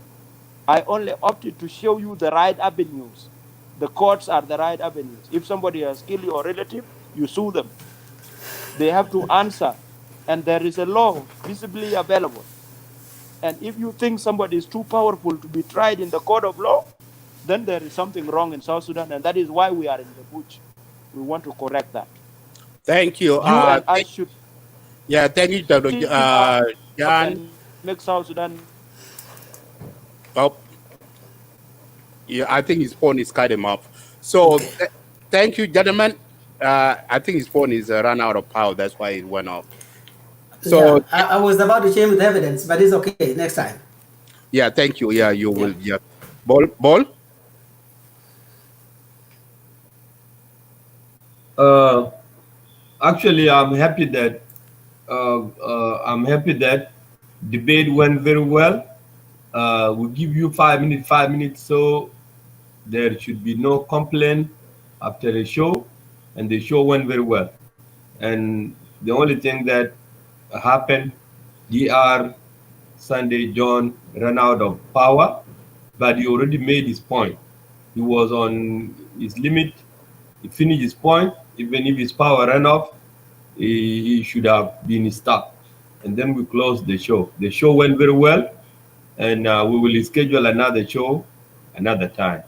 I only opted to show you the right avenues. The courts are the right avenues. If somebody has killed your relative, you sue them. They have to answer, and there is a law visibly available. And if you think somebody is too powerful to be tried in the court of law, then there is something wrong in South Sudan, and that is why we are in the bush. We want to correct that. Thank you. You and I should thank you, Dr. team up John. and make South Sudan. Oh, yeah, I think his phone is cut him off. So thank you, gentlemen. I think his phone is run out of power. That's why it went off. So yeah, I was about to share with evidence, but it's okay. Next time. yeah, thank you. Yeah, you will. Yeah, Ball. Actually, I'm happy that debate went very well. We'll give you 5 minutes, so there should be no complaint after the show, and the show went very well. And the only thing that happened, Dr. Sunday John ran out of power, but he already made his point. He was on his limit. He finished his point. Even if his power ran off, he should have been stopped. And then we closed the show. The show went very well, and we will schedule another show another time.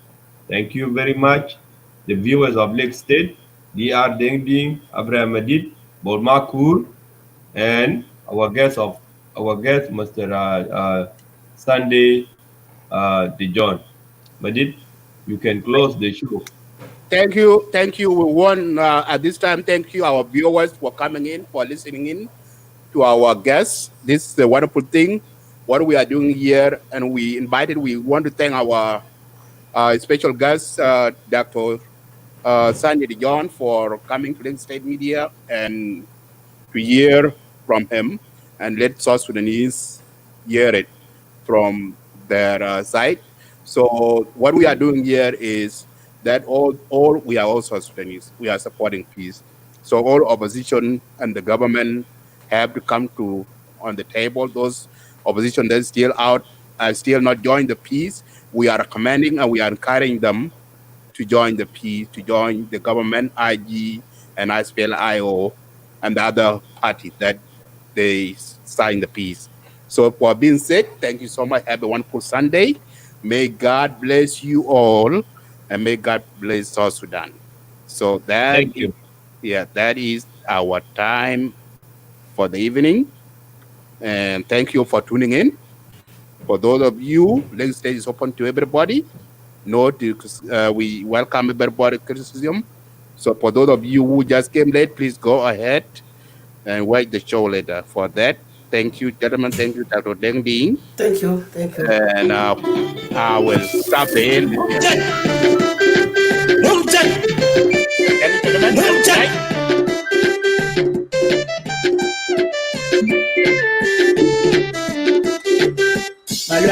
Thank you very much, the viewers of Lake State, Dr. Deng Ding, Abraham Madid, Bolmakur, and our guest, Mr. Sunday DeJohn. Madid, you can close the show. Thank you. We want at this time. Thank you, our viewers, for coming in, for listening in to our guests. This is a wonderful thing, what we are doing here, and we want to thank our special guest, Dr. Sandy John, for coming to the State Media and to hear from him, and let South Sudanese hear it from their side. So what we are doing here is that all we are also Sudanese. We are supporting peace. So all opposition and the government have to come to on the table. Those opposition that still out still not join the peace. We are recommending and we are encouraging them to join the peace, to join the government, IG and ISPL-IO and the other parties that they sign the peace. So for being said, thank you so much. Have a wonderful Sunday. May God bless you all, and may God bless South Sudan. So that Thank you. that is our time for the evening. And thank you for tuning in. For those of you, Lake Stage is open to everybody. We welcome everybody criticism. So for those of you who just came late, please go ahead and watch the show later. For that, thank you, gentlemen. Thank you, Dr. Deng Ding. Thank you. Thank you. And I will stop the end here.